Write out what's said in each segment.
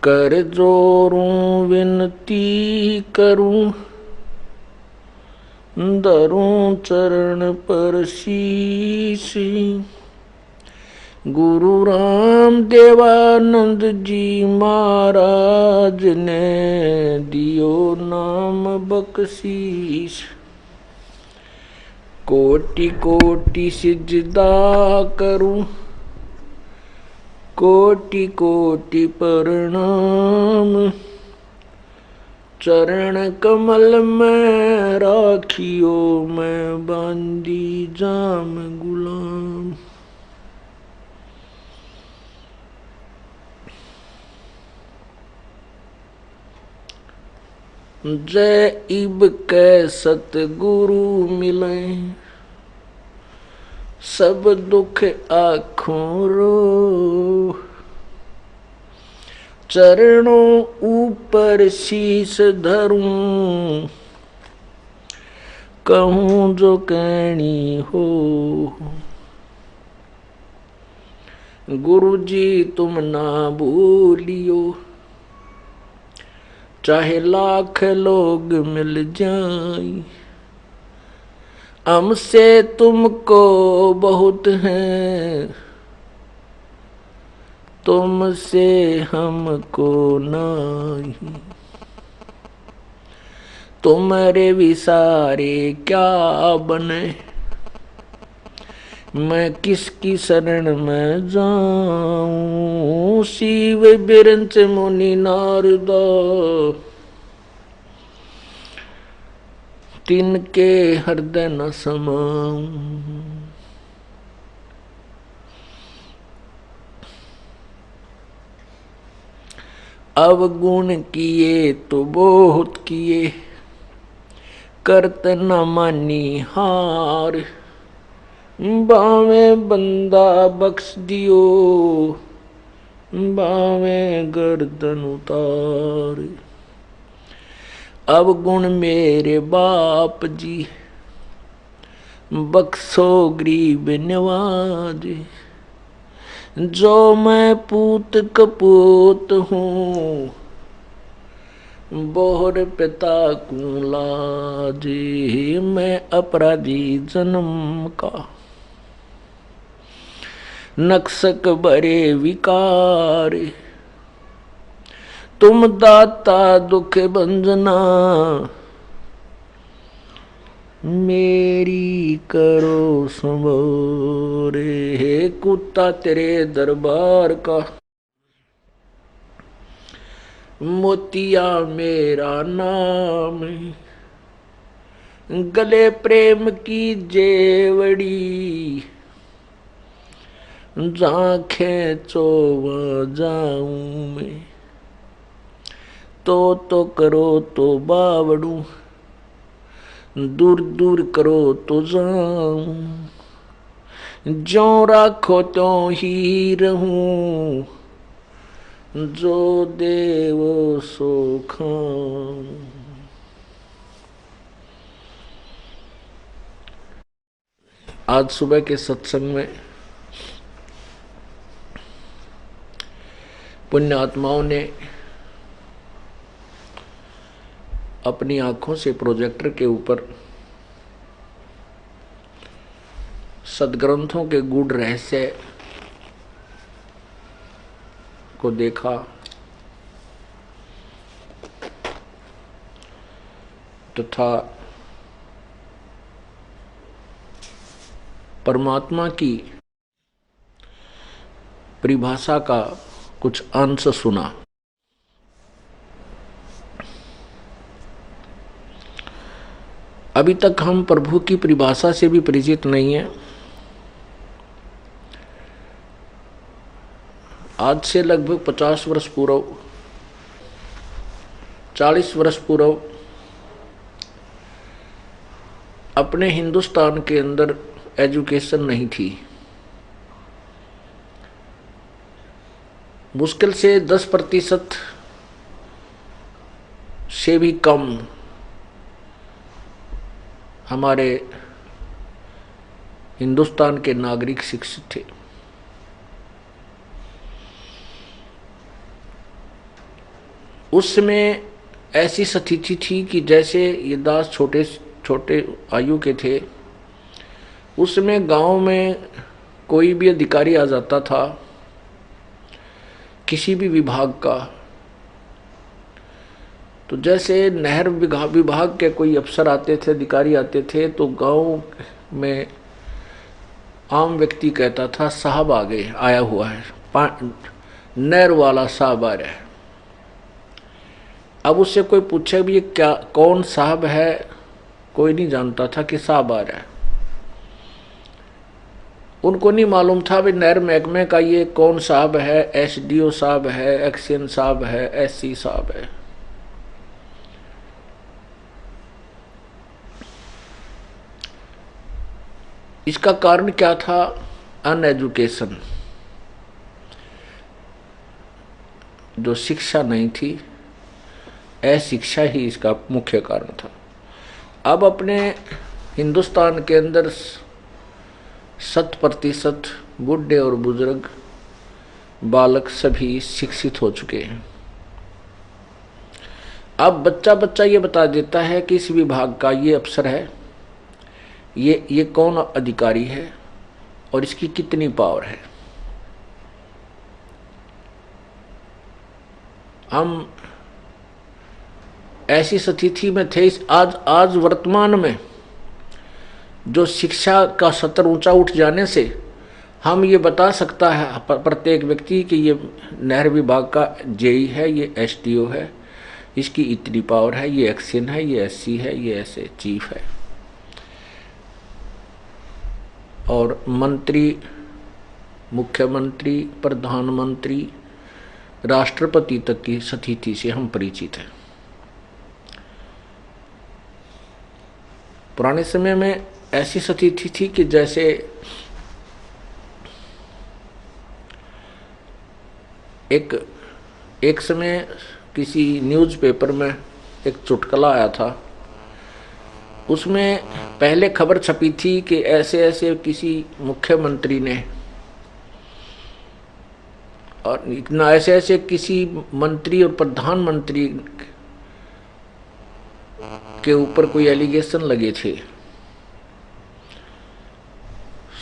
कर जोरूं विनती करूं, धरूं चरण पर शीश। गुरु राम देवानंद जी महाराज ने दियो नाम बख्शीश। कोटि कोटि सिजदा करूं, कोटि कोटि प्रणाम। चरण कमल में राखियो, मैं बांदी जाम गुलाम। जय इब कै सतगुरु मिले, सब दुख आँखों रो। चरणों ऊपर शीस धरूं, कहूँ जो कहनी हो। गुरु जी तुम ना भूलियो, चाहे लाख लोग मिल जाएं। हमसे तुमको बहुत है, तुमसे हमको नहीं। तुम्हारे विसारे क्या बने, मैं किसकी शरण में जाऊं। शिव बिरंच मुनि नारद, तिनके हृदय न समाऊं। अवगुण किए तो बहुत किए, करत न मानी हार। बावे बंदा बख्श दियो, बावे गर्दन उतार। अवगुण मेरे बाप जी, बख्शो गरीब नवाज। जो मैं पूत कपूत हूँ, बोहर पिता को लाज। मैं अपराधी जन्म का, नक्सक बरे विकार। तुम दाता दुख भंजना, मेरी करो संबोरे। हे कुत्ता तेरे दरबार का, मोतिया मेरा नाम। गले प्रेम की जेवड़ी, जहाँ खेचो वहाँ जाऊं मैं। तो करो तो बावड़ू, दूर दूर करो तो जाऊं। ज्यों राखो त्यों ही रहूं, जो देव सो खाऊं। आज सुबह के सत्संग में पुण्य आत्माओं ने अपनी आंखों से प्रोजेक्टर के ऊपर सदग्रंथों के गूढ़ रहस्य को देखा तथा परमात्मा की परिभाषा का कुछ अंश सुना। अभी तक हम प्रभु की परिभाषा से भी परिचित नहीं हैं। आज से लगभग 50 वर्ष पूर्व, 40 वर्ष पूर्व अपने हिंदुस्तान के अंदर एजुकेशन नहीं थी। मुश्किल से 10% से भी कम हमारे हिंदुस्तान के नागरिक शिक्षित थे। उसमें ऐसी स्थिति थी कि जैसे ये दास छोटे छोटे आयु के थे, उसमें गांव में कोई भी अधिकारी आ जाता था किसी भी विभाग का, तो जैसे नहर विभाग के कोई अफसर आते थे, अधिकारी आते थे, तो गांव में आम व्यक्ति कहता था साहब आ गए, आया हुआ है, नहर वाला साहब आ रहा है। अब उससे कोई पूछे भी ये क्या, कौन साहब है, कोई नहीं जानता था कि साहब आ रहा है। उनको नहीं मालूम था भी नहर महकमे का ये कौन साहब है, एसडीओ साहब है, एक्शन साहब है, एससी साहब है। इसका कारण क्या था? अनएजुकेशन, जो शिक्षा नहीं थी, अशिक्षा ही इसका मुख्य कारण था। अब अपने हिंदुस्तान के अंदर 100% बूढ़े और बुजुर्ग बालक सभी शिक्षित हो चुके हैं। अब बच्चा बच्चा ये बता देता है कि इस विभाग का ये अफसर है, ये कौन अधिकारी है और इसकी कितनी पावर है। हम ऐसी स्थिति में थे। आज वर्तमान में जो शिक्षा का स्तर ऊंचा उठ जाने से हम ये बता सकता है प्रत्येक व्यक्ति कि ये नहर विभाग का जेई है, ये एसडीओ है, इसकी इतनी पावर है, ये एक्शन है, ये एससी है, ये ऐसे चीफ है। और मंत्री, मुख्यमंत्री, प्रधानमंत्री, राष्ट्रपति तक की स्थिति से हम परिचित हैं। पुराने समय में ऐसी स्थिति थी कि जैसे एक समय किसी न्यूज़पेपर में एक चुटकुला आया था। उसमें पहले खबर छपी थी कि ऐसे ऐसे किसी मुख्यमंत्री ने और इतना ऐसे ऐसे किसी मंत्री और प्रधानमंत्री के ऊपर कोई एलिगेशन लगे थे,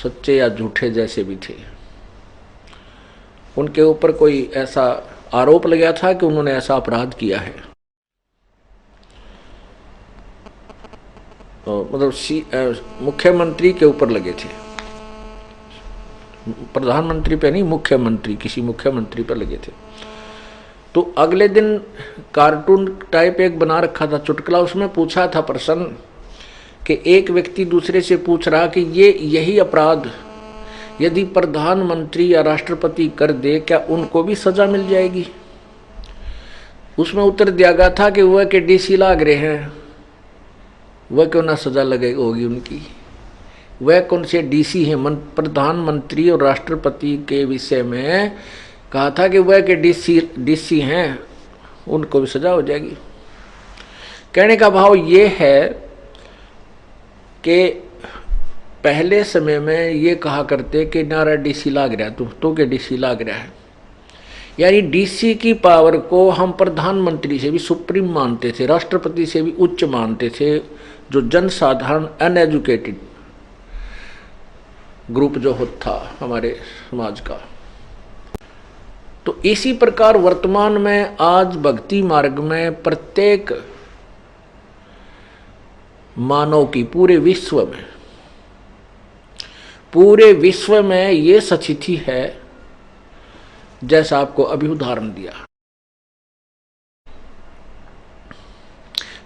सच्चे या झूठे जैसे भी थे। उनके ऊपर कोई ऐसा आरोप लगा था कि उन्होंने ऐसा अपराध किया है। तो मतलब मुख्यमंत्री के ऊपर लगे थे, प्रधानमंत्री पे नहीं, मुख्यमंत्री, किसी मुख्यमंत्री पर लगे थे। तो अगले दिन कार्टून टाइप एक बना रखा था चुटकुला, उसमें पूछा था प्रश्न कि एक व्यक्ति दूसरे से पूछ रहा कि ये यही अपराध यदि प्रधानमंत्री या राष्ट्रपति कर दे, क्या उनको भी सजा मिल जाएगी? उसमें उत्तर दिया गया था कि वह के डीसी लाग रहे हैं, वह क्यों ना सजा लगे होगी उनकी। वह कौन से डीसी हैं? प्रधानमंत्री और राष्ट्रपति के विषय में कहा था कि वह के डीसी हैं, उनको भी सजा हो जाएगी। कहने का भाव ये है कि पहले समय में ये कहा करते कि नारा डीसी लाग रहा है, तो के डीसी लाग रहा है, यानी डीसी की पावर को हम प्रधानमंत्री से भी सुप्रीम मानते थे, राष्ट्रपति से भी उच्च मानते थे, जो जनसाधारण अनएजुकेटेड ग्रुप जो होता था हमारे समाज का। तो इसी प्रकार वर्तमान में आज भक्ति मार्ग में प्रत्येक मानव की पूरे विश्व में ये स्थिति है जैसा आपको अभी उदाहरण दिया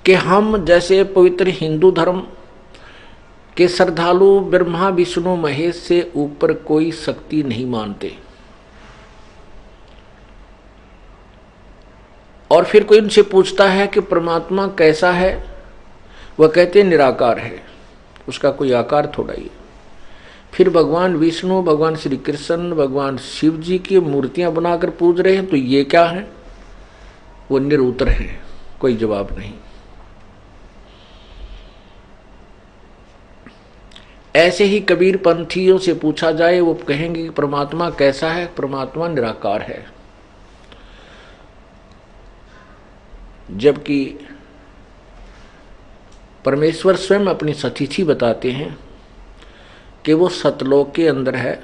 कि हम जैसे पवित्र हिंदू धर्म के श्रद्धालु ब्रह्मा विष्णु महेश से ऊपर कोई शक्ति नहीं मानते, और फिर कोई उनसे पूछता है कि परमात्मा कैसा है, वह कहते निराकार है, उसका कोई आकार थोड़ा ही। फिर भगवान विष्णु, भगवान श्री कृष्ण, भगवान शिव जी की मूर्तियां बनाकर पूज रहे हैं, तो ये क्या है? वो निरुत्तर हैं, कोई जवाब नहीं। ऐसे ही कबीर पंथियों से पूछा जाए, वो कहेंगे कि परमात्मा कैसा है? परमात्मा निराकार है। जबकि परमेश्वर स्वयं अपनी सतिथि बताते हैं कि वो सतलोक के अंदर है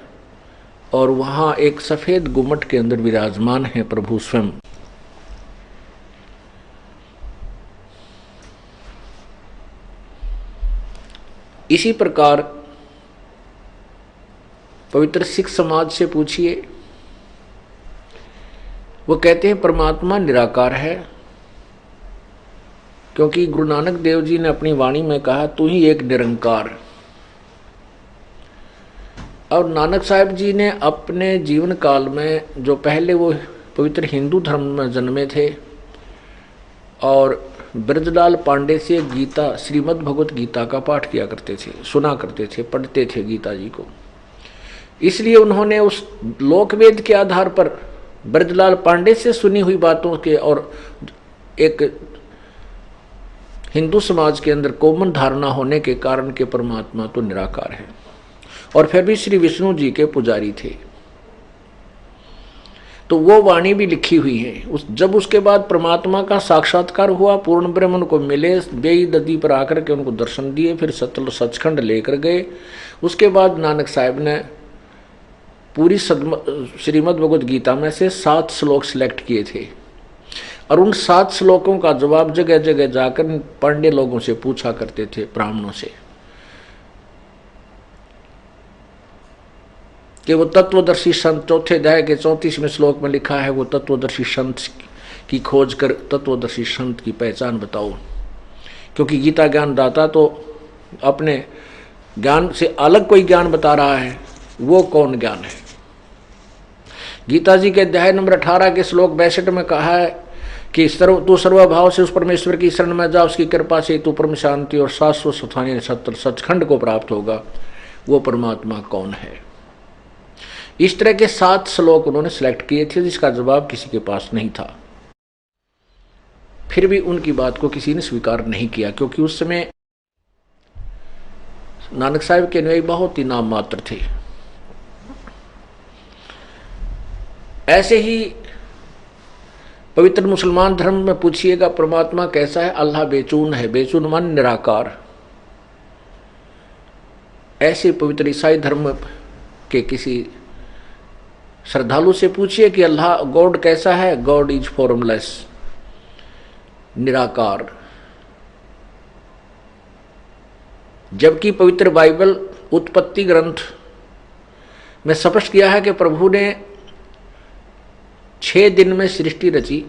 और वहाँ एक सफ़ेद गुम्मट के अंदर विराजमान है प्रभु स्वयं। इसी प्रकार पवित्र सिख समाज से पूछिए, वो कहते हैं परमात्मा निराकार है, क्योंकि गुरु नानक देव जी ने अपनी वाणी में कहा तू ही एक निरंकार। और नानक साहब जी ने अपने जीवन काल में, जो पहले वो पवित्र हिंदू धर्म में जन्मे थे और ब्रजलाल पांडे से गीता, श्रीमद् भगवत गीता का पाठ किया करते थे, सुना करते थे, पढ़ते थे गीता जी को, इसलिए उन्होंने उस लोकवेद के आधार पर ब्रजलाल पांडे से सुनी हुई बातों के और एक हिंदू समाज के अंदर कॉमन धारणा होने के कारण के परमात्मा तो निराकार है, और फिर भी श्री विष्णु जी के पुजारी थे। तो वो वाणी भी लिखी हुई है। जब उसके बाद परमात्मा का साक्षात्कार हुआ, पूर्ण ब्रह्म उनको मिले, बेई नदी पर आकर के उनको दर्शन दिए, फिर सचखंड लेकर गए। उसके बाद नानक साहब ने पूरी श्रीमद् भगवद गीता में से 7 श्लोक सिलेक्ट किए थे और उन 7 श्लोकों का जवाब जगह जगह जाकर पांडे लोगों से पूछा करते थे, ब्राह्मणों से, कि वो तत्वदर्शी संत, चौथे अध्याय के 34वें श्लोक में लिखा है, वो तत्वदर्शी संत की खोज कर तत्वदर्शी संत की पहचान बताओ। क्योंकि गीता ज्ञान दाता तो अपने ज्ञान से अलग कोई ज्ञान बता रहा है, वो कौन ज्ञान है। गीता जी के अध्याय नंबर 18 के श्लोक 62 में कहा है कि तू सर्वभाव से उस परमेश्वर की शरण में जा, उसकी कृपा से तू परम शांति और शाश्वत स्थानीय सचखंड को प्राप्त होगा। वो परमात्मा कौन है। इस तरह के 7 श्लोक उन्होंने सिलेक्ट किए थे जिसका जवाब किसी के पास नहीं था। फिर भी उनकी बात को किसी ने स्वीकार नहीं किया, क्योंकि उस समय नानक साहब के अनुयायी बहुत ही नाम मात्र थे। ऐसे ही पवित्र मुसलमान धर्म में पूछिएगा परमात्मा कैसा है, अल्लाह बेचून है, बेचून मान निराकार। ऐसे पवित्र ईसाई धर्म के किसी श्रद्धालु से पूछिए कि अल्लाह गॉड कैसा है, गॉड इज फॉर्मलेस, निराकार। जबकि पवित्र बाइबल उत्पत्ति ग्रंथ में स्पष्ट किया है कि प्रभु ने 6 दिन में सृष्टि रची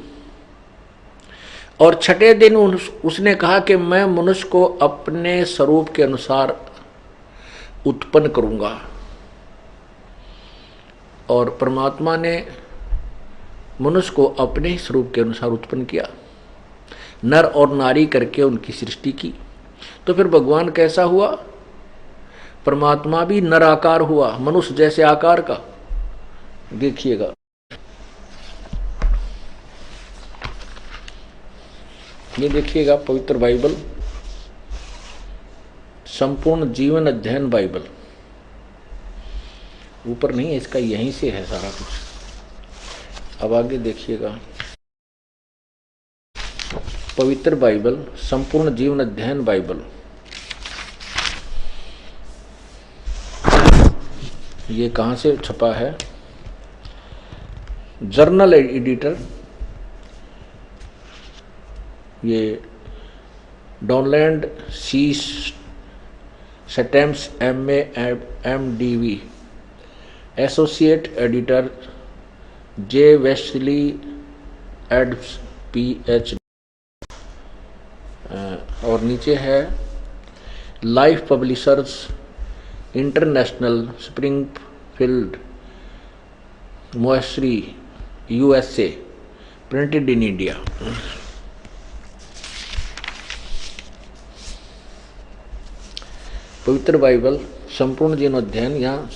और छठे दिन उसने कहा कि मैं मनुष्य को अपने स्वरूप के अनुसार उत्पन्न करूंगा। और परमात्मा ने मनुष्य को अपने स्वरूप के अनुसार उत्पन्न किया, नर और नारी करके उनकी सृष्टि की। तो फिर भगवान कैसा हुआ? परमात्मा भी नर आकार हुआ, मनुष्य जैसे आकार का। देखिएगा, ये देखिएगा पवित्र बाइबल, संपूर्ण जीवन अध्ययन बाइबल, ऊपर नहीं है इसका, यहीं से है सारा कुछ। अब आगे देखिएगा, पवित्र बाइबल, संपूर्ण जीवन अध्ययन बाइबल, ये कहाँ से छपा है? जर्नल एडिटर, ये Donald C Stamps MA MDV, associate editor J Wesley Adams PhD, और नीचे है life publishers international, Springfield, Missouri, USA, printed in India. पवित्र बाइबल संपूर्ण जीवन अध्ययन, यहाँ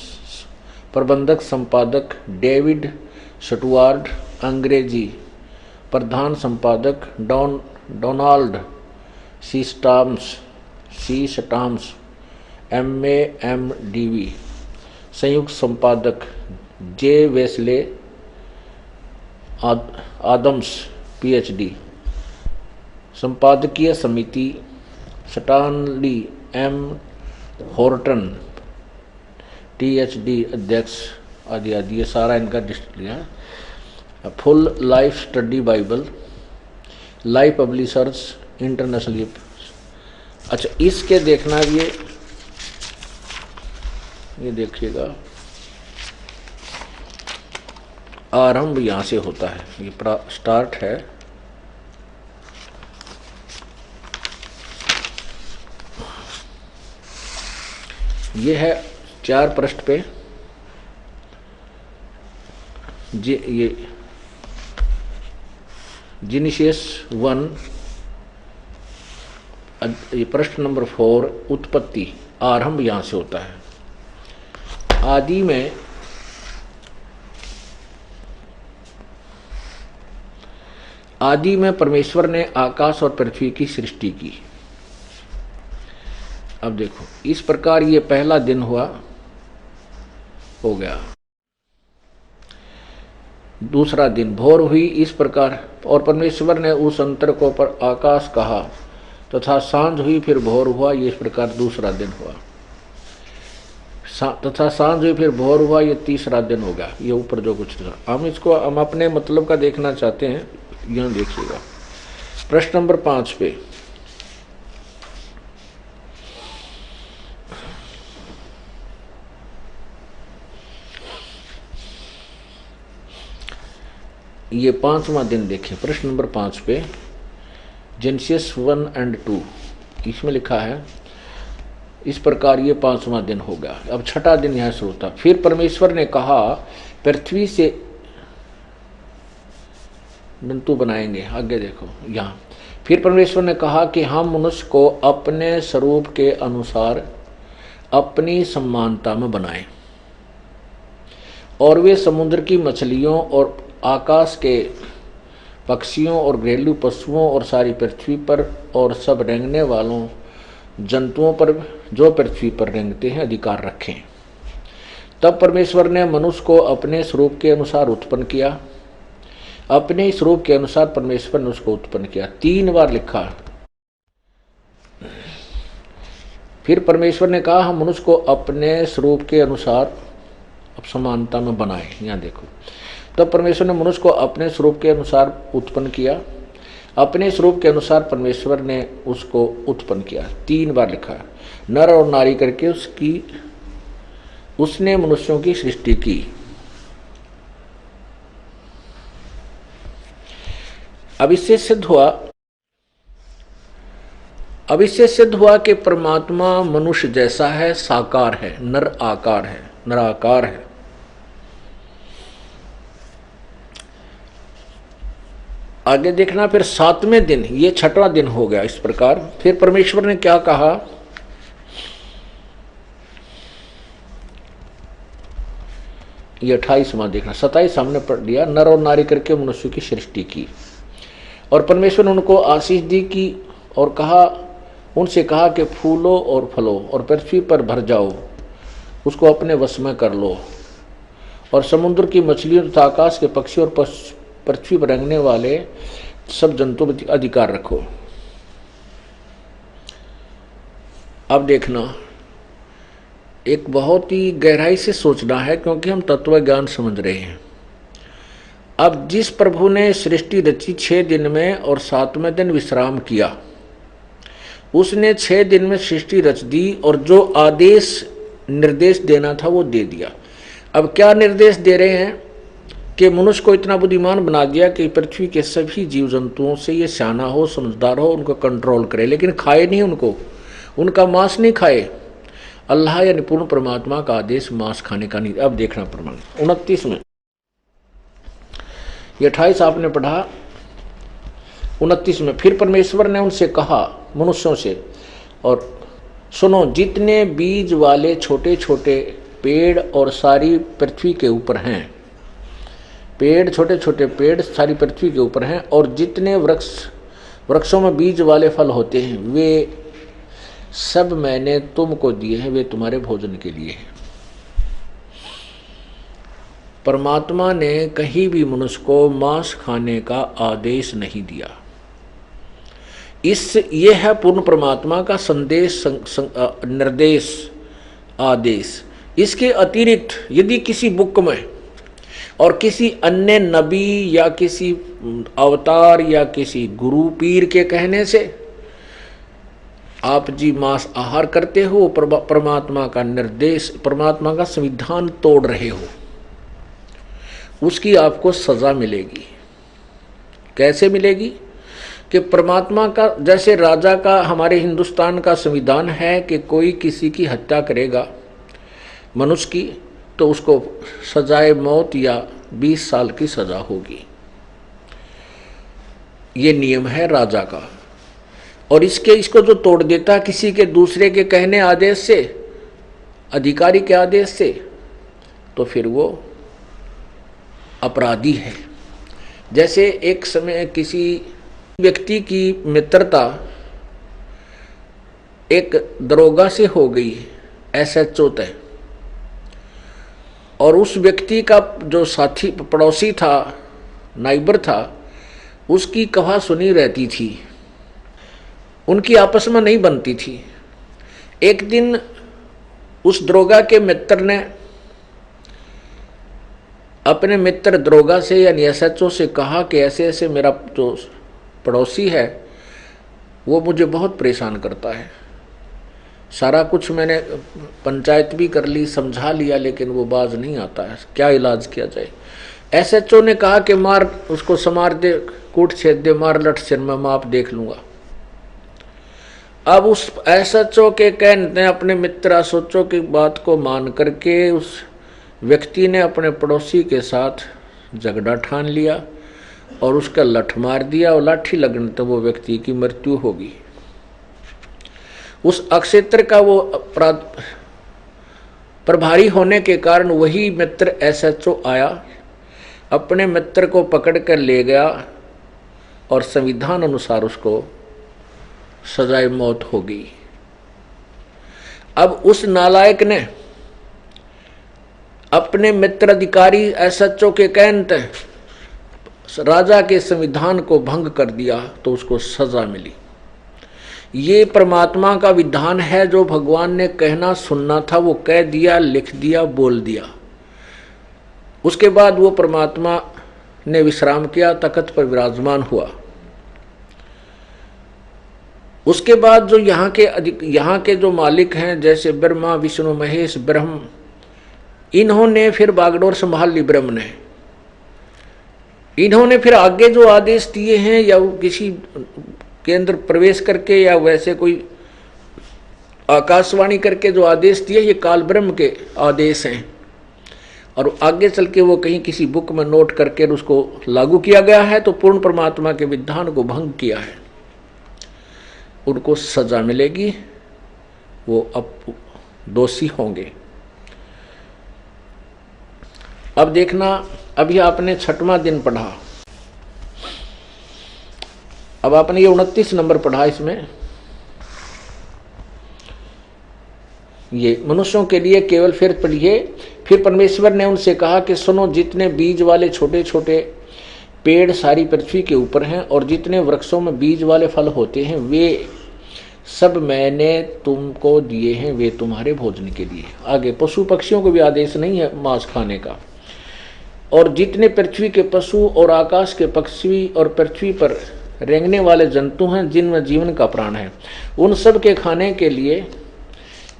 प्रबंधक संपादक डेविड स्टुअर्ट, अंग्रेजी, प्रधान संपादक Donald C Stamps MA MDV, संयुक्त संपादक जे वेस्ले आदम्स PhD, संपादकीय समिति स्टानली एम हॉर्टन THD अध्यक्ष आदि आदि, ये सारा इनका लिस्ट लिया। Full life study Bible, life publishers international. अच्छा, इसके देखना ये देखिएगा, आरंभ यहाँ से होता है, ये स्टार्ट है। ये है 4 पृष्ठ पे ये जेनेसिस 1, ये पृष्ठ नंबर 4, उत्पत्ति, आरंभ यहाँ से होता है। आदि में परमेश्वर ने आकाश और पृथ्वी की सृष्टि की। अब देखो, इस प्रकार ये पहला दिन हो गया। दूसरा दिन, भोर हुई इस प्रकार, और परमेश्वर ने उस अंतर को पर आकाश कहा, तथा सांझ हुई फिर भोर हुआ, ये इस प्रकार दूसरा दिन हुआ। तथा सांझ हुई फिर भोर हुआ, ये तीसरा दिन हो गया। ये ऊपर जो कुछ था, हम अपने मतलब का देखना चाहते हैं। यहाँ देखिएगा प्रश्न नंबर 5 पे, ये 5वां दिन देखें। प्रश्न नंबर 5 पे जेनेसिस 1 और 2, इसमें लिखा है इस प्रकार ये 5वां दिन हो गया। अब छठा दिन यहाँ शुरू होता। फिर परमेश्वर ने कहा, पृथ्वी से जंतु बनाएंगे। आगे देखो यहाँ, फिर परमेश्वर ने कहा कि हम मनुष्य को अपने स्वरूप के अनुसार अपनी समानता में बनाएं, और वे समुद्र की मछलियों और आकाश के पक्षियों और घरेलू पशुओं और सारी पृथ्वी पर और सब रेंगने वालों जंतुओं पर जो पृथ्वी पर रेंगते हैं अधिकार रखें। तब परमेश्वर ने मनुष्य को अपने स्वरूप के अनुसार उत्पन्न किया। अपने स्वरूप के अनुसार परमेश्वर ने उसको उत्पन्न किया। 3 बार लिखा। फिर परमेश्वर ने कहा, हम मनुष्य को अपने स्वरूप के अनुसार अब समानता में बनाए। यहाँ देखो, तब परमेश्वर ने मनुष्य को अपने स्वरूप के अनुसार उत्पन्न किया। अपने स्वरूप के अनुसार परमेश्वर ने उसको उत्पन्न किया। 3 बार लिखा। नर और नारी करके उसने मनुष्यों की सृष्टि की। अब इससे सिद्ध हुआ कि परमात्मा मनुष्य जैसा है, साकार है, नराकार है। आगे देखना, फिर 7वें दिन, ये 6वां दिन हो गया। इस प्रकार फिर परमेश्वर ने क्या कहा, ये 28वां देखना। 27 हमने पढ़ लिया। नर और नारी करके मनुष्य की सृष्टि की, और परमेश्वर ने उनको आशीष दी की और कहा, उनसे कहा कि फूलो और फलो और पृथ्वी पर भर जाओ, उसको अपने वश में कर लो, और समुद्र की मछलियों तथा आकाश के पक्षी और पृथ्वी पर रेंगने वाले सब जंतुओं पर अधिकार रखो। अब देखना, एक बहुत ही गहराई से सोचना है, क्योंकि हम तत्व ज्ञान समझ रहे हैं। अब जिस प्रभु ने सृष्टि रची 6 दिन में और 7वें दिन विश्राम किया, उसने 6 दिन में सृष्टि रच दी, और जो आदेश निर्देश देना था वो दे दिया। अब क्या निर्देश दे रहे हैं कि मनुष्य को इतना बुद्धिमान बना दिया कि पृथ्वी के सभी जीव जंतुओं से ये सियाना हो, समझदार हो, उनको कंट्रोल करे, लेकिन खाए नहीं, उनका मांस नहीं खाए। अल्लाह या निपुण परमात्मा का आदेश मांस खाने का नहीं। अब देखना प्रमाण 29 में, ये 28 आपने पढ़ा। 29 में, फिर परमेश्वर ने उनसे कहा, मनुष्यों से, और सुनो, जितने बीज वाले छोटे छोटे पेड़ और सारी पृथ्वी के ऊपर हैं, छोटे छोटे पेड़ सारी पृथ्वी के ऊपर हैं, और जितने वृक्षों में बीज वाले फल होते हैं, वे सब मैंने तुमको दिए हैं, वे तुम्हारे भोजन के लिए हैं। परमात्मा ने कहीं भी मनुष्य को मांस खाने का आदेश नहीं दिया। ये है पूर्ण परमात्मा का संदेश, निर्देश, आदेश। इसके अतिरिक्त यदि किसी बुक में और किसी अन्य नबी या किसी अवतार या किसी गुरु पीर के कहने से आप जी मांस आहार करते हो, परमात्मा का निर्देश, परमात्मा का संविधान तोड़ रहे हो, उसकी आपको सजा मिलेगी। कैसे मिलेगी? कि परमात्मा का, जैसे राजा का, हमारे हिंदुस्तान का संविधान है कि कोई किसी की हत्या करेगा मनुष्य की तो उसको सजाए मौत या 20 साल की सजा होगी। ये नियम है राजा का। और इसको जो तोड़ देता किसी के दूसरे के कहने आदेश से, अधिकारी के आदेश से, तो फिर वो अपराधी है। जैसे एक समय किसी व्यक्ति की मित्रता एक दरोगा से हो गई, SHO तय, और उस व्यक्ति का जो साथी पड़ोसी था, नाइबर था, उसकी कहा सुनी रहती थी, उनकी आपस में नहीं बनती थी। एक दिन उस दरोगा के मित्र ने अपने मित्र दरोगा से यानी SHO से कहा कि ऐसे ऐसे मेरा जो पड़ोसी है वो मुझे बहुत परेशान करता है, सारा कुछ मैंने पंचायत भी कर ली, समझा लिया, लेकिन वो बाज नहीं आता है, क्या इलाज किया जाए? SHO ने कहा कि मार उसको, समार दे, कूट छेद दे, मार लट सिर में, माप देख लूंगा। अब उस SHO के कहने अपने मित्र SHO की बात को मान करके उस व्यक्ति ने अपने पड़ोसी के साथ झगड़ा ठान लिया और उसका लठ मार दिया, और लाठी लगने तो वो व्यक्ति की मृत्यु होगी। उस अक्षेत्र का वो अपराध प्रभारी होने के कारण वही मित्र SHO आया, अपने मित्र को पकड़ कर ले गया और संविधान अनुसार उसको सजाए मौत हो गई। अब उस नालायक ने अपने मित्र अधिकारी SHO के कहने राजा के संविधान को भंग कर दिया तो उसको सजा मिली। ये परमात्मा का विधान है, जो भगवान ने कहना सुनना था वो कह दिया, लिख दिया, बोल दिया। उसके बाद वो परमात्मा ने विश्राम किया, तख्त पर विराजमान हुआ। उसके बाद जो यहाँ के जो मालिक हैं, जैसे ब्रह्मा, विष्णु, महेश, ब्रह्म, इन्होंने फिर बागडोर संभाल ली। ब्रह्म ने, इन्होंने फिर आगे जो आदेश दिए हैं, या किसी के अंदर प्रवेश करके या वैसे कोई आकाशवाणी करके जो आदेश दिए, ये काल ब्रह्म के आदेश हैं, और आगे चल के वो कहीं किसी बुक में नोट करके उसको लागू किया गया है, तो पूर्ण परमात्मा के विधान को भंग किया है, उनको सजा मिलेगी, वो अब दोषी होंगे। अब देखना, अभी आपने 6वां दिन पढ़ा, अब आपने ये 29 नंबर पढ़ा, इसमें ये मनुष्यों के लिए केवल फिर पढ़िए। फिर परमेश्वर ने उनसे कहा कि सुनो, जितने बीज वाले छोटे छोटे पेड़ सारी पृथ्वी के ऊपर हैं और जितने वृक्षों में बीज वाले फल होते हैं, वे सब मैंने तुमको दिए हैं, वे तुम्हारे भोजन के लिए। आगे पशु पक्षियों को भी आदेश नहीं है मांस खाने का। और जितने पृथ्वी के पशु और आकाश के पक्षी और पृथ्वी पर रेंगने वाले जंतु हैं, जिनमें जीवन का प्राण है, उन सब के खाने के लिए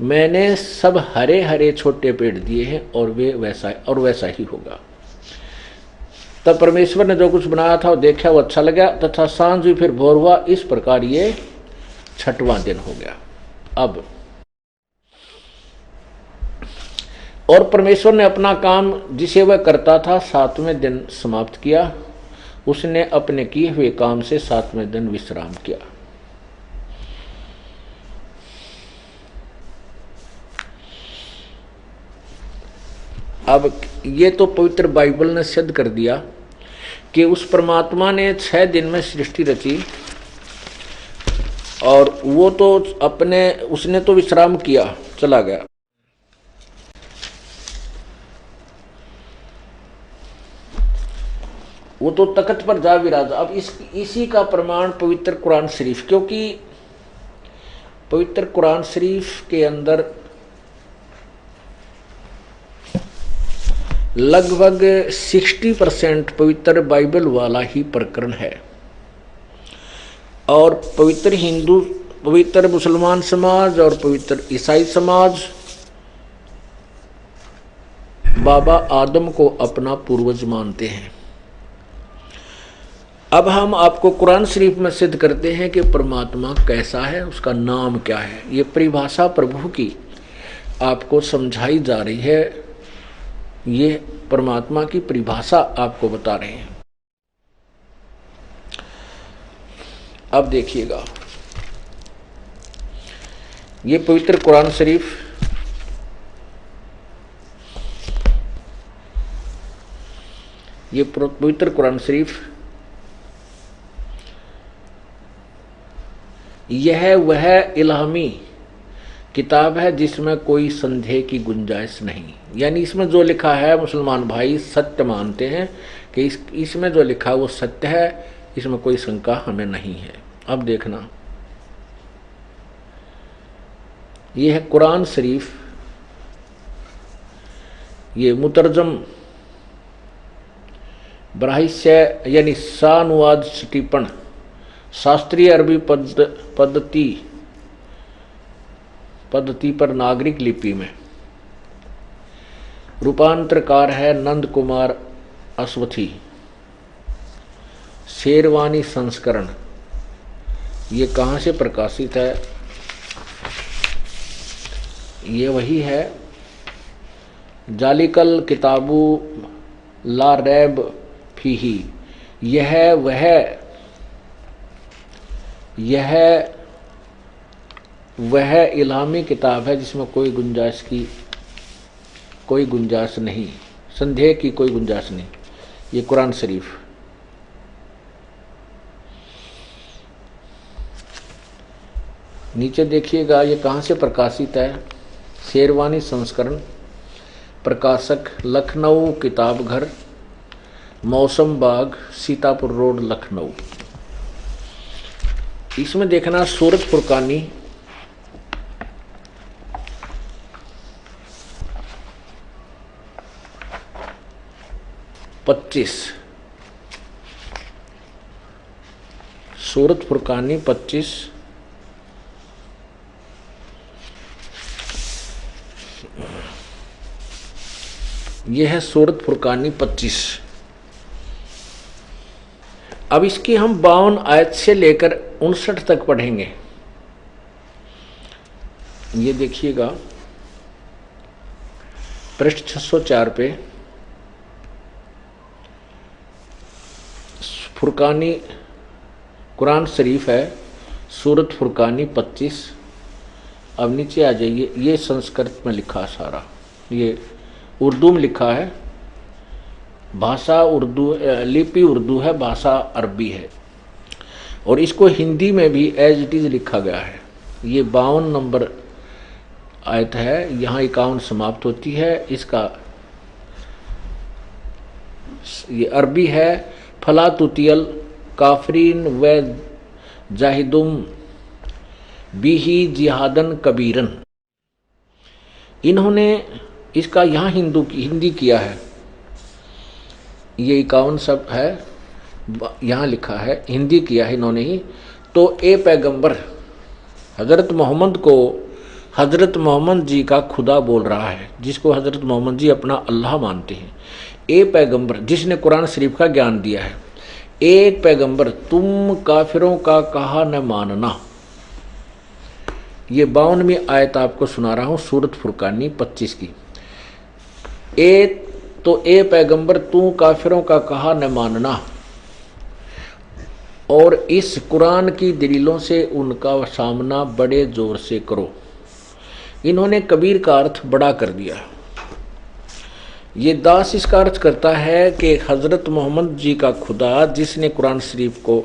मैंने सब हरे हरे छोटे पेड़ दिए हैं, और वे वैसा ही होगा। तब परमेश्वर ने जो कुछ बनाया था वो देखा, वो अच्छा लगा, तथा सांझ हुई फिर भोर हुआ। इस प्रकार ये 6वां दिन हो गया। अब और परमेश्वर ने अपना काम जिसे वह करता था 7वें दिन समाप्त किया। उसने अपने किए हुए काम से 7वें दिन विश्राम किया। अब ये तो पवित्र बाइबल ने सिद्ध कर दिया कि उस परमात्मा ने 6 दिन में सृष्टि रची, और वो तो उसने तो विश्राम किया, चला गया। वो तो तख्त पर जा विराजा। अब इसी का प्रमाण पवित्र कुरान शरीफ, क्योंकि पवित्र कुरान शरीफ के अंदर लगभग 60% पवित्र बाइबल वाला ही प्रकरण है, और पवित्र मुसलमान समाज और पवित्र ईसाई समाज बाबा आदम को अपना पूर्वज मानते हैं। अब हम आपको कुरान शरीफ में सिद्ध करते हैं कि परमात्मा कैसा है, उसका नाम क्या है। ये परिभाषा प्रभु की आपको समझाई जा रही है, ये परमात्मा की परिभाषा आपको बता रहे हैं। अब देखिएगा, ये पवित्र कुरान शरीफ पवित्र कुरान शरीफ यह वह इल्हामी किताब है जिसमें कोई संदेह की गुंजाइश नहीं। यानी इसमें जो लिखा है मुसलमान भाई सत्य मानते हैं कि इसमें जो लिखा है वो सत्य है, इसमें कोई शंका हमें नहीं है। अब देखना, ये है कुरान शरीफ, ये मुतरजम बराहिस्य यानी सानुवाद टिप्पण शास्त्रीय अरबी पद्धति पर नागरिक लिपि में रूपांतरकार है नंद कुमार अश्वथी। शेरवानी संस्करण, ये कहाँ से प्रकाशित है? ये वही है जालिकल किताबु ला रैब फीही। यह वह इल्हामी किताब है जिसमें कोई गुंजाइश नहीं, संदेह की कोई गुंजाइश नहीं। ये कुरान शरीफ नीचे देखिएगा, ये कहाँ से प्रकाशित है? शेरवानी संस्करण, प्रकाशक लखनऊ किताब घर, मौसम बाग, सीतापुर रोड, लखनऊ। इसमें देखना सूरत फुरकानी 25, सूरत फुरकानी 25, यह है सूरत फुरकानी 25। अब इसकी हम 52 आयत से लेकर 59 तक पढ़ेंगे। ये देखिएगा पृष्ठ 604 पे फुरकानी कुरान शरीफ है, सूरत फुरकानी 25। अब नीचे आ जाइए, ये संस्कृत में लिखा सारा, ये उर्दू में लिखा है, भाषा उर्दू, लिपि उर्दू है, भाषा अरबी है, और इसको हिंदी में भी एज इट इज़ लिखा गया है। ये 52 नंबर आयत है, यहाँ 51 समाप्त होती है। इसका ये अरबी है, फला तुतियल काफरीन व जाहिदुम बिही जिहादन कबीरन। इन्होंने इसका यहाँ हिंदी किया है, ये 51 शब्द है, यहाँ लिखा है, हिंदी किया है इन्होंने ही। तो ए पैगंबर हज़रत मोहम्मद को हज़रत मोहम्मद जी का खुदा बोल रहा है, जिसको हज़रत मोहम्मद जी अपना अल्लाह मानते हैं। ए पैगंबर जिसने कुरान शरीफ का ज्ञान दिया है, एक पैगंबर तुम काफिरों का कहा न मानना। ये 52वीं आयत आपको सुना रहा हूँ सूरत फुरकानी 25 की। ए पैगंबर तू काफिरों का कहा न मानना, और इस कुरान की दलीलों से उनका सामना बड़े जोर से करो। इन्होंने कबीर का अर्थ बड़ा कर दिया। ये दास इसका अर्थ करता है कि हज़रत मोहम्मद जी का खुदा जिसने कुरान शरीफ को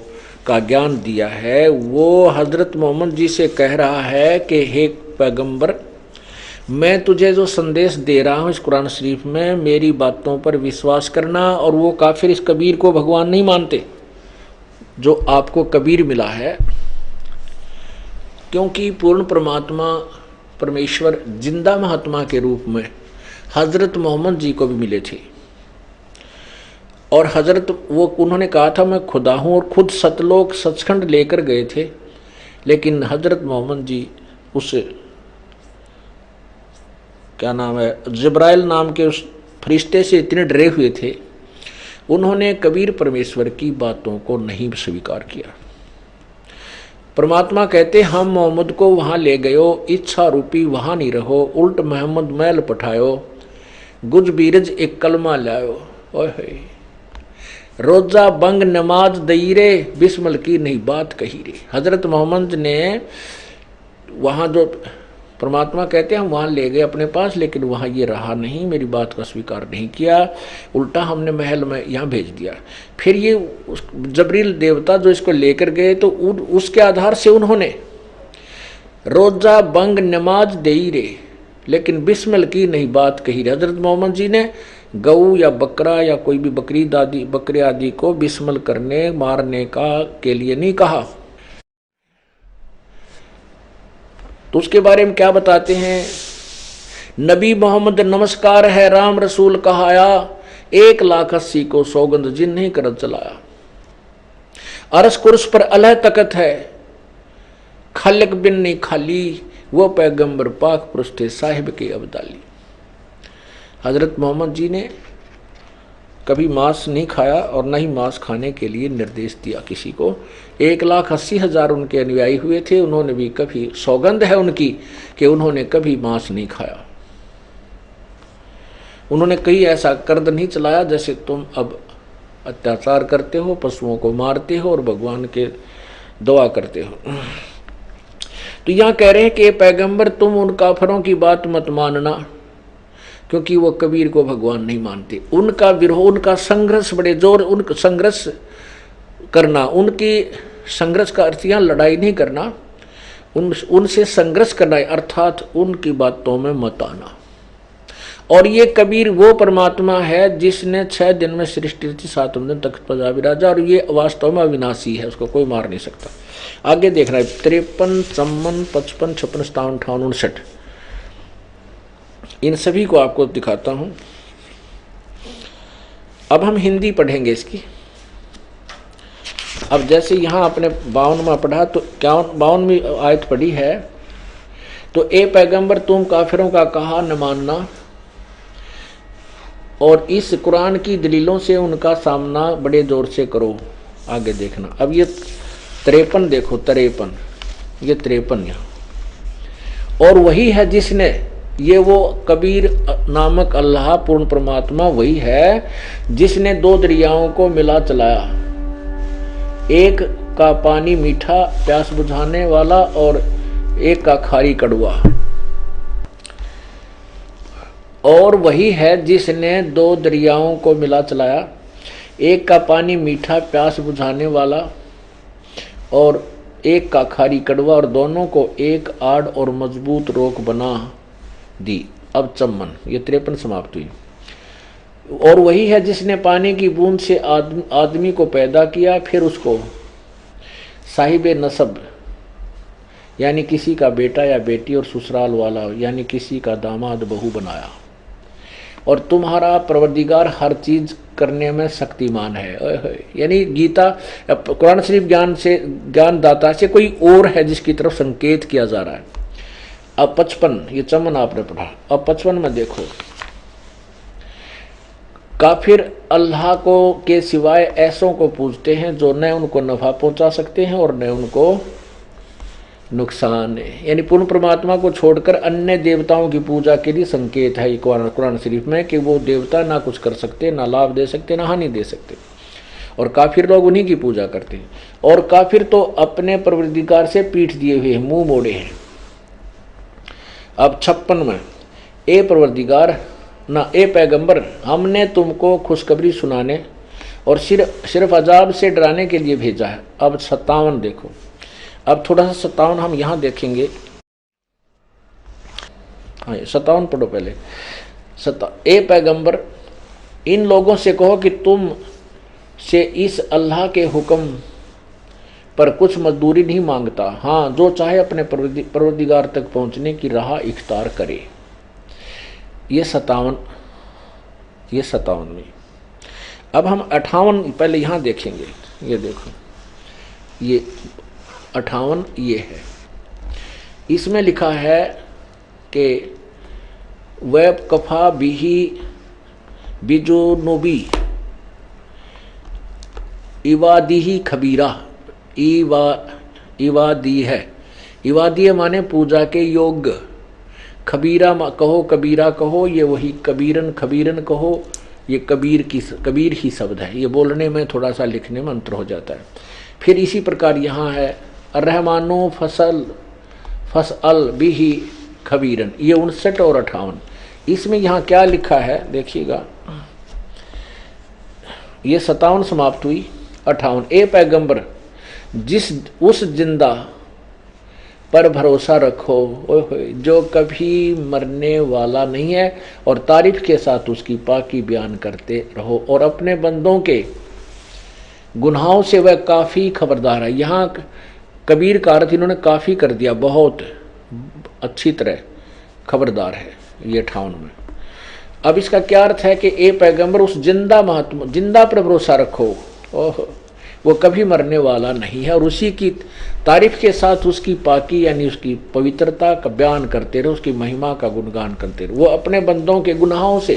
का ज्ञान दिया है, वो हज़रत मोहम्मद जी से कह रहा है कि हे पैगंबर, मैं तुझे जो संदेश दे रहा हूँ इस कुरान शरीफ में, मेरी बातों पर विश्वास करना। और वो काफिर इस कबीर को भगवान नहीं मानते जो आपको कबीर मिला है, क्योंकि पूर्ण परमात्मा परमेश्वर जिंदा महात्मा के रूप में हजरत मोहम्मद जी को भी मिले थे। और हजरत वो उन्होंने कहा था मैं खुदा हूँ, और खुद सतलोक सचखंड लेकर गए थे। लेकिन हजरत मोहम्मद जी उस क्या नाम है जिब्राइल नाम के उस फरिश्ते से इतने डरे हुए थे, उन्होंने कबीर परमेश्वर की बातों को नहीं स्वीकार किया। परमात्मा कहते हम मोहम्मद को वहाँ ले गयो, इच्छा रूपी वहाँ नहीं रहो, उल्ट मोहम्मद मैल पठायो, गुज बीरज एक कलमा लायो। ओए रोजा बंग नमाज दई रे, बिस्मिल की नहीं बात कही रे। हजरत मोहम्मद ने वहाँ जो परमात्मा कहते हैं हम वहाँ ले गए अपने पास, लेकिन वहाँ ये रहा नहीं, मेरी बात का स्वीकार नहीं किया, उल्टा हमने महल में यहाँ भेज दिया। फिर ये जबरील देवता जो इसको लेकर गए तो उसके आधार से उन्होंने रोजा बंग नमाज दई रे, लेकिन बिस्मिल की नहीं बात कही रे। हजरत मोहम्मद जी ने गऊ या बकरा या कोई भी बकरे आदि को बिस्मिल करने मारने के लिए नहीं कहा। तो उसके बारे में क्या बताते हैं, नबी मोहम्मद नमस्कार है राम रसूल कहाया, 1,80,000 को सौगंध जिन नहीं कर चलाया। अरस कुर्स पर अलह तकत है, खलक बिन नहीं खाली, वो पैगंबर पाक पुरुष थे साहिब के अब्दाली। हजरत मोहम्मद जी ने कभी मांस नहीं खाया और न ही मांस खाने के लिए निर्देश दिया किसी को। 1,80,000 उनके अनुयायी हुए थे, उन्होंने भी कभी, सौगंध है उनकी कि उन्होंने कभी मांस नहीं खाया। उन्होंने कहीं ऐसा कर्द नहीं चलाया जैसे तुम अब अत्याचार करते हो, पशुओं को मारते हो और भगवान के दुआ करते हो। तो यहाँ कह रहे हैं कि पैगंबर तुम उन काफरों की बात मत मानना, क्योंकि वो कबीर को भगवान नहीं मानते। उनका विरोध, उनका संघर्ष बड़े जोर, उनका संघर्ष करना, उनकी संघर्ष का अर्थ यहाँ लड़ाई नहीं करना, उनसे संघर्ष करना, अर्थात उनकी बातों में मत आना। और ये कबीर वो परमात्मा है जिसने 6 दिन में सृष्टि रची, 7वें दिन तख्त पर जा विराजा, और ये वास्तव में अविनाशी है, उसको कोई मार नहीं सकता। आगे देखना है 53, 54, 55, 56, 57, 58, 59, इन सभी को आपको दिखाता हूं। अब हम हिंदी पढ़ेंगे इसकी। अब जैसे यहां आपने 52वां पढ़ा तो 52वीं आयत पढ़ी है, तो ए पैगंबर तुम काफिरों का कहा न मानना, और इस कुरान की दलीलों से उनका सामना बड़े जोर से करो। आगे देखना, अब ये 53 देखो, 53, ये 53 यहाँ। और वही है जिसने, ये वो कबीर नामक अल्लाह पूर्ण परमात्मा वही है जिसने 2 दरियाओं को मिला चलाया, एक का पानी मीठा प्यास बुझाने वाला और एक का खारी कड़वा। और वही है जिसने 2 दरियाओं को मिला चलाया, एक का पानी मीठा प्यास बुझाने वाला और एक का खारी कड़वा, और दोनों को एक आड़ और मजबूत रोक बना दी। अब चम्मन, ये 53 समाप्त हुई। और वही है जिसने पानी की बूंद से आदमी को पैदा किया, फिर उसको साहिब नसब यानी किसी का बेटा या बेटी, और ससुराल वाला यानी किसी का दामाद बहू बनाया। और तुम्हारा परवरदिगार हर चीज करने में शक्तिमान है। यानी गीता कुरान शरीफ ज्ञानदाता से कोई और है जिसकी तरफ संकेत किया जा रहा है। अब 55, ये चमन आपने पढ़ा। अब 55 में देखो, काफिर अल्लाह को के सिवाय ऐसों को पूजते हैं जो न उनको नफा पहुंचा सकते हैं और न उनको नुकसान है। यानी पूर्ण परमात्मा को छोड़कर अन्य देवताओं की पूजा के लिए संकेत है कुरान शरीफ में कि वो देवता ना कुछ कर सकते, ना लाभ दे सकते, ना हानि दे सकते, और काफिर लोग उन्हीं की पूजा करते हैं। और काफिर तो अपने परवरदिगार से पीठ दिए हुए हैं, मुंह मोड़े हैं। अब 56 में, ए परवरदिगार ना ए पैगंबर, हमने तुमको खुशखबरी सुनाने और सिर्फ अजाब से डराने के लिए भेजा है। अब 57 देखो। अब थोड़ा सा 57 हम यहाँ देखेंगे। हाँ 57 पढ़ो पहले। ए पैगंबर, इन लोगों से कहो कि तुम से इस अल्लाह के हुक्म पर कुछ मजदूरी नहीं मांगता, हाँ जो चाहे अपने परवरदिगार तक पहुंचने की राह इख्तियार करे। ये 57 अब हम 58 पहले यहाँ देखेंगे। ये देखो, ये 58 ये है, इसमें लिखा है कि वेब कफा बिही बिजुनुबी इवादी खबीरा। इवादी है, इवादी माने पूजा के योग्य, खबीरा कहो कबीरा कहो, ये वही कबीरन खबीरन कहो, ये कबीर ही शब्द है। ये बोलने में थोड़ा सा लिखने में अंतर हो जाता है। फिर इसी प्रकार यहाँ है रहमानो फसल बिही खबीरन, ये 59 और 58। इसमें यहाँ क्या लिखा है देखिएगा, ये 57 समाप्त हुई, 58। ए पैगंबर, जिस उस जिंदा पर भरोसा रखो जो कभी मरने वाला नहीं है, और तारीफ के साथ उसकी पाकी बयान करते रहो, और अपने बंदों के गुनाहों से वह काफ़ी खबरदार है। यहाँ कबीर का अर्थ इन्होंने काफ़ी कर दिया, बहुत अच्छी तरह खबरदार है ये 58 में। अब इसका क्या अर्थ है कि ए पैगंबर, उस जिंदा महात्मा, जिंदा पर भरोसा रखो, ओह वो कभी मरने वाला नहीं है, और उसी की तारीफ के साथ उसकी पाकी यानी उसकी पवित्रता का बयान करते रहो, उसकी महिमा का गुणगान करते रहो। वो अपने बंदों के गुनाहों से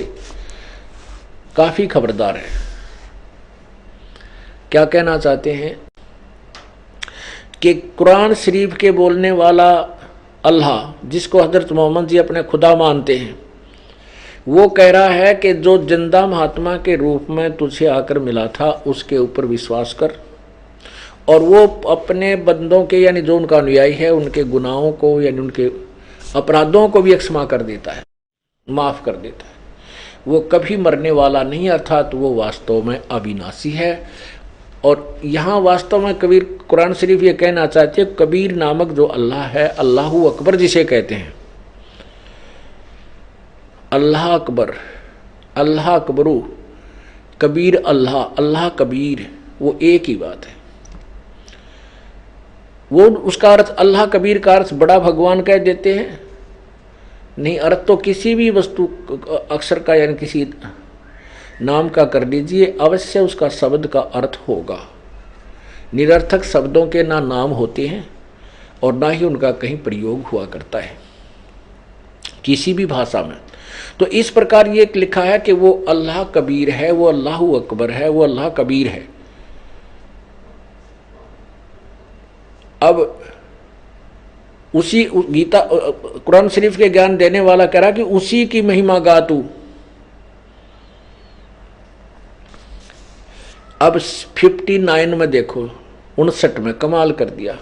काफ़ी खबरदार है। क्या कहना चाहते हैं कि कुरान शरीफ के बोलने वाला अल्लाह, जिसको हजरत मोहम्मद जी अपने खुदा मानते हैं, वो कह रहा है कि जो जिंदा महात्मा के रूप में तुझे आकर मिला था उसके ऊपर विश्वास कर, और वो अपने बंदों के यानी जो उनका अनुयायी है उनके गुनाहों को यानी उनके अपराधों को भी क्षमा कर देता है, माफ़ कर देता है। वो कभी मरने वाला नहीं, अर्थात वो वास्तव में अविनाशी है। और यहाँ वास्तव में कबीर कुरान शरीफ ये कहना चाहते हैं, कबीर नामक जो अल्लाह है, अल्लाहु अकबर जिसे कहते हैं, अल्लाह अकबर, अल्लाह अकबरू, कबीर अल्लाह, अल्लाह कबीर, वो एक ही बात है। वो उसका अर्थ अल्लाह कबीर का अर्थ बड़ा भगवान कह देते हैं नहीं, अर्थ तो किसी भी वस्तु अक्षर का यानी किसी नाम का कर लीजिए, अवश्य उसका शब्द का अर्थ होगा। निरर्थक शब्दों के ना नाम होते हैं और ना ही उनका कहीं प्रयोग हुआ करता है किसी भी भाषा में। तो इस प्रकार ये लिखा है कि वो अल्लाह कबीर है, वो अल्लाहु अकबर है, वो अल्लाह कबीर है। अब उसी गीता कुरान शरीफ के ज्ञान देने वाला कह रहा कि उसी की महिमा गा तू। अब 59 में देखो, 59 में कमाल कर दिया।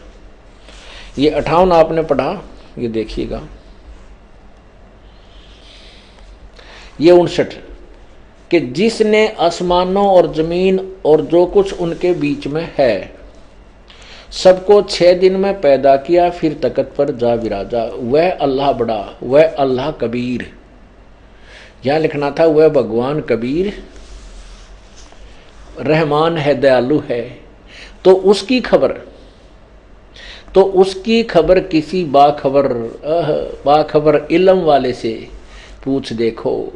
ये 58 आपने पढ़ा, ये देखिएगा, ये 59 कि जिसने आसमानों और जमीन और जो कुछ उनके बीच में है सबको 6 दिन में पैदा किया, फिर तख्त पर जा विराजा, वह अल्लाह बड़ा, वह अल्लाह कबीर। यहां लिखना था वह भगवान कबीर रहमान है, दयालु है। तो उसकी खबर किसी बाखबर इल्म वाले से पूछ देखो।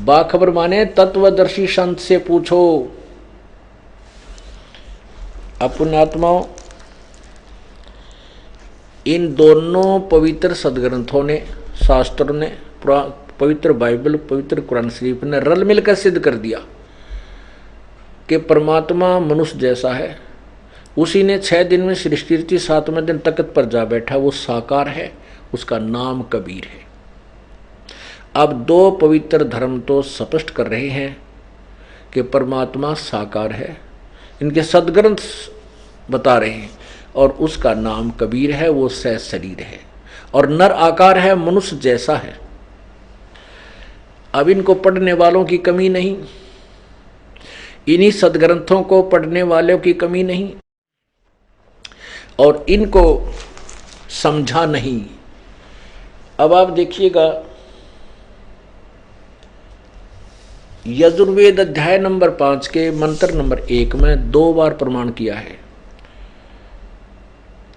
बाखबर माने तत्वदर्शी संत से पूछो। पुण्यात्माओं, इन दोनों पवित्र सदग्रंथों ने, शास्त्रों ने, पवित्र बाइबल, पवित्र कुरान शरीफ ने रल मिलकर सिद्ध कर दिया कि परमात्मा मनुष्य जैसा है। उसी ने 6 दिन में सृष्टि रची, 7वें दिन तख्त पर जा बैठा, वो साकार है, उसका नाम कबीर है। अब 2 पवित्र धर्म तो स्पष्ट कर रहे हैं कि परमात्मा साकार है, इनके सदग्रंथ बता रहे हैं, और उसका नाम कबीर है, वो सह शरीर है और नर आकार है, मनुष्य जैसा है। अब इनको पढ़ने वालों की कमी नहीं, इन्हीं सदग्रंथों को पढ़ने वालों की कमी नहीं, और इनको समझा नहीं अब आप देखिएगा, यजुर्वेद अध्याय नंबर 5 के मंत्र नंबर 1 में 2 बार प्रमाण किया है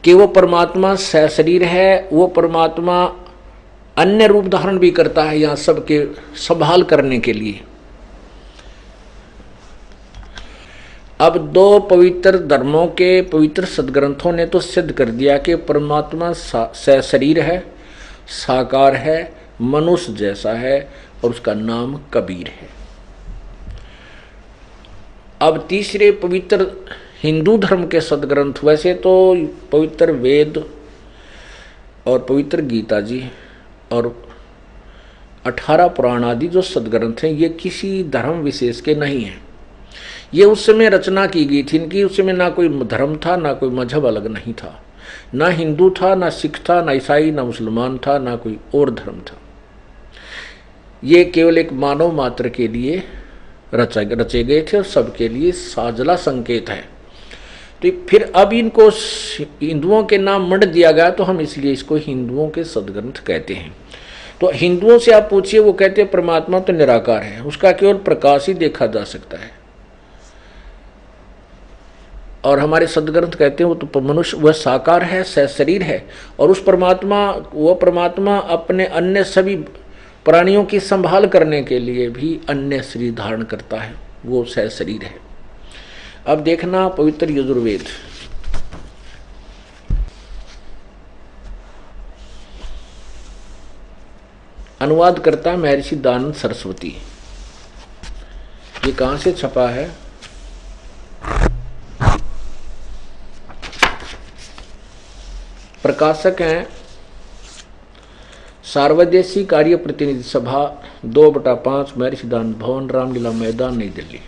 कि वो परमात्मा सशरीर है, वो परमात्मा अन्य रूप धारण भी करता है यहाँ सबके संभाल करने के लिए। अब 2 पवित्र धर्मों के पवित्र सदग्रंथों ने तो सिद्ध कर दिया कि परमात्मा सशरीर है, साकार है, मनुष्य जैसा है और उसका नाम कबीर है। अब तीसरे पवित्र हिंदू धर्म के सदग्रंथ, वैसे तो पवित्र वेद और पवित्र गीता जी और 18 पुराण आदि जो सदग्रंथ हैं, ये किसी धर्म विशेष के नहीं हैं। ये उस समय रचना की गई थी, इनकी उस समय ना कोई धर्म था, ना कोई मजहब अलग नहीं था, ना हिंदू था, ना सिख था, ना ईसाई, ना मुसलमान था, ना कोई और धर्म था। ये केवल एक मानव मात्र के लिए रचे गए थे और सबके लिए साझला संकेत है। तो फिर अब इनको हिंदुओं के नाम मढ़ दिया गया, तो हम इसलिए इसको हिंदुओं के सदग्रंथ कहते हैं। तो हिंदुओं से आप पूछिए, वो कहते हैं परमात्मा तो निराकार है, उसका केवल प्रकाश ही देखा जा सकता है। और हमारे सदग्रंथ कहते हैं वो तो मनुष्य, वह साकार है, सशरीर है, और उस परमात्मा अपने अन्य सभी प्राणियों की संभाल करने के लिए भी अन्य शरीर धारण करता है, वो सशरीर है। अब देखना पवित्र यजुर्वेद, अनुवाद करता है महर्षि दयानंद सरस्वती। ये कहां से छपा है? प्रकाशक हैं सार्वदेशी कार्य प्रतिनिधि सभा 2/5 महर्षि दयानंद भवन, रामलीला मैदान, नई दिल्ली।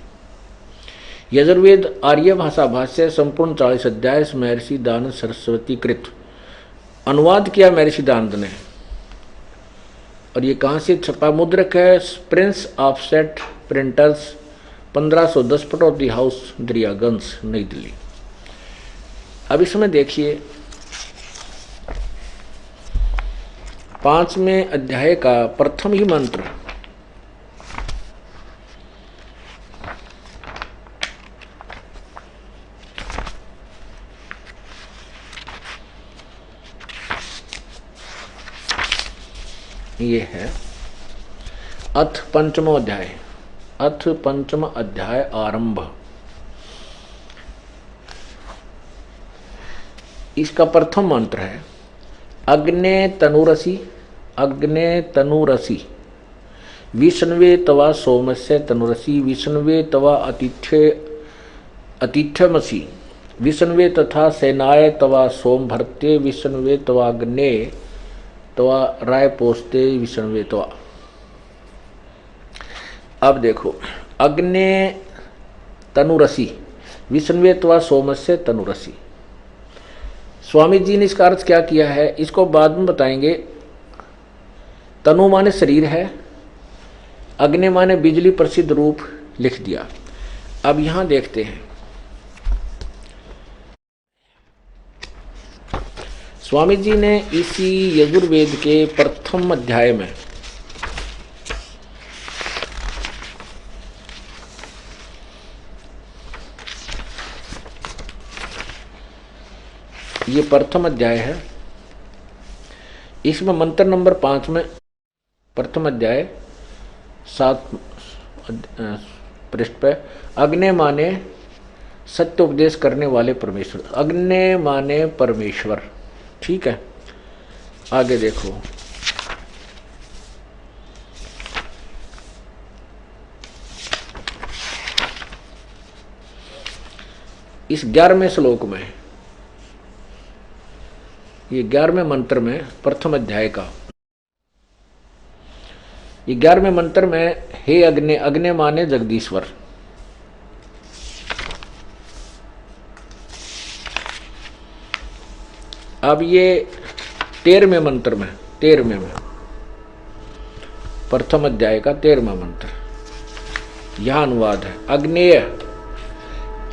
यजुर्वेद आर्य भाषा भाष्य संपूर्ण 40 अध्याय महर्षि दयानंद सरस्वती कृत, अनुवाद किया महर्षि दयानंद ने। और ये कहाँ से छपा? मुद्रक है Prince offset printers, 1510 Pataudi house, Daryaganj, नई दिल्ली। अब इसमें देखिए 5वें अध्याय का प्रथम ही मंत्र, ये है अथ पंचमो अध्याय, अथ पंचम अध्याय आरंभ। इसका प्रथम मंत्र है अग्ने तनुरसी, अग्ने तनुरसी, विष्णवे तवा सोमस्य तनुरसी, विष्णवे तवा अतिथ्यमसी, विष्णवे तथा सेनाय तवा सोम भरते, विष्णवे तवाग्ने तवा राय पोस्ते, विष्णवे तवा। अब देखो अग्ने तनुरसी, विष्णवे तवा सोमस्य तनुरसी। स्वामी जी ने इसका अर्थ क्या किया है इसको बाद में बताएंगे। तनु माने शरीर है, अग्नि माने बिजली प्रसिद्ध रूप लिख दिया। अब यहां देखते हैं स्वामी जी ने इसी यजुर्वेद के प्रथम अध्याय में ये प्रथम अध्याय है, इसमें मंत्र नंबर 5 में प्रथम अध्याय 7 पृष्ठ पे अग्नि माने सत्य उपदेश करने वाले परमेश्वर, अग्नि माने परमेश्वर। ठीक है, आगे देखो इस 11वें श्लोक में, ये 11वें मंत्र में प्रथम अध्याय का ये 11वें मंत्र में हे अग्नि, अग्नि माने जगदीश्वर। अब ये 13वें मंत्र में, 13वें में प्रथम अध्याय का 13वां मंत्र, यह अनुवाद है अग्नेय,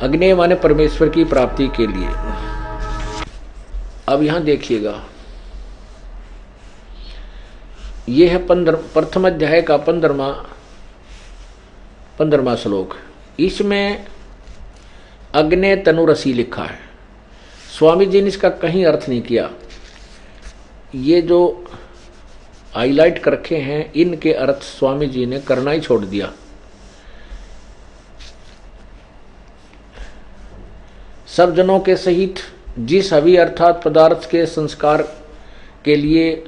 अग्नेय माने परमेश्वर की प्राप्ति के लिए। अब यहां देखिएगा ये है प्रथम अध्याय का 15वां श्लोक। इसमें अग्ने तनुरसी लिखा है। स्वामी जी ने इसका कहीं अर्थ नहीं किया। ये जो हाईलाइट कर रखे हैं इनके अर्थ स्वामी जी ने करना ही छोड़ दिया। सब जनों के सहित जिस हवि अर्थात पदार्थ के संस्कार के लिए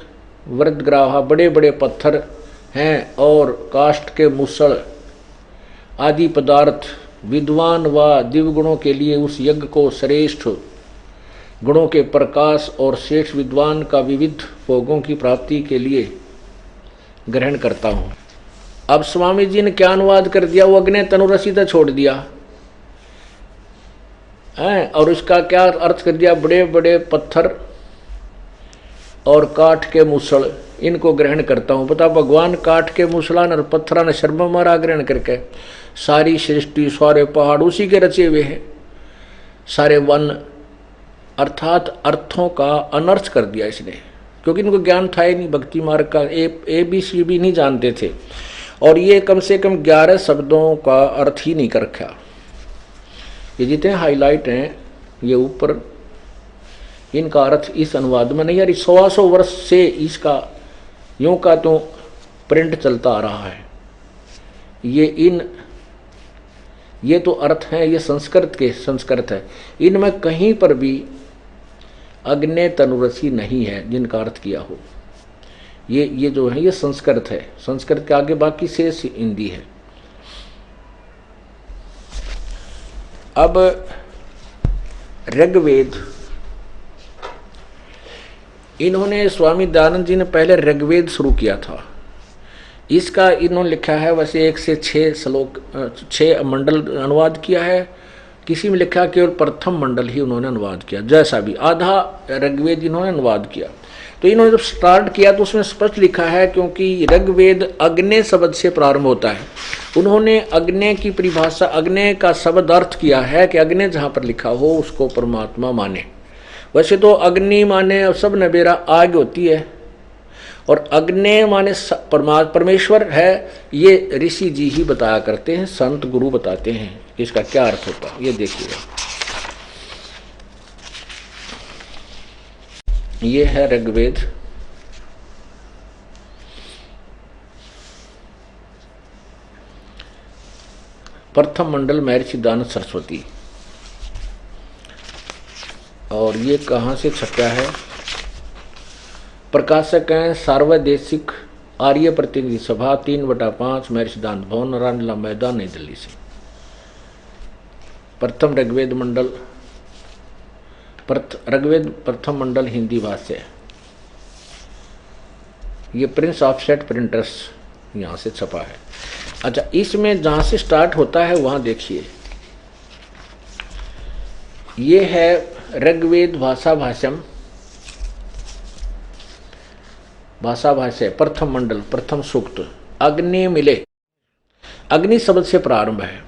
वृद्धग्राहा बड़े बड़े पत्थर हैं और काष्ठ के मुसल आदि पदार्थ विद्वान व दिव्यगुणों के लिए उस यज्ञ को श्रेष्ठ गुणों के प्रकाश और श्रेष्ठ विद्वान का विविध भोगों की प्राप्ति के लिए ग्रहण करता हूँ। अब स्वामी जी ने क्या अनुवाद कर दिया, वो अग्नि तनुरसी तो छोड़ दिया है और उसका क्या अर्थ कर दिया, बड़े बड़े पत्थर और काठ के मुसल इनको ग्रहण करता हूँ। बता भगवान काठ के मुसलान और पत्थरा ने शर्म मारा ग्रहण करके। सारी सृष्टि सारे पहाड़ उसी के रचे हुए हैं, सारे वन अर्थात अर्थों का अनर्थ कर दिया इसने, क्योंकि इनको ज्ञान था ही नहीं, भक्ति मार्ग का ABC भी नहीं जानते थे। और ये कम से कम 11 शब्दों का अर्थ ही नहीं कर रखा। ये जितने हाईलाइट हैं ये ऊपर, इनका अर्थ इस अनुवाद में नहीं। यार 100 वर्ष से इसका यूं का तो प्रिंट चलता आ रहा है। ये तो अर्थ है, ये संस्कृत है। इनमें कहीं पर भी अग्नि तनुरसी नहीं है जिनका अर्थ किया हो। ये जो है ये संस्कृत है। संस्कृत के आगे बाकी शेष हिंदी है। अब ऋग्वेद, इन्होंने स्वामी दयानंद जी ने पहले ऋग्वेद शुरू किया था। इसका इन्होंने लिखा है वैसे 1 से 6 श्लोक 6 मंडल अनुवाद किया है। किसी में लिखा केवल प्रथम मंडल ही उन्होंने अनुवाद किया। जैसा भी आधा ऋग्वेद इन्होंने अनुवाद किया। तो इन्होंने जब स्टार्ट किया तो उसमें स्पष्ट लिखा है, क्योंकि ऋग्वेद अग्नि शब्द से प्रारंभ होता है। उन्होंने अग्नि की परिभाषा, अग्नि का शब्द अर्थ किया है कि अग्नि जहाँ पर लिखा हो उसको परमात्मा माने। वैसे तो अग्नि माने सब नबेरा आग होती है और अग्नि माने परमेश्वर है। ये ऋषि जी ही बताया करते हैं, संत गुरु बताते हैं कि इसका क्या अर्थ होता है। ये देखिएगा, ये है ऋग्वेद। प्रथम मंडल महर्षि दयानंद सरस्वती। और ये कहाँ से छपा है? प्रकाशक हैं सार्वदेशिक आर्य प्रतिनिधि सभा 3/5 महर्षि दयानंद भवन रामलीला मैदान नई दिल्ली से। प्रथम ऋग्वेद मंडल, ऋग्वेद प्रथम मंडल हिंदी भाषा है। ये प्रिंस ऑफसेट प्रिंटर्स यहाँ से छपा है। अच्छा, इसमें जहाँ से स्टार्ट होता है वहाँ देखिए, ये है ऋग्वेद भाषा भाष्य प्रथम मंडल प्रथम सूक्त। अग्नि मिले, अग्नि शब्द से प्रारंभ है।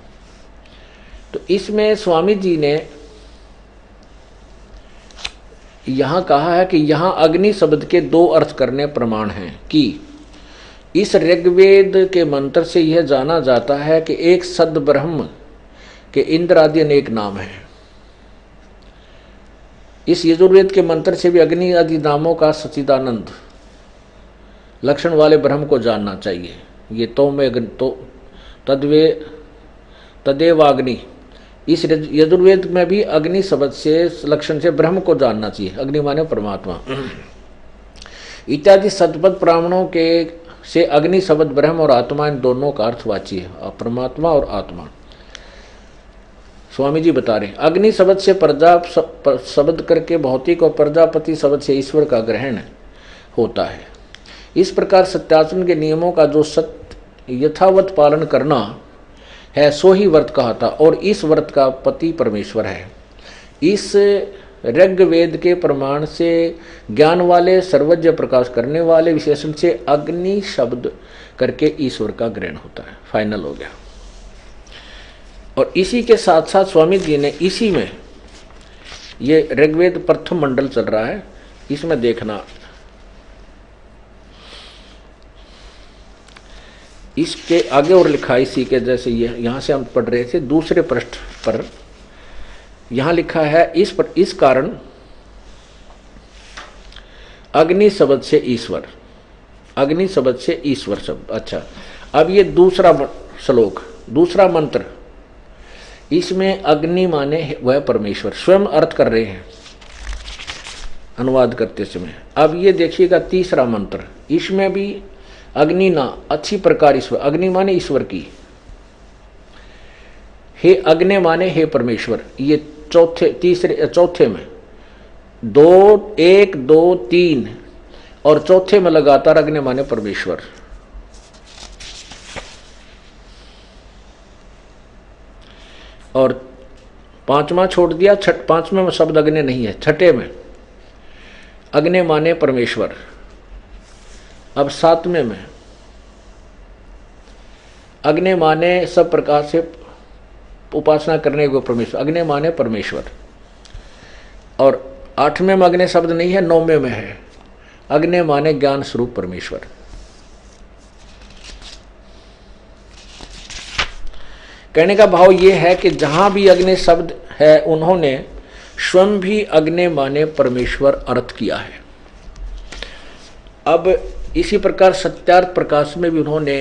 तो इसमें स्वामी जी ने यहाँ कहा है कि यहाँ अग्नि शब्द के 2 अर्थ करने प्रमाण हैं कि इस ऋग्वेद के मंत्र से यह जाना जाता है कि एक सद ब्रह्म के इंद्र आदि अनेक नाम हैं। इस यजुर्वेद के मंत्र से भी अग्नि आदि नामों का सच्चिदानंद लक्षण वाले ब्रह्म को जानना चाहिए। ये तो में तो तदेवाग्नि, इस यजुर्वेद में भी अग्नि शब्द से लक्षण से ब्रह्म को जानना चाहिए। अग्नि माने परमात्मा इत्यादि सतपथ ब्राह्मणों के से अग्नि शब्द ब्रह्म और आत्मा इन दोनों का अर्थवाची है। परमात्मा और आत्मा स्वामी जी बता रहे। अग्नि शब्द से प्रजा शब्द करके भौतिक और प्रजापति शब्द से ईश्वर का ग्रहण होता है। इस प्रकार सत्याचरण के नियमों का जो सत्य यथावत पालन करना है सो ही व्रत कहता, और इस व्रत का पति परमेश्वर है। इस ऋग्वेद के प्रमाण से ज्ञान वाले सर्वज्ञ प्रकाश करने वाले विशेषण से अग्नि शब्द करके ईश्वर का ग्रहण होता है। फाइनल हो गया। और इसी के साथ साथ स्वामी जी ने इसी में ये ऋग्वेद प्रथम मंडल चल रहा है, इसमें देखना इसके आगे और लिखा है इसी के जैसे, ये यहाँ से हम पढ़ रहे थे दूसरे पृष्ठ पर, यहाँ लिखा है इस कारण अग्नि शब्द से ईश्वर, अग्नि शब्द से ईश्वर शब्द। अच्छा, अब ये दूसरा श्लोक, दूसरा मंत्र, इसमें अग्नि माने वह परमेश्वर, स्वयं अर्थ कर रहे हैं अनुवाद करते समय। अब ये देखिएगा तीसरा मंत्र, इसमें भी अग्नि ना अच्छी प्रकार ईश्वर, अग्नि माने ईश्वर की, हे अग्नि माने हे परमेश्वर। ये चौथे में 2 1 2 3 और चौथे में लगातार अग्नि माने परमेश्वर। और पांचवा छोड़ दिया, पांचवें में शब्द अग्नि नहीं है, छठे में अग्नि माने परमेश्वर। अब सातवें में अग्नि माने सब प्रकार से उपासना करने को परमेश्वर, अग्नि माने परमेश्वर। और आठवें में अग्नि शब्द नहीं है, नौवें में है अग्नि माने ज्ञान स्वरूप परमेश्वर। कहने का भाव ये है कि जहां भी अग्नि शब्द है उन्होंने स्वयं भी अग्नि माने परमेश्वर अर्थ किया है। अब इसी प्रकार सत्यार्थ प्रकाश में भी उन्होंने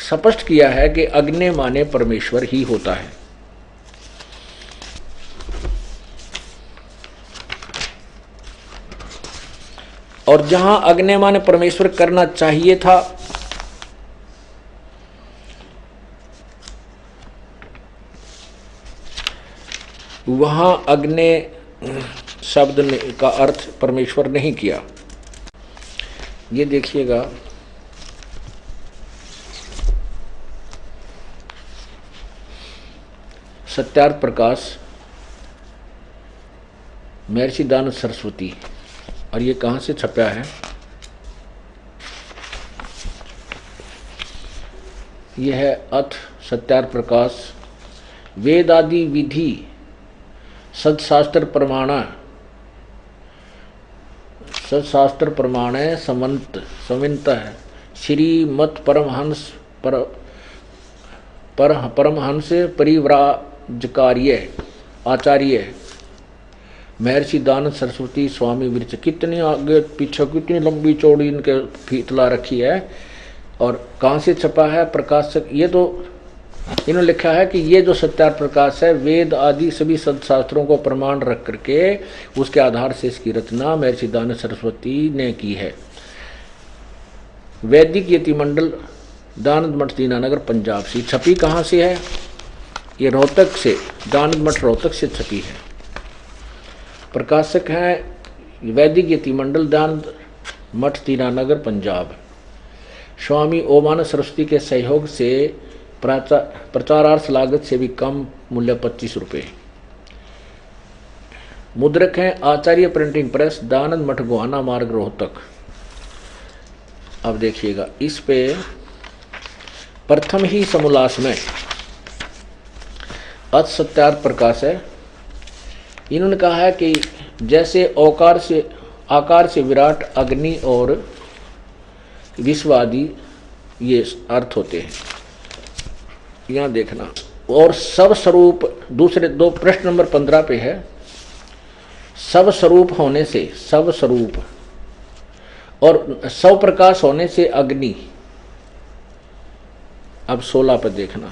स्पष्ट किया है कि अग्नि माने परमेश्वर ही होता है। और जहां अग्नि माने परमेश्वर करना चाहिए था, वहां अग्नि शब्द का अर्थ परमेश्वर नहीं किया। ये देखिएगा सत्यार्थ प्रकाश महर्षि दानव सरस्वती, और ये कहाँ से छपा है, यह है अथ सत्यार्थ प्रकाश वेदादि विधि सदशास्त्र प्रमाण समन्त श्रीमत् परमहंस परिव्राजकार्य आचार्य महर्षि दानव सरस्वती स्वामी विरच। कितनी आगे पीछे कितनी लंबी चौड़ी इनके फीतला रखी है। और कहाँ से छपा है, प्रकाशक, ये तो इन्होंने लिखा है कि ये जो सत्यार्थ प्रकाश है वेद आदि सभी सदशास्त्रों को प्रमाण रख करके उसके आधार से इसकी रचना महर्षि दानव सरस्वती ने की है। वैदिक यतिमंडल दानंद मठ दीनानगर पंजाब से छपी। कहाँ से है, ये रोहतक से, दानंद मठ रोहतक से छपी है। प्रकाशक हैं वैदिक यतिमंडल दानंद मठ दीनानगर पंजाब। स्वामी ओमानंद सरस्वती के सहयोग से प्रचारार्थ लागत से भी कम मूल्य 25 रुपये। मुद्रक हैं आचार्य प्रिंटिंग प्रेस, दानंद मठ गोहाना मार्ग रोहतक। अब देखिएगा इस पे प्रथम ही समोल्लास में अथ सत्यार्थ प्रकाश है। इन्होंने कहा है कि जैसे आकार से विराट, अग्नि और विश्व आदि ये अर्थ होते हैं, यहाँ देखना। और सब स्वरूप, दूसरे दो प्रश्न नंबर 15 पे है, सब स्वरूप होने से सब स्वरूप और सब प्रकाश होने से अग्नि। अब 16 पर देखना,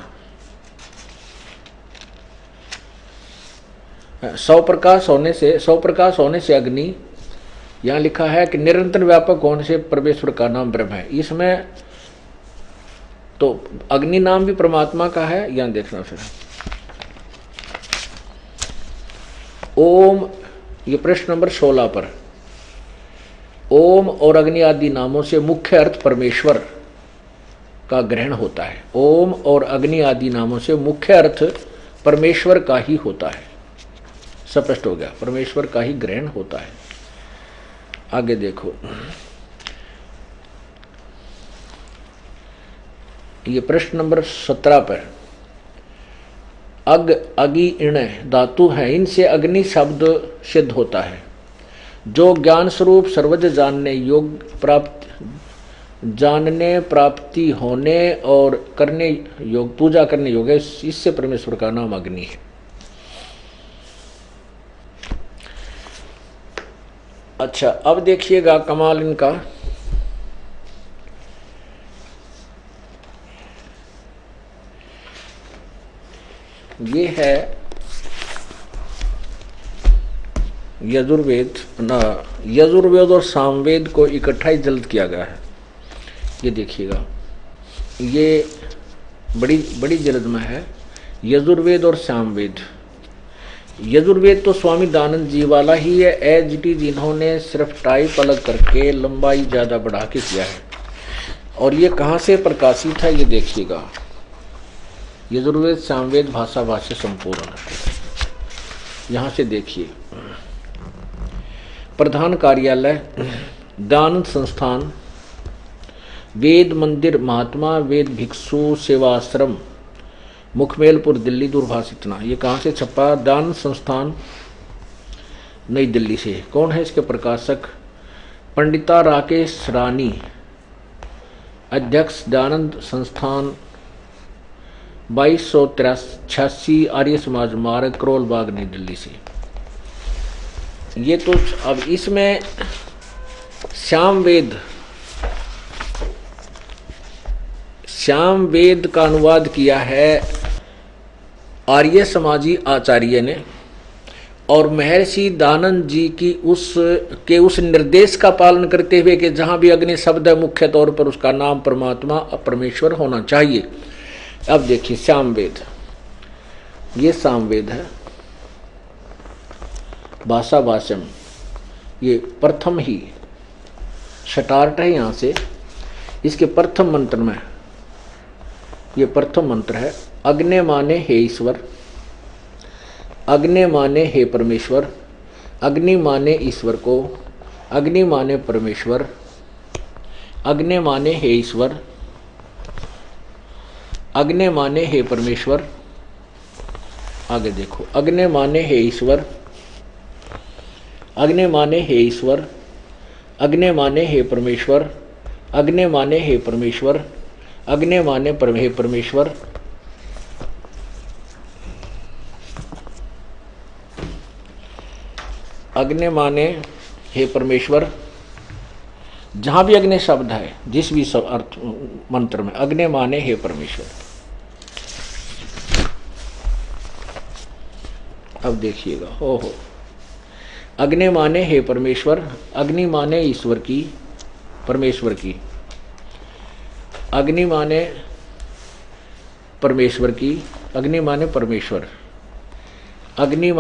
सौ प्रकाश होने से अग्नि। यहाँ लिखा है कि निरंतर व्यापक होने से परमेश्वर का नाम ब्रह्म है। इसमें तो अग्नि नाम भी परमात्मा का है। यहाँ देखना फिर ओम, ये प्रश्न नंबर 16 पर, ओम और अग्नि आदि नामों से मुख्य अर्थ परमेश्वर का ग्रहण होता है। ओम और अग्नि आदि नामों से मुख्य अर्थ परमेश्वर का ही होता है। स्पष्ट हो गया, परमेश्वर का ही ग्रहण होता है। आगे देखो, ये प्रश्न नंबर 17 पर, अगि इण धातु है, इनसे अग्नि शब्द सिद्ध होता है। जो ज्ञान स्वरूप सर्वज्ञ जानने योग्य जानने, प्राप्ति होने और करने योग, पूजा करने योग है, इससे परमेश्वर का नाम अग्नि है। अच्छा, अब देखिएगा कमाल इनका। ये है यजुर्वेद ना, यजुर्वेद और सामवेद को इकट्ठा ही जल्द किया गया है। ये देखिएगा, ये बड़ी बड़ी जल्द में है यजुर्वेद और सामवेद। यजुर्वेद तो स्वामी दानंद जी वाला ही है, एज इट इज, इन्होंने सिर्फ टाइप अलग करके लंबाई ज़्यादा बढ़ा के किया है। और ये कहाँ से प्रकाशित है ये देखिएगा, यजुर्वेद सामवेद भाषा भाष्य संपूर्ण, यहाँ से देखिए। प्रधान कार्यालय दानंद संस्थान, वेद मंदिर महात्मा वेद भिक्षु सेवाश्रम, मुखमेलपुर दिल्ली, दूरभाष इतना। ये कहाँ से छपा? दानंद संस्थान नई दिल्ली से। कौन है इसके प्रकाशक? पंडिता राकेश रानी, अध्यक्ष दानंद संस्थान, 2286 आर्य समाज मार्ग, करोल बाग, नई दिल्ली से। ये तो अब इसमें श्याम वेद का अनुवाद किया है आर्य समाजी आचार्य ने, और महर्षि दानंद जी की उस निर्देश का पालन करते हुए कि जहाँ भी अग्नि शब्द है मुख्य तौर पर उसका नाम परमात्मा परमेश्वर होना चाहिए। अब देखिए सामवेद, ये सामवेद है, भाषा भाषम, ये प्रथम ही स्टार्ट है यहाँ से। इसके प्रथम मंत्र में, ये प्रथम मंत्र है, अग्नि माने हे ईश्वर, अग्नि माने हे परमेश्वर, अग्नि माने ईश्वर को, अग्नि माने परमेश्वर, अग्नि माने हे ईश्वर, अग्नि माने हे परमेश्वर। आगे देखो, अग्नि माने हे ईश्वर, अग्नि माने हे ईश्वर, अग्नि माने हे परमेश्वर, अग्नि माने हे परमेश्वर, अग्नि माने हे परमेश्वर, अग्नि माने हे परमेश्वर। जहाँ भी अग्नि शब्द है, जिस भी अर्थ मंत्र में, अग्नि माने हे परमेश्वर। अब देखिएगा, हो अग्नि माने हे परमेश्वर, अग्नि माने ईश्वर की, परमेश्वर की, अग्नि माने परमेश्वर की, अग्नि माने परमेश्वर, अग्नि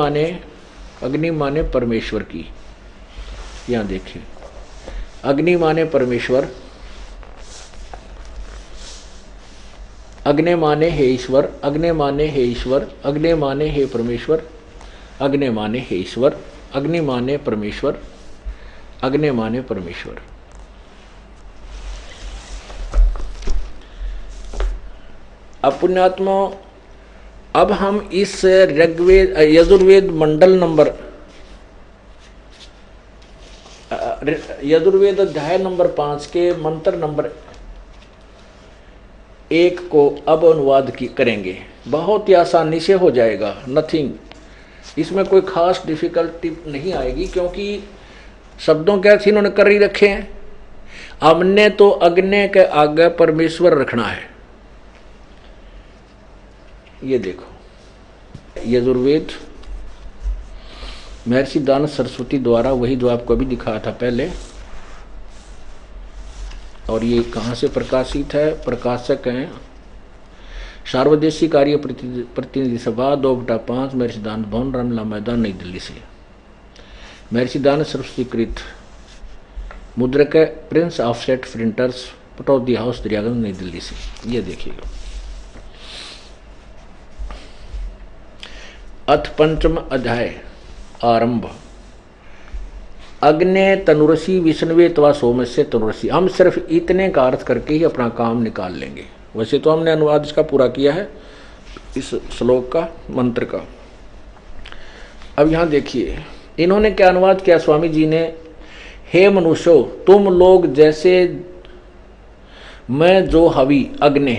माने परमेश्वर की। यहाँ देखिए, अग्नि माने परमेश्वर, अग्नि माने हे ईश्वर, अग्नि माने हे ईश्वर, अग्नि माने हे परमेश्वर, अग्नि माने हे ईश्वर, अग्नि माने परमेश्वर, अग्नि माने परमेश्वर। अब पुण्यात्मा, अब हम इस ऋग्वेद यजुर्वेद मंडल नंबर, यजुर्वेद अध्याय नंबर 5 के मंत्र नंबर 1 को अब अनुवाद करेंगे। बहुत ही आसानी से हो जाएगा, नथिंग, इसमें कोई खास डिफिकल्टी नहीं आएगी, क्योंकि शब्दों के अर्थ इन्होंने कर ही रखे हैं। हमने तो अग्नि के आगे परमेश्वर रखना है। ये देखो, यजुर्वेद महर्षि दानंद सरस्वती द्वारा, वही जो आपको अभी दिखाया था पहले। और ये कहाँ से प्रकाशित है? प्रकाशक हैं सार्वदेशी कार्य प्रतिनिधि सभा 2/5 महर्षि दानंद भवन, रामलीला मैदान, नई दिल्ली से। महर्षि दानंद सरस्वती कृत, मुद्रक Prince offset printers, Pataudi house, Daryaganj, नई दिल्ली से। ये देखिएगा। अथ पंचम अध्याय आरंभ। अग्ने तनुरसी विष्णुवे तवा सोमस्य तनुरसी। हम सिर्फ इतने का अर्थ करके ही अपना काम निकाल लेंगे। वैसे तो हमने अनुवाद इसका पूरा किया है, इस श्लोक का, मंत्र का। अब यहाँ देखिए इन्होंने क्या अनुवाद किया स्वामी जी ने। हे मनुष्यों, तुम लोग जैसे मैं जो हवि अग्नि,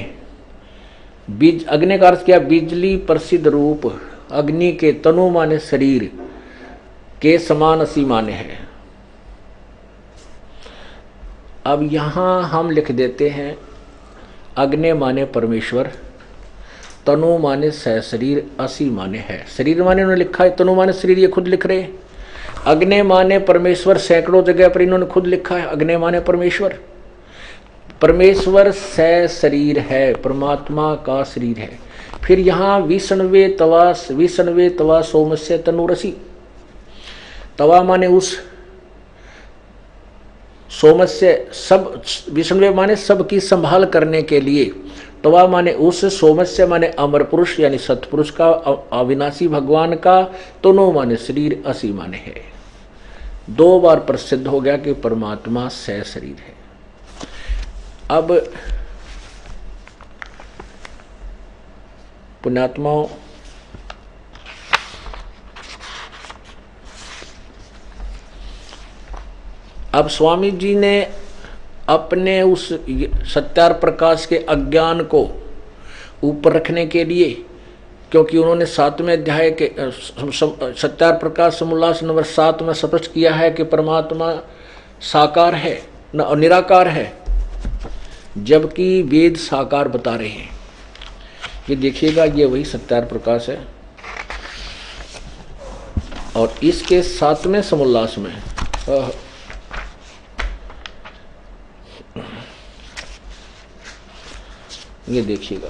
बीज अग्नि का अर्थ क्या? बिजली प्रसिद्ध रूप अग्नि के तनु माने शरीर के समान असी माने है। अब यहां हम लिख देते हैं अग्नि माने परमेश्वर, तनु माने सह शरीर, असी माने है। शरीर माने उन्होंने लिखा है, तनु माने शरीर ये खुद लिख रहे हैं। अग्नि माने परमेश्वर सैकड़ों जगह पर इन्होंने खुद लिखा है अग्नि माने परमेश्वर। परमेश्वर सह शरीर है, परमात्मा का शरीर है। फिर यहाँ विष्णवे तवा सोमस्य तनुरसी, तवा माने उस, सोमस्य सब, विष्णवे माने सबकी संभाल करने के लिए, तवा माने उस, सोमस्य माने अमर पुरुष यानी सतपुरुष का, अविनाशी भगवान का, तनु माने शरीर, असी माने है। 2 बार प्रसिद्ध हो गया कि परमात्मा सह शरीर है। अब पुण्यात्माओं, अब स्वामी जी ने अपने उस सत्यार प्रकाश के अज्ञान को ऊपर रखने के लिए, क्योंकि उन्होंने 7वें अध्याय के सत्यार प्रकाश समोल्लास नंबर 7 में स्पष्ट किया है कि परमात्मा साकार है न निराकार है, जबकि वेद साकार बता रहे हैं। ये देखिएगा, ये वही सत्यार प्रकाश है और इसके 7वें समोल्लास में ये देखिएगा,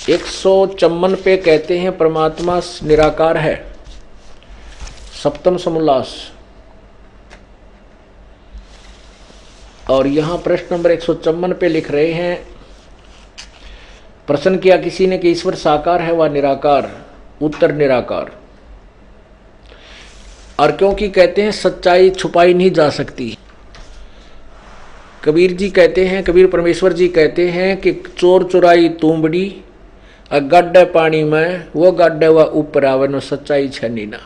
एक 154 पे कहते हैं परमात्मा निराकार है, 7वां समोल्लास। और यहां प्रश्न नंबर 154 पे लिख रहे हैं, प्रश्न किया किसी ने कि ईश्वर साकार है व निराकार? उत्तर निराकार। और क्योंकि कहते हैं सच्चाई छुपाई नहीं जा सकती। कबीर जी कहते हैं, कबीर परमेश्वर जी कहते हैं कि चोर चुराई तुंबड़ी, गड्ढे पानी में वो गड्ढे व ऊपर आवे न सच्चाई छनी ना।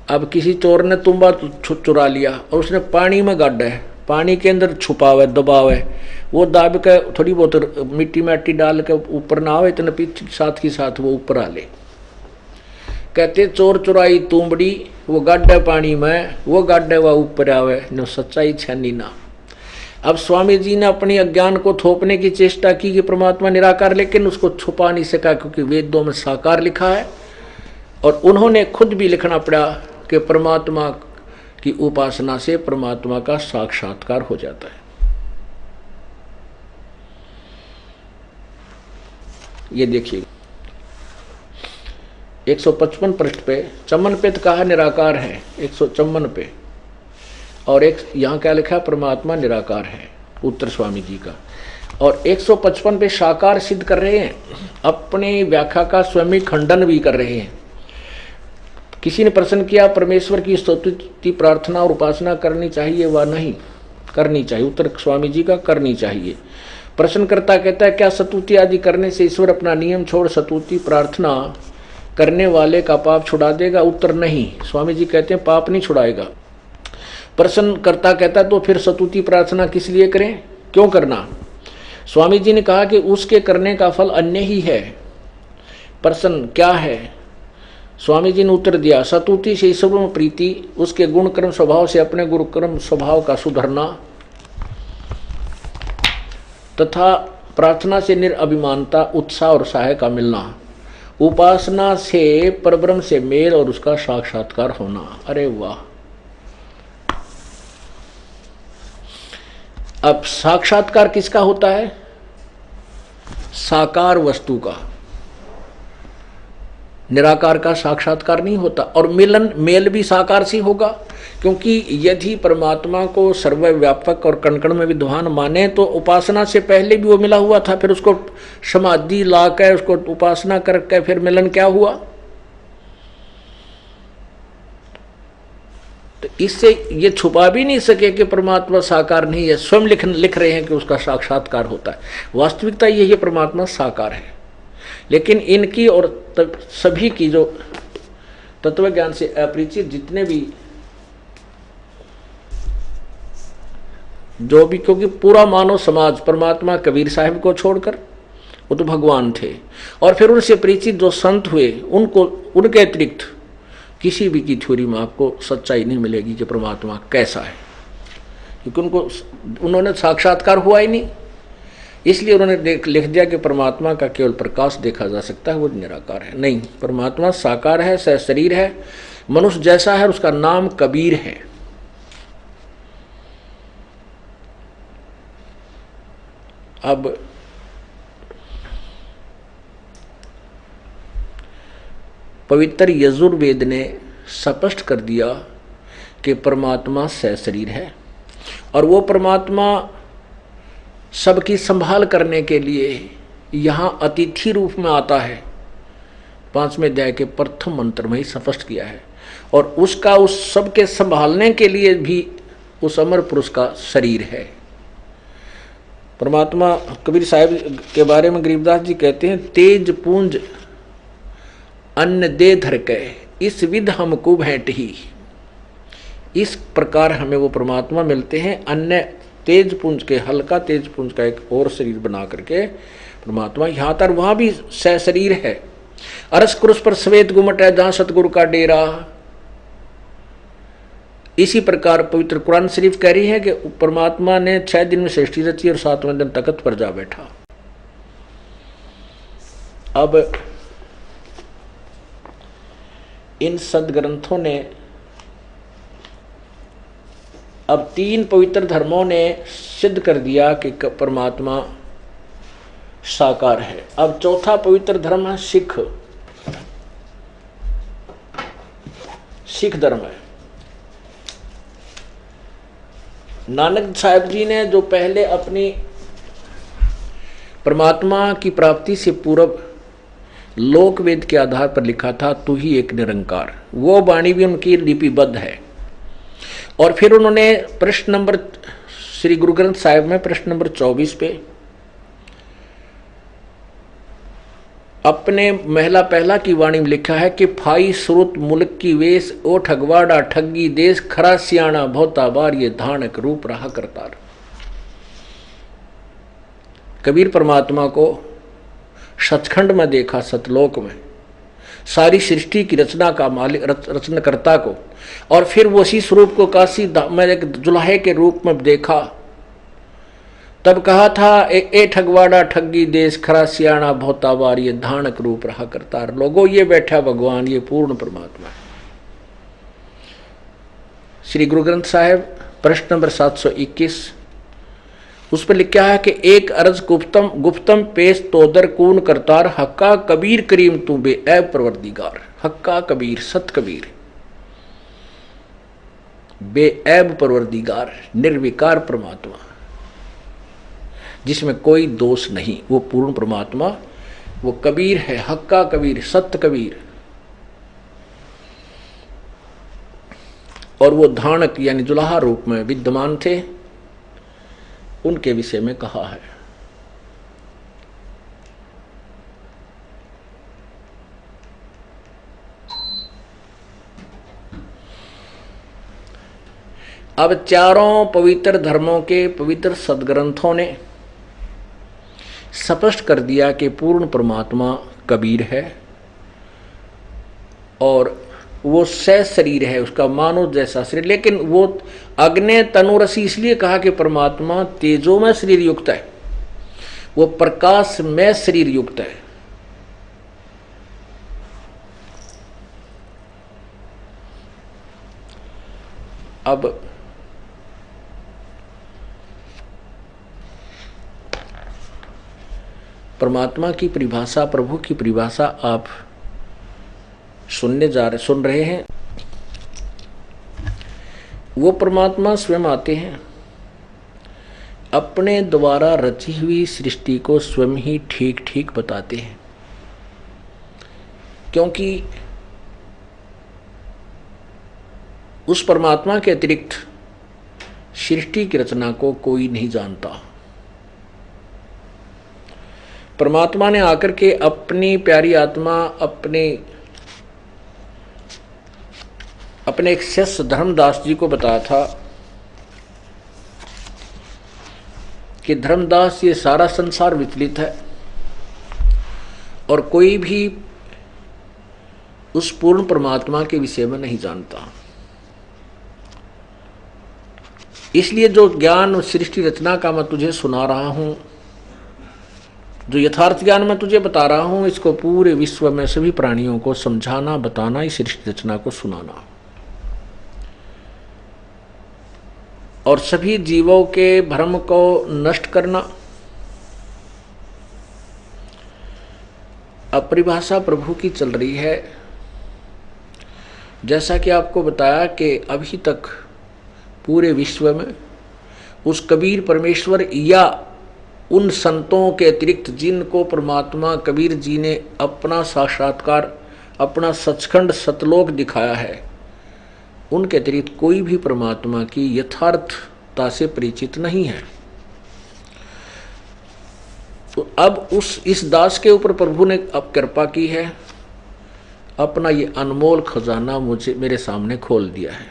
अब किसी चोर ने तुम्बा चुरा लिया और उसने पानी में गड्ढा है, पानी के अंदर छुपावे दबावे, वो दाब के थोड़ी बहुत मिट्टी माटी डाल के ऊपर ना आवे, इतने पीछे साथ ही साथ वो ऊपर आ ले। कहते चोर चुराई तुंबड़ी, वो गड्ढे पानी में वो गड्ढे व ऊपर आवे न सच्चाई छनी ना। अब स्वामी जी ने अपनी अज्ञान को थोपने की चेष्टा की कि परमात्मा निराकार, लेकिन उसको छुपा नहीं सका क्योंकि वेदों में साकार लिखा है और उन्होंने खुद भी लिखना पड़ा कि परमात्मा की उपासना से परमात्मा का साक्षात्कार हो जाता है। ये देखिए 155 पृष्ठ पे, चमन पे तो कहा निराकार है 154 पे, और एक यहाँ क्या लिखा, परमात्मा निराकार है, उत्तर स्वामी जी का। और 155 पे साकार सिद्ध कर रहे हैं, अपनी व्याख्या का स्वयं खंडन भी कर रहे हैं। किसी ने प्रश्न किया परमेश्वर की स्तुति प्रार्थना और उपासना करनी चाहिए व नहीं करनी चाहिए? उत्तर स्वामी जी का करनी चाहिए। प्रश्नकर्ता कहता है क्या स्तुति आदि करने से ईश्वर अपना नियम छोड़ स्तुति प्रार्थना करने वाले का पाप छुड़ा देगा? उत्तर नहीं, स्वामी जी कहते हैं पाप नहीं छुड़ाएगा। प्रश्नकर्ता कहता है तो फिर स्तुति प्रार्थना किस लिए करें, क्यों करना? स्वामी जी ने कहा कि उसके करने का फल अन्य ही है। प्रश्न क्या है? स्वामी जी ने उत्तर दिया, स्तुति से ईश्वर में प्रीति, उसके गुण कर्म स्वभाव से अपने गुरु कर्म स्वभाव का सुधरना तथा प्रार्थना से निरअभिमानता उत्साह और सहाय का मिलना, उपासना से परब्रह्म से मेल और उसका साक्षात्कार होना। अरे वाह! अब साक्षात्कार किसका होता है? साकार वस्तु का, निराकार का साक्षात्कार नहीं होता। और मिलन मेल भी साकार से होगा, क्योंकि यदि परमात्मा को सर्वव्यापक और कण कण में विद्वान माने तो उपासना से पहले भी वो मिला हुआ था, फिर उसको समाधि ला कर उसको उपासना करके फिर मिलन क्या हुआ? तो इससे ये छुपा भी नहीं सके कि परमात्मा साकार नहीं है, स्वयं लिख रहे हैं कि उसका साक्षात्कार होता है। वास्तविकता यही है, परमात्मा साकार है, लेकिन इनकी और सभी की जो तत्व ज्ञान से अपरिचित जितने भी जो भी, क्योंकि पूरा मानव समाज परमात्मा कबीर साहब को छोड़कर, वो तो भगवान थे, और फिर उनसे परिचित जो संत हुए, उनको उनके अतिरिक्त किसी भी की थ्योरी में आपको सच्चाई नहीं मिलेगी कि परमात्मा कैसा है, क्योंकि उन्होंने साक्षात्कार हुआ ही नहीं। इसलिए उन्होंने लिख दिया कि परमात्मा का केवल प्रकाश देखा जा सकता है, वो निराकार है। नहीं, परमात्मा साकार है, सशरीर है, मनुष्य जैसा है, उसका नाम कबीर है। अब पवित्र यजुर्वेद ने स्पष्ट कर दिया कि परमात्मा सशरीर है, और वो परमात्मा सबकी संभाल करने के लिए यहाँ अतिथि रूप में आता है। 5वें अध्याय के प्रथम मंत्र में ही स्पष्ट किया है, और उसका उस सबके संभालने के लिए भी उस अमर पुरुष का शरीर है। परमात्मा कबीर साहब के बारे में गरीबदास जी कहते हैं, तेज पूंज अन्न दे धर के इस विध हमको भेंट ही। इस प्रकार हमें वो परमात्मा मिलते हैं, अन्य तेज पुंज के, हल्का तेज पुंज का एक और शरीर बना करके परमात्मा यहाँ तर वहाँ भी सशरीर है। अरस कुरुस पर श्वेत गुमट है जहाँ सतगुरु का डेरा। इसी प्रकार पवित्र कुरान शरीफ कह रही है कि परमात्मा ने 6 दिन में सृष्टि रची और 7वें दिन तख्त पर जा बैठा। अब इन सदग्रंथों ने, अब 3 पवित्र धर्मों ने सिद्ध कर दिया कि परमात्मा साकार है। अब चौथा पवित्र धर्म है सिख धर्म है। नानक साहब जी ने जो पहले अपनी परमात्मा की प्राप्ति से पूर्व लोक वेद के आधार पर लिखा था, तू ही एक निरंकार, वो वाणी भी उनकी लिपिबद्ध है। और फिर उन्होंने प्रश्न नंबर, श्री गुरु ग्रंथ साहिब में प्रश्न नंबर 24 पे अपने महला पहला की वाणी में लिखा है कि फाई स्रोत मुल्क की वेश, ओ ठगवाड़ा ठगी देश, खरा सियाणा बहुता बार ये धानक रूप रहा करतार। कबीर परमात्मा को सचखंड में देखा, सतलोक में सारी सृष्टि की रचना का मालिक, रचनाकर्ता को, और फिर वो उसी स्वरूप को काशी में एक जुलाहे के रूप में देखा। तब कहा था, ए ठगवाड़ा ठगी देश, खरा सियाणा बहुता बार ये धानक रूप रहा करतार। लोगों, ये बैठा भगवान, ये पूर्ण परमात्मा है। श्री गुरु ग्रंथ साहिब प्रश्न नंबर 721 उस पर लिखा है कि एक अर्ज गुप्तम पेश तोदर कून करतार, हक्का कबीर करीम तू बे ऐब परवरदिगार। हक्का कबीर, सत कबीर, बे ऐब परवरदिगार, निर्विकार परमात्मा जिसमें कोई दोष नहीं, वो पूर्ण परमात्मा, वो कबीर है। हक्का कबीर, सत्य कबीर, और वो धानक यानी जुलाहा रूप में विद्यमान थे, उनके विषय में कहा है। अब चारों पवित्र धर्मों के पवित्र सदग्रंथों ने स्पष्ट कर दिया कि पूर्ण परमात्मा कबीर है, और वो सशरीर है, उसका मानव जैसा शरीर। लेकिन वो अग्नि तनुरसी इसलिए कहा कि परमात्मा तेजो में शरीर युक्त है, वो प्रकाश में शरीर युक्त है। अब परमात्मा की परिभाषा, प्रभु की परिभाषा आप सुन रहे हैं। वो परमात्मा स्वयं आते हैं, अपने द्वारा रची हुई सृष्टि को स्वयं ही ठीक ठीक बताते हैं, क्योंकि उस परमात्मा के अतिरिक्त सृष्टि की रचना को कोई नहीं जानता। परमात्मा ने आकर के अपनी प्यारी आत्मा अपने एक शिष्य धर्मदास जी को बताया था कि धर्मदास, ये सारा संसार विचलित है और कोई भी उस पूर्ण परमात्मा के विषय में नहीं जानता। इसलिए जो ज्ञान सृष्टि रचना का मैं तुझे सुना रहा हूं, जो यथार्थ ज्ञान मैं तुझे बता रहा हूं, इसको पूरे विश्व में सभी प्राणियों को समझाना, बताना, इस सृष्टि रचना को सुनाना और सभी जीवों के भ्रम को नष्ट करना। अब परिभाषा प्रभु की चल रही है। जैसा कि आपको बताया कि अभी तक पूरे विश्व में उस कबीर परमेश्वर या उन संतों के अतिरिक्त जिनको परमात्मा कबीर जी ने अपना साक्षात्कार, अपना सचखंड सतलोक दिखाया है, उनके अतिरिक्त कोई भी परमात्मा की यथार्थता से परिचित नहीं है। तो अब इस दास के ऊपर प्रभु ने अब कृपा की है, अपना ये अनमोल खजाना मेरे सामने खोल दिया है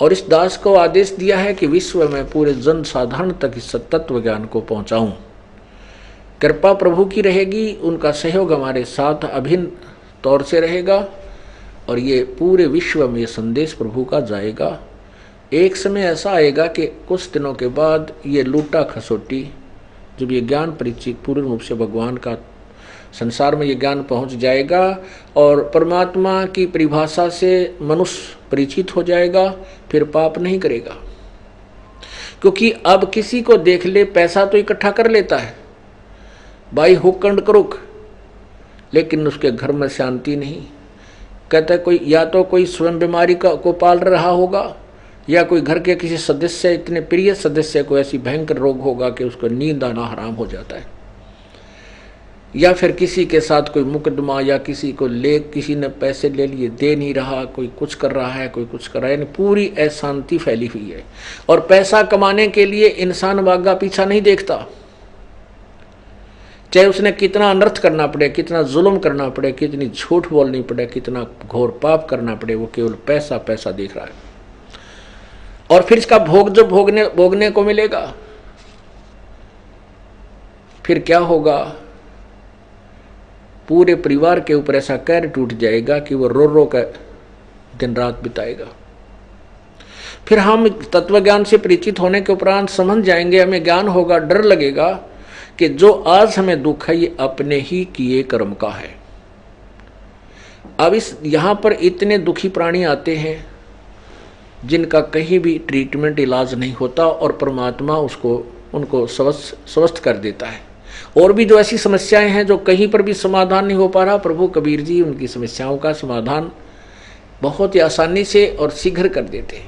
और इस दास को आदेश दिया है कि विश्व में पूरे जन साधारण तक इस तत्व ज्ञान को पहुंचाऊं। कृपा प्रभु की रहेगी, उनका सहयोग हमारे साथ अभिन्न तौर से रहेगा और ये पूरे विश्व में ये संदेश प्रभु का जाएगा। एक समय ऐसा आएगा कि कुछ दिनों के बाद ये लूटा खसोटी, जब ये ज्ञान परिचित पूर्ण रूप से भगवान का संसार में ये ज्ञान पहुंच जाएगा और परमात्मा की परिभाषा से मनुष्य परिचित हो जाएगा, फिर पाप नहीं करेगा। क्योंकि अब किसी को देख ले पैसा तो इकट्ठा कर लेता है, भाई हुक एंड क्रुक, लेकिन उसके घर में शांति नहीं। कहता है कोई या तो कोई स्वयं बीमारी को पाल रहा होगा या कोई घर के किसी सदस्य, इतने प्रिय सदस्य को ऐसी भयंकर रोग होगा कि उसको नींद आना हराम हो जाता है, या फिर किसी के साथ कोई मुकदमा या किसी ने पैसे ले लिए दे नहीं रहा, कोई कुछ कर रहा है, कोई कुछ कर रहा है, यानी पूरी अशांति फैली हुई है। और पैसा कमाने के लिए इंसान आगा पीछा नहीं देखता, चाहे उसने कितना अनर्थ करना पड़े, कितना जुल्म करना पड़े, कितनी झूठ बोलनी पड़े, कितना घोर पाप करना पड़े, वो केवल पैसा पैसा देख रहा है। और फिर इसका भोग जो भोगने को मिलेगा, फिर क्या होगा, पूरे परिवार के ऊपर ऐसा कहर टूट जाएगा कि वो रो रो कर दिन रात बिताएगा। फिर हम तत्व ज्ञान से परिचित होने के उपरांत समझ जाएंगे, हमें ज्ञान होगा, डर लगेगा कि जो आज हमें दुख है ये अपने ही किए कर्म का है। अब यहाँ पर इतने दुखी प्राणी आते हैं जिनका कहीं भी ट्रीटमेंट इलाज नहीं होता और परमात्मा उनको स्वस्थ कर देता है। और भी जो ऐसी समस्याएं हैं जो कहीं पर भी समाधान नहीं हो पा रहा, प्रभु कबीर जी उनकी समस्याओं का समाधान बहुत ही आसानी से और शीघ्र कर देते हैं।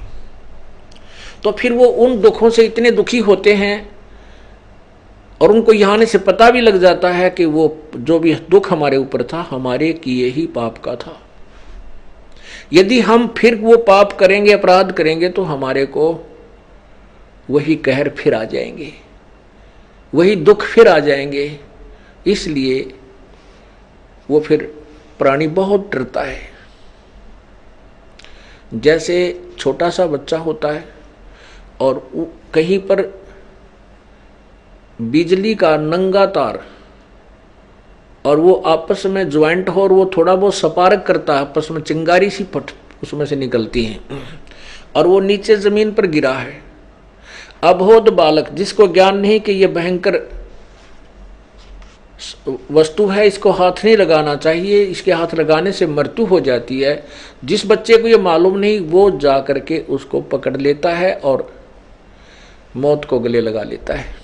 तो फिर वो उन दुखों से इतने दुखी होते हैं और उनको यहाँ आने से पता भी लग जाता है कि वो जो भी दुख हमारे ऊपर था हमारे किए ही पाप का था। यदि हम फिर वो पाप करेंगे, अपराध करेंगे, तो हमारे को वही कहर फिर आ जाएंगे, वही दुख फिर आ जाएंगे। इसलिए वो फिर प्राणी बहुत डरता है। जैसे छोटा सा बच्चा होता है और कहीं पर बिजली का नंगा तार और वो आपस में ज्वाइंट हो और वो थोड़ा बहुत सपारक करता है, आपस में चिंगारी सी फट उसमें से निकलती है और वो नीचे जमीन पर गिरा है। अबोध बालक जिसको ज्ञान नहीं कि ये भयंकर वस्तु है, इसको हाथ नहीं लगाना चाहिए, इसके हाथ लगाने से मृत्यु हो जाती है, जिस बच्चे को ये मालूम नहीं वो जा करके उसको पकड़ लेता है और मौत को गले लगा लेता है।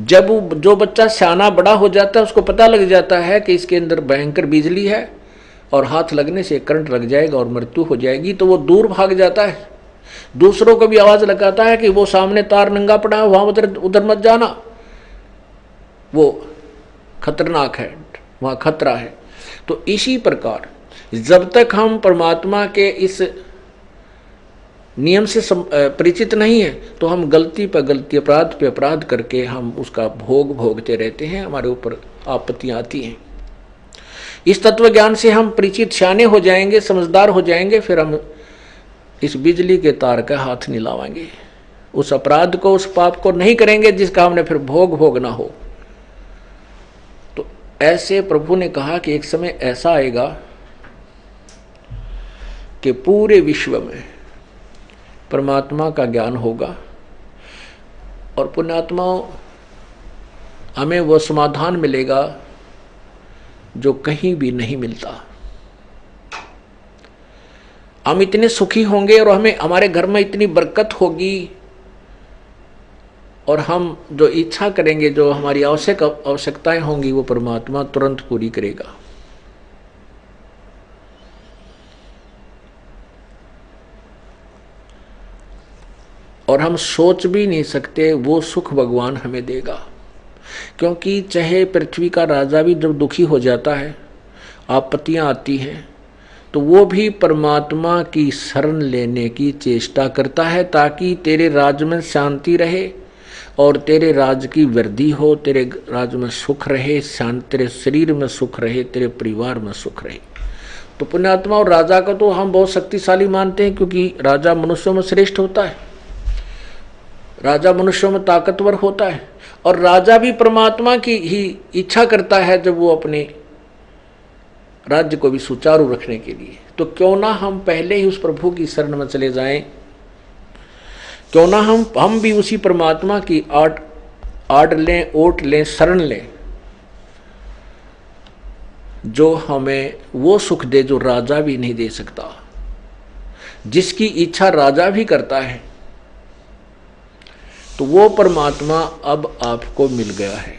जब जो बच्चा सियाना बड़ा हो जाता है उसको पता लग जाता है कि इसके अंदर भयंकर बिजली है और हाथ लगने से करंट लग जाएगा और मृत्यु हो जाएगी, तो वो दूर भाग जाता है, दूसरों को भी आवाज लगाता है कि वो सामने तार नंगा पड़ा है, वहां उधर मत जाना, वो खतरनाक है, वहां खतरा है। तो इसी प्रकार जब तक हम परमात्मा के इस नियम से परिचित नहीं है, तो हम गलती पर गलती, अपराध पे अपराध करके हम उसका भोग भोगते रहते हैं, हमारे ऊपर आपत्तियां आती हैं। इस तत्व ज्ञान से हम परिचित, सियाने हो जाएंगे, समझदार हो जाएंगे, फिर हम इस बिजली के तार का हाथ नहीं लावाएंगे, उस अपराध को, उस पाप को नहीं करेंगे जिसका हमने फिर भोग भोगना हो। तो ऐसे प्रभु ने कहा कि एक समय ऐसा आएगा कि पूरे विश्व में परमात्मा का ज्ञान होगा और पुण्यात्माओं हमें वो समाधान मिलेगा जो कहीं भी नहीं मिलता। हम इतने सुखी होंगे और हमें, हमारे घर में इतनी बरकत होगी और हम जो इच्छा करेंगे, जो हमारी आवश्यकताएं होंगी, वो परमात्मा तुरंत पूरी करेगा। और हम सोच भी नहीं सकते वो सुख भगवान हमें देगा। क्योंकि चाहे पृथ्वी का राजा भी जब दुखी हो जाता है, आपत्तियां आती हैं, तो वो भी परमात्मा की शरण लेने की चेष्टा करता है ताकि तेरे राज्य में शांति रहे और तेरे राज्य की वृद्धि हो, तेरे राज्य में सुख रहे, तेरे शरीर में सुख रहे, तेरे परिवार में सुख रहे। तो पुण्यात्मा और राजा का तो हम बहुत शक्तिशाली मानते हैं, क्योंकि राजा मनुष्यों में श्रेष्ठ होता है, राजा मनुष्यों में ताकतवर होता है, और राजा भी परमात्मा की ही इच्छा करता है जब वो अपने राज्य को भी सुचारू रखने के लिए। तो क्यों ना हम पहले ही उस प्रभु की शरण में चले जाएं, क्यों ना हम भी उसी परमात्मा की आड़ लें, ओट लें, शरण लें, जो हमें वो सुख दे जो राजा भी नहीं दे सकता, जिसकी इच्छा राजा भी करता है। तो वो परमात्मा अब आपको मिल गया है,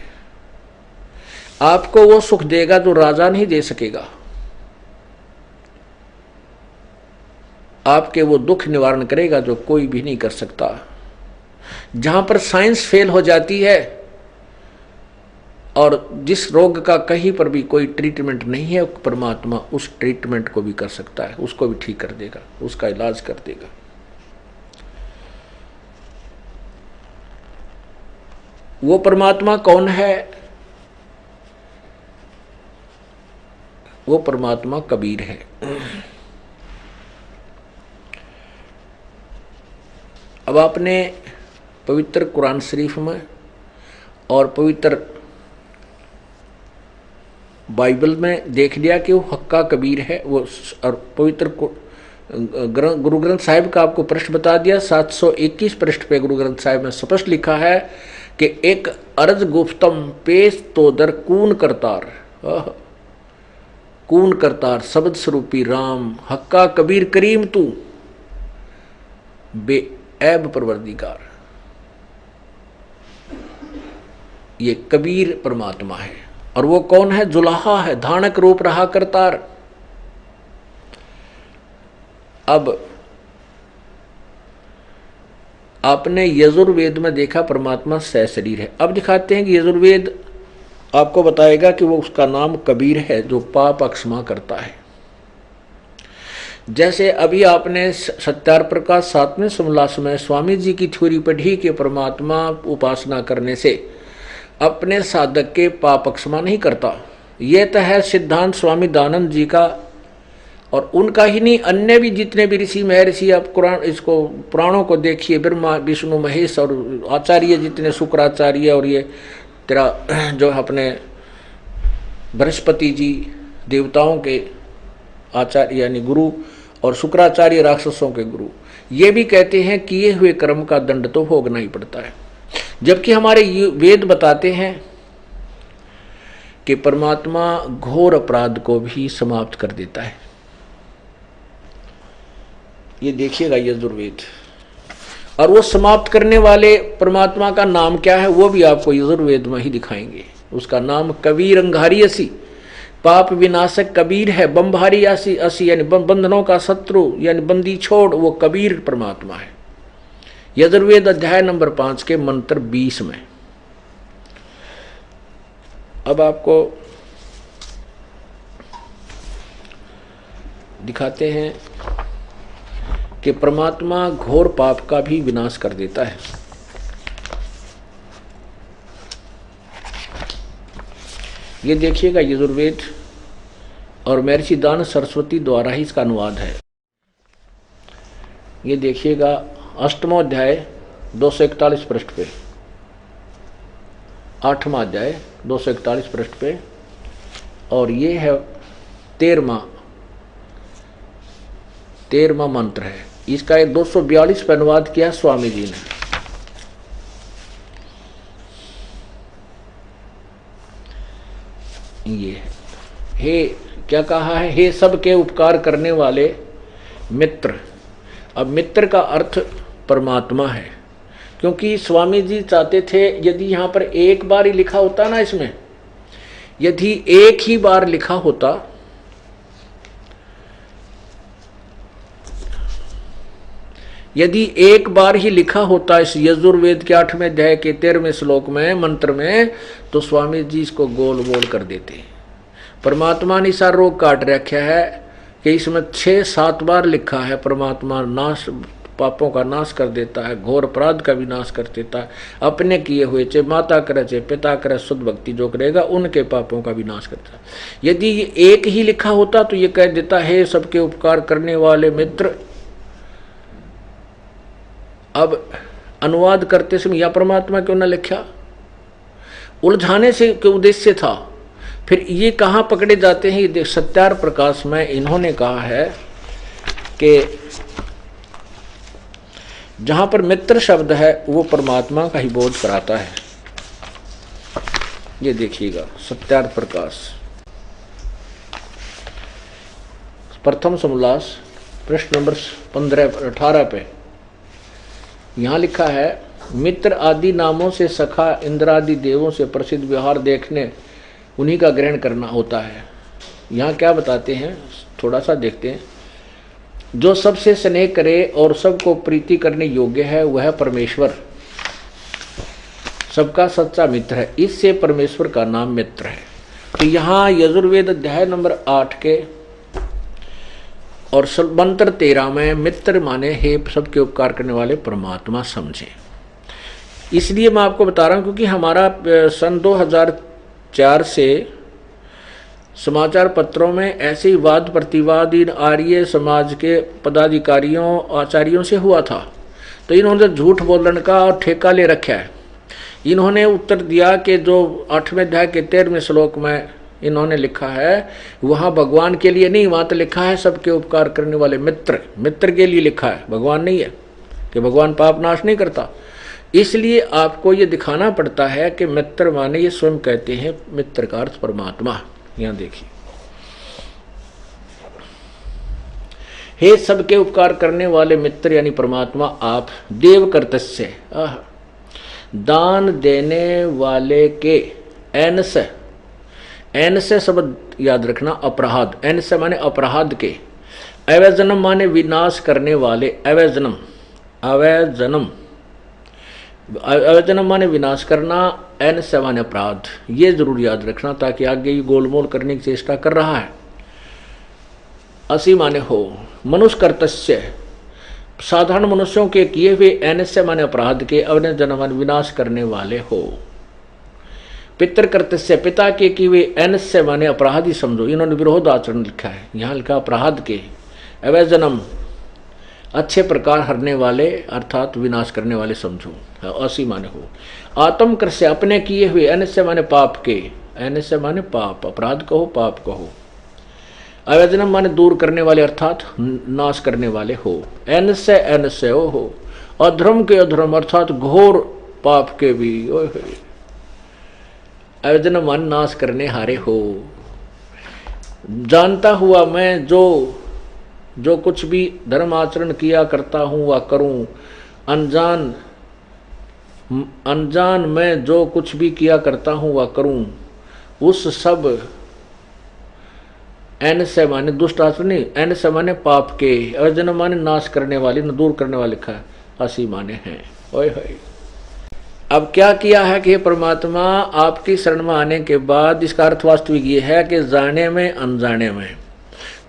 आपको वो सुख देगा जो राजा नहीं दे सकेगा, आपके वो दुख निवारण करेगा जो कोई भी नहीं कर सकता। जहां पर साइंस फेल हो जाती है और जिस रोग का कहीं पर भी कोई ट्रीटमेंट नहीं है, परमात्मा उस ट्रीटमेंट को भी कर सकता है, उसको भी ठीक कर देगा, उसका इलाज कर देगा। वो परमात्मा कौन है? वो परमात्मा कबीर है। अब आपने पवित्र कुरान शरीफ में और पवित्र बाइबल में देख लिया कि वो हक्का कबीर है, वो, और पवित्र गुरु ग्रंथ साहिब का आपको पृष्ठ बता दिया। 721 पृष्ठ पे गुरु ग्रंथ साहिब में स्पष्ट लिखा है कि एक अर्ज गुफ्तम पेश तो दर कून करतार, कून करतार शब्द स्वरूपी राम, हक्का कबीर करीम तू बेऐब परवरदिगार। ये कबीर परमात्मा है। और वो कौन है? जुलाहा है, धानक रूप रहा करतार। अब आपने यजुर्वेद में देखा परमात्मा सहशरीर है। अब दिखाते हैं कि यजुर्वेद आपको बताएगा कि वो उसका नाम कबीर है जो पाप अक्षमा करता है। जैसे अभी आपने सत्यार्पण का 7वें समलास में स्वामी जी की थ्योरी पढ़ी कि परमात्मा उपासना करने से अपने साधक के पाप अक्षमा नहीं करता। यह तो है सिद्धांत स्वामी दानंद जी का, और उनका ही नहीं, अन्य भी जितने भी ऋषि महर्षि, आप कुरान इसको पुराणों को देखिए, ब्रह्मा विष्णु महेश और आचार्य जितने, शुक्राचार्य और ये तेरा जो अपने बृहस्पति जी देवताओं के आचार्य यानी गुरु, और शुक्राचार्य राक्षसों के गुरु, ये भी कहते हैं किए हुए कर्म का दंड तो भोगना ही पड़ता है। जबकि हमारे वेद बताते हैं कि परमात्मा घोर अपराध को भी समाप्त कर देता है। ये देखिएगा यजुर्वेद, और वो समाप्त करने वाले परमात्मा का नाम क्या है वो भी आपको यजुर्वेद में ही दिखाएंगे। उसका नाम कबीर अंगारी असी, पाप विनाशक कबीर है, बंभारी असी यानी बंधनों का शत्रु यानी बंदी छोड़, वो कबीर परमात्मा है। यजुर्वेद अध्याय नंबर 5 के मंत्र 20 में। अब आपको दिखाते हैं कि परमात्मा घोर पाप का भी विनाश कर देता है। ये देखिएगा, यजुर्वेद और महर्षि दान सरस्वती द्वारा ही इसका अनुवाद है। ये देखिएगा 8वां अध्याय 241 पृष्ठ पे, 8वां अध्याय 241 पृष्ठ पे, और ये है 13वां मंत्र है। इसका एक 242 पे अनुवाद किया स्वामी जी ने। ये हे क्या कहा है, हे सबके उपकार करने वाले मित्र। अब मित्र का अर्थ परमात्मा है, क्योंकि स्वामी जी चाहते थे यदि यहाँ पर एक बार ही लिखा होता ना, इसमें यदि एक ही बार लिखा होता यदि एक बार ही लिखा होता इस यजुर्वेद के 8वें अध्याय के 13वें श्लोक में मंत्र में, तो स्वामी जी इसको गोल गोल कर देते। परमात्मा ने सारा रोग काट रखा है कि इसमें 6-7 बार लिखा है परमात्मा नाश, पापों का नाश कर देता है, घोर अपराध का भी नाश कर देता है, अपने किए हुए चाहे माता करे चाहे पिता करे शुद्ध भक्ति जो करेगा उनके पापों का भी नाश करता है। यदि ये एक ही लिखा होता तो ये कह देता है सबके उपकार करने वाले मित्र। अब अनुवाद करते समय या परमात्मा क्यों न लिखा, उलझाने से के उद्देश्य था। फिर ये कहाँ पकड़े जाते हैं, ये सत्यार प्रकाश में इन्होंने कहा है कि जहां पर मित्र शब्द है वो परमात्मा का ही बोध कराता है। ये देखिएगा सत्यार्थ प्रकाश प्रथम समोल्लास पृष्ठ नंबर 15-18 पे यहाँ लिखा है, मित्र आदि नामों से सखा इंद्र आदि देवों से प्रसिद्ध व्यवहार देखने उन्हीं का ग्रहण करना होता है। यहाँ क्या बताते हैं थोड़ा सा देखते हैं। जो सबसे स्नेह करे और सबको प्रीति करने योग्य है वह परमेश्वर सबका सच्चा मित्र है। इससे परमेश्वर का नाम मित्र है। तो यहाँ यजुर्वेद अध्याय नंबर 8 के और मंत्र 13 में मित्र माने हे सबके उपकार करने वाले परमात्मा समझे। इसलिए मैं आपको बता रहा हूँ क्योंकि हमारा सन 2004 से समाचार पत्रों में ऐसे ही वाद प्रतिवाद इन आर्य समाज के पदाधिकारियों आचार्यों से हुआ था। तो इन्होंने झूठ बोलने का और ठेका ले रखा है। इन्होंने उत्तर दिया कि जो 8वें अध्याय के 13वें श्लोक में इन्होंने लिखा है वहाँ भगवान के लिए नहीं, वहाँ तो लिखा है सबके उपकार करने वाले मित्र, मित्र के लिए लिखा है, भगवान नहीं है कि भगवान पाप नाश नहीं करता। इसलिए आपको ये दिखाना पड़ता है कि मित्र माने ये स्वयं कहते हैं मित्र का अर्थ परमात्मा। यहाँ देखिए, हे सबके उपकार करने वाले मित्र यानी परमात्मा आप देव कर्तस्य दान देने वाले के एन से शब्द याद रखना अपराध, एन से माने अपराध के, अवैजनम माने विनाश करने वाले, अवैजनम माने विनाश करना, एन से माने अपराध। ये जरूर याद रखना ताकि आगे ये गोलमोल करने की चेष्टा कर रहा है। असी माने हो, मनुष्य कर्तस्य साधारण मनुष्यों के किए हुए, एन से माने अपराध के, अवैजनम माने विनाश करने वाले हो। पितृकर्तस्य पिता के किए हुए, एन से माने अपराध ही समझो। इन्होंने विरोध आचरण लिखा है, यहाँ लिखा अपराध के, अवैजनम अच्छे प्रकार हरने वाले अर्थात विनाश करने वाले समझो। असी माने हो। आत्म कृष्य अपने किए हुए, एन से माने पाप के, एन से माने पाप, अपराध कहो पाप कहो। अवैजनम माने दूर करने वाले अर्थात नाश करने वाले हो, एन से हो। अधर्म के अधर्म अर्थात घोर पाप के भी, अवैजनम मान नाश करने हारे हो। जानता हुआ मैं जो कुछ भी धर्म आचरण किया करता हूँ व करूँ, अनजान मैं जो कुछ भी किया करता हूँ व करूँ, उस सब, एन से माने दुष्ट आचरण नहीं, एन से माने पाप के, अवैजनम माने नाश करने वाले, न दूर करने वाले लिखा है, असी माने हैं। ओए होए। अब क्या किया है कि परमात्मा आपकी शरण में आने के बाद इसका अर्थ वास्तविक ये है कि जाने में अनजाने में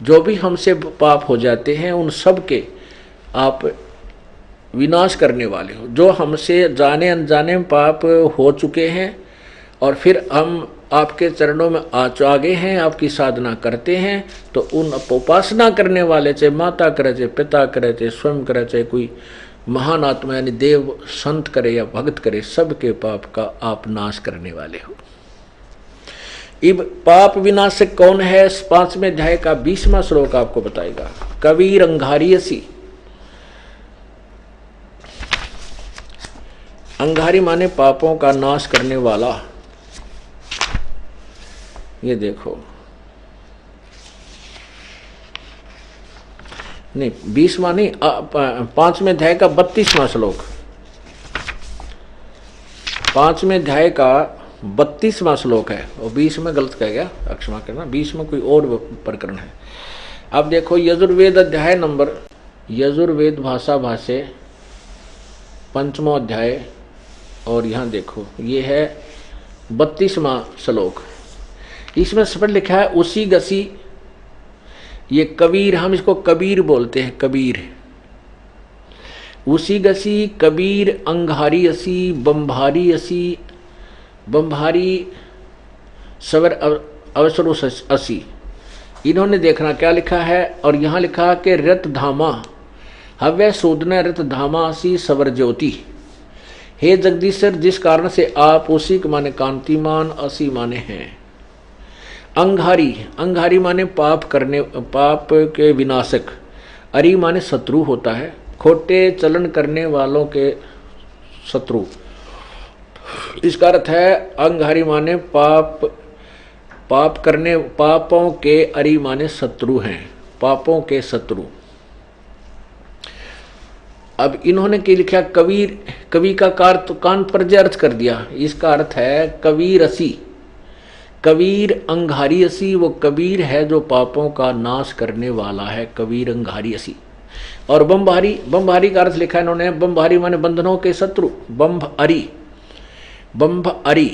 जो भी हमसे पाप हो जाते हैं उन सब के आप विनाश करने वाले हो। जो हमसे जाने अनजाने में पाप हो चुके हैं और फिर हम आपके चरणों में आ गए हैं, आपकी साधना करते हैं, तो उन उपासना करने वाले, चाहे माता करे, चाहे पिता करे, चाहे स्वयं करे, चाहे कोई महान आत्मा यानी देव संत करे या भक्त करे, सबके पाप का आप नाश करने वाले हो। इब पाप विनाशक कौन है? 5वें अध्याय का 20वां श्लोक आपको बताएगा। कबीर अंगारियसी। अंगारी माने पापों का नाश करने वाला। ये देखो, नहीं 20वां नहीं, 5वें अध्याय का 32वां श्लोक। 5वें अध्याय का 32वां श्लोक है, और 20 में गलत कह गया, क्षमा करना, 20 में कोई और प्रकरण है। अब देखो यजुर्वेद अध्याय नंबर, यजुर्वेद भाषा भाष्य 5वां अध्याय, और यहाँ देखो ये है 32वां श्लोक। इसमें स्पष्ट लिखा है उसी गसी। ये कबीर, हम इसको कबीर बोलते हैं, कबीर। उसी गसी कबीर अंगारी असी बंभारी असी, बंभारी सवर अवसरो असी। इन्होंने देखना क्या लिखा है, और यहाँ लिखा कि रत धामा हव्य शोधन रत धामा असी सवर ज्योति। हे जगदीश्वर, जिस कारण से आप उसी के माने कांतिमान, असी माने हैं अंगारी। अंगारी माने पाप करने, पाप के विनाशक। अरि माने शत्रु होता है, खोटे चलन करने वालों के शत्रु। इसका अर्थ है अंगारी माने पाप करने, पापों के अरि माने शत्रु हैं, पापों के शत्रु। अब इन्होंने क्या लिखा? कबीर, कवि का कान पर अर्थ कर दिया। इसका अर्थ है कबीर असी। कबीर अंगारी असी, वो कबीर है जो पापों का नाश करने वाला है, कबीर अंगारी असी। और बम्भारी, बम्भारी का अर्थ लिखा है इन्होंने, बम्भारी माने बंधनों के शत्रु। बम्भ अरी, बम्भ अरी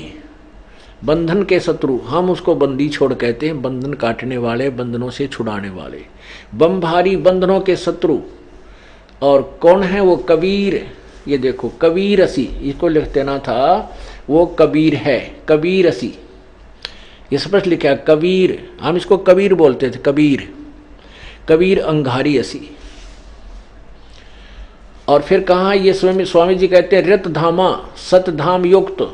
बंधन के शत्रु, हम उसको बंदी छोड़ कहते हैं, बंधन काटने वाले, बंधनों से छुड़ाने वाले। बम्भारी बंधनों के शत्रु। और कौन है वो? कबीर। ये देखो कबीर असी, इसको लिख देना था, वो कबीर है, कबीर असी। ये स्पष्ट लिखा है कबीर, हम इसको कबीर बोलते थे, कबीर, कबीर अंगारी असी। और फिर कहा ये स्वामी जी कहते हैं रत धामा सतधाम युक्त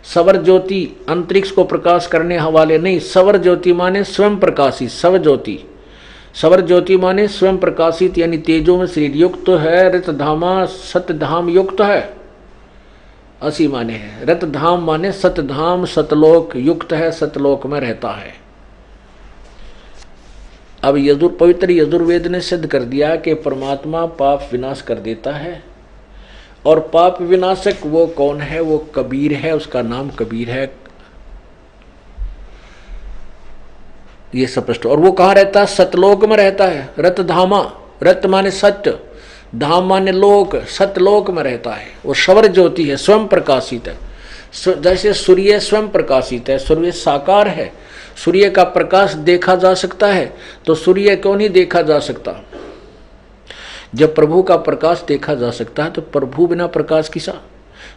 सवर ज्योति, अंतरिक्ष को प्रकाश करने वाले नहीं, सवर ज्योति माने स्वयं प्रकाशित, सव ज्योति, सवर ज्योति माने स्वयं प्रकाशित यानी तेजों में शरीर युक्त है। रत धामा सतधाम युक्त है, असी माने है। रत धाम माने सतधाम, सतलोक युक्त है, सतलोक में रहता है। अब पवित्र यजुर्वेद ने सिद्ध कर दिया कि परमात्मा पाप विनाश कर देता है, और पाप विनाशक वो कौन है? वो कबीर है, उसका नाम कबीर है। ये स्पष्ट। और वो कहाँ रहता है? सतलोक में रहता है। रत धामा, रत माने सत्य, धाम माने लोक, सतलोक में रहता है। वो सवर ज्योति है, स्वयं प्रकाशित है। जैसे सूर्य स्वयं प्रकाशित है, सूर्य साकार है, सूर्य का प्रकाश देखा जा सकता है, तो सूर्य क्यों नहीं देखा जा सकता? जब प्रभु का प्रकाश देखा जा सकता है तो प्रभु बिना प्रकाश किसा,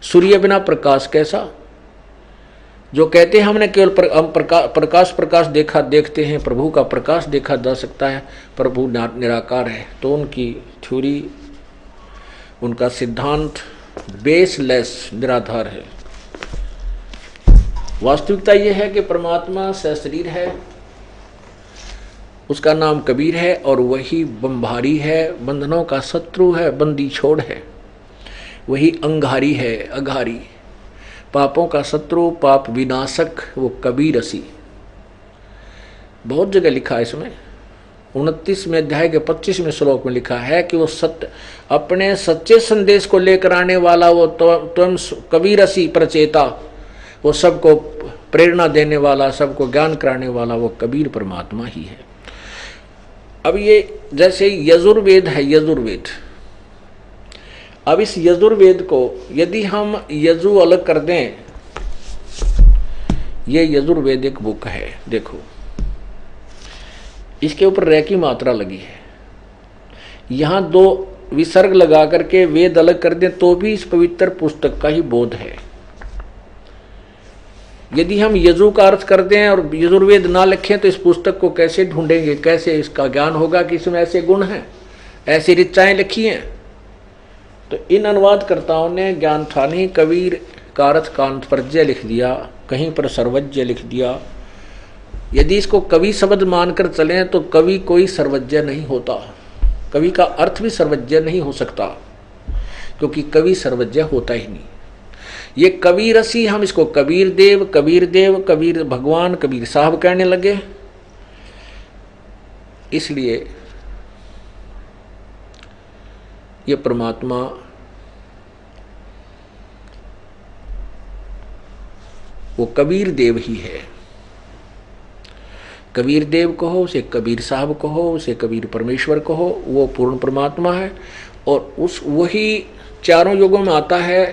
सूर्य बिना प्रकाश कैसा? जो कहते हैं हमने केवल प्रकाश देखते हैं, प्रभु का प्रकाश देखा जा सकता है, प्रभु निराकार है, तो उनकी थ्योरी, उनका सिद्धांत बेसलेस, निराधार है। वास्तविकता यह है कि परमात्मा सशरीर है, उसका नाम कबीर है, और वही बम्भारी है, बंधनों का शत्रु है, बंदी छोड़ है। वही अंगारी है, अघारी, पापों का शत्रु, पाप विनाशक, वो कबीर असी। बहुत जगह लिखा है इसमें। 29वें अध्याय के 25वें श्लोक में लिखा है कि वो सत्य, अपने सच्चे संदेश को लेकर आने वाला वो तुम कबीर असी प्रचेता, वो सबको प्रेरणा देने वाला, सबको ज्ञान कराने वाला, वो कबीर परमात्मा ही है। अब ये जैसे यजुर्वेद है, यजुर्वेद, अब इस यजुर्वेद को यदि हम यजु अलग कर दें, ये यजुर्वेद एक बुक है, देखो इसके ऊपर रे की मात्रा लगी है। यहाँ 2 विसर्ग लगा करके वेद अलग कर दें तो भी इस पवित्र पुस्तक का ही बोध है। यदि हम यजु का अर्थ कर दें और यजुर्वेद ना लिखें तो इस पुस्तक को कैसे ढूंढेंगे, कैसे इसका ज्ञान होगा कि इसमें ऐसे गुण हैं, ऐसी ऋचाएं लिखी हैं। तो इन अनुवादकर्ताओं ने ज्ञान ठानी कबीर का अर्थ कांतपर्जय लिख दिया, कहीं पर सर्वज्ञ लिख दिया। यदि इसको कवि शब्द मानकर चलें तो कवि कोई सर्वज्ञ नहीं होता, कवि का अर्थ भी सर्वज्ञ नहीं हो सकता, क्योंकि कवि सर्वज्ञ होता ही नहीं। ये कबीर रसी, हम इसको कबीर देव, कबीर भगवान, कबीर साहब कहने लगे। इसलिए ये परमात्मा वो कबीर देव ही है। कबीर देव कहो, उसे कबीर साहब कहो, उसे कबीर परमेश्वर कहो, वो पूर्ण परमात्मा है। और उस वही चारों युगों में आता है,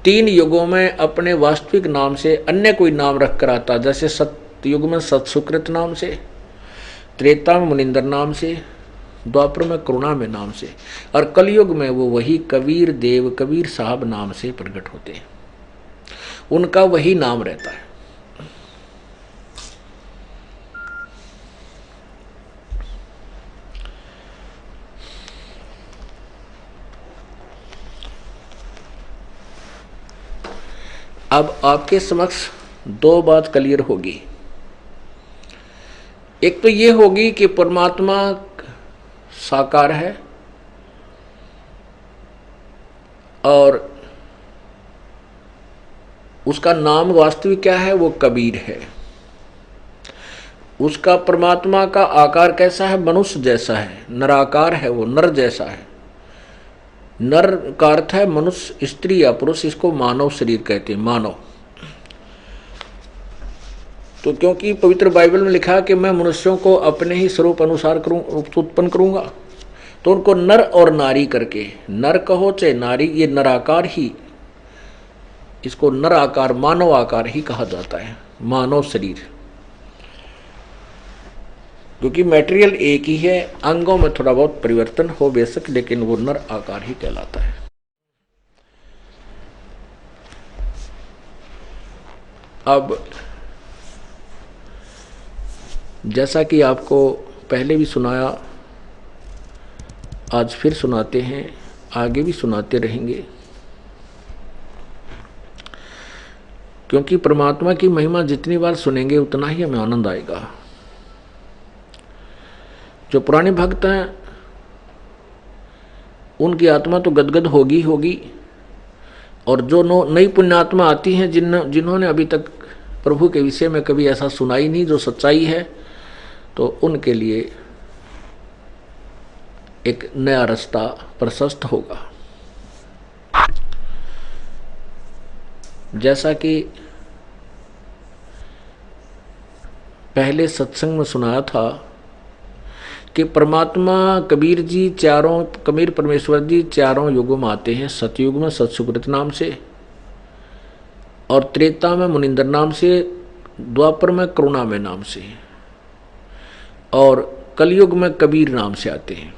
3 युगों में अपने वास्तविक नाम से अन्य कोई नाम रख कर आता, जैसे सतयुग में सतसुकृत नाम से, त्रेता में मुनिंदर नाम से, द्वापर में करुणा में नाम से, और कलयुग में वो वही कबीर देव, कबीर साहब नाम से प्रकट होते हैं। उनका वही नाम रहता है। अब आपके समक्ष 2 बात क्लियर होगी। एक तो ये होगी कि परमात्मा साकार है और उसका नाम वास्तविक क्या है, वो कबीर है। उसका परमात्मा का आकार कैसा है, मनुष्य जैसा है, नराकार है, वो नर जैसा है। नर का अर्थ है मनुष्य, स्त्री या पुरुष, इसको मानव शरीर कहते हैं, मानव। तो क्योंकि पवित्र बाइबल में लिखा कि मैं मनुष्यों को अपने ही स्वरूप अनुसार उत्पन्न करूंगा, तो उनको नर और नारी करके, नर कहो चाहे नारी, ये नराकार ही, इसको नर आकार, मानव आकार ही कहा जाता है, मानव शरीर। क्योंकि मटेरियल एक ही है, अंगों में थोड़ा बहुत परिवर्तन हो बेशक, लेकिन वो नर आकार ही कहलाता है। अब जैसा कि आपको पहले भी सुनाया, आज फिर सुनाते हैं, आगे भी सुनाते रहेंगे, क्योंकि परमात्मा की महिमा जितनी बार सुनेंगे उतना ही हमें आनंद आएगा। जो पुराने भक्त हैं उनकी आत्मा तो गदगद होगी होगी, और जो नई पुण्यात्मा आती हैं जिन्होंने अभी तक प्रभु के विषय में कभी ऐसा सुना ही नहीं जो सच्चाई है, तो उनके लिए एक नया रास्ता प्रशस्त होगा। जैसा कि पहले सत्संग में सुनाया था कि परमात्मा कबीर जी चारों, कबीर परमेश्वर जी चारों युगों में आते हैं। सतयुग में सतसुकृत नाम से, और त्रेता में मुनिंदर नाम से, द्वापर में करुणा में नाम से, और कलयुग में कबीर नाम से आते हैं।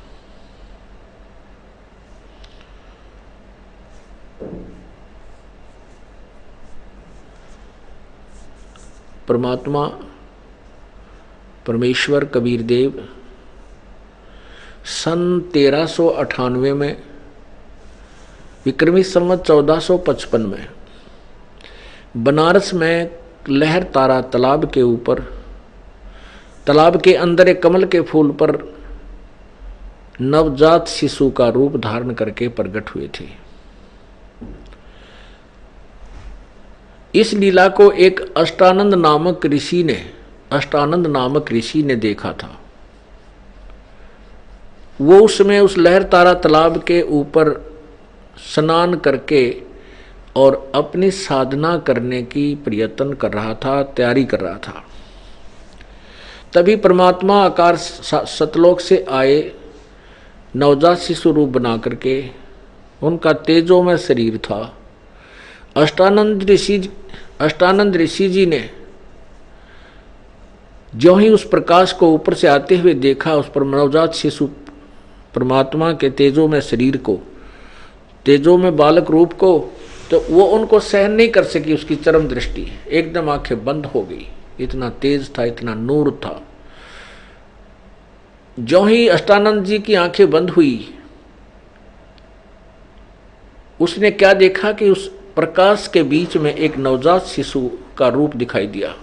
परमात्मा परमेश्वर कबीर देव सन 1398 में, विक्रमी संवत 1455 में, बनारस में लहर तारा तालाब के ऊपर, तालाब के अंदर एक कमल के फूल पर नवजात शिशु का रूप धारण करके प्रकट हुए थे। इस लीला को एक अष्टानंद नामक ऋषि ने देखा था। वो उसमें उस लहर तारा तालाब के ऊपर स्नान करके और अपनी साधना करने की प्रयत्न कर रहा था, तैयारी कर रहा था। तभी परमात्मा आकार सतलोक से आए, नवजात शिशु रूप बना करके, उनका तेजोमय शरीर था। अष्टानंद ऋषि जी ने ज्यों ही उस प्रकाश को ऊपर से आते हुए देखा, उस पर नवजात शिशु परमात्मा के तेजो में शरीर को, तेजो में बालक रूप को, तो वो उनको सहन नहीं कर सकी। उसकी चरम दृष्टि, एकदम आंखें बंद हो गई। इतना तेज था, इतना नूर था। जो ही अष्टानंद जी की आंखें बंद हुई, उसने क्या देखा कि उस प्रकाश के बीच में एक नवजात शिशु का रूप दिखाई दिया।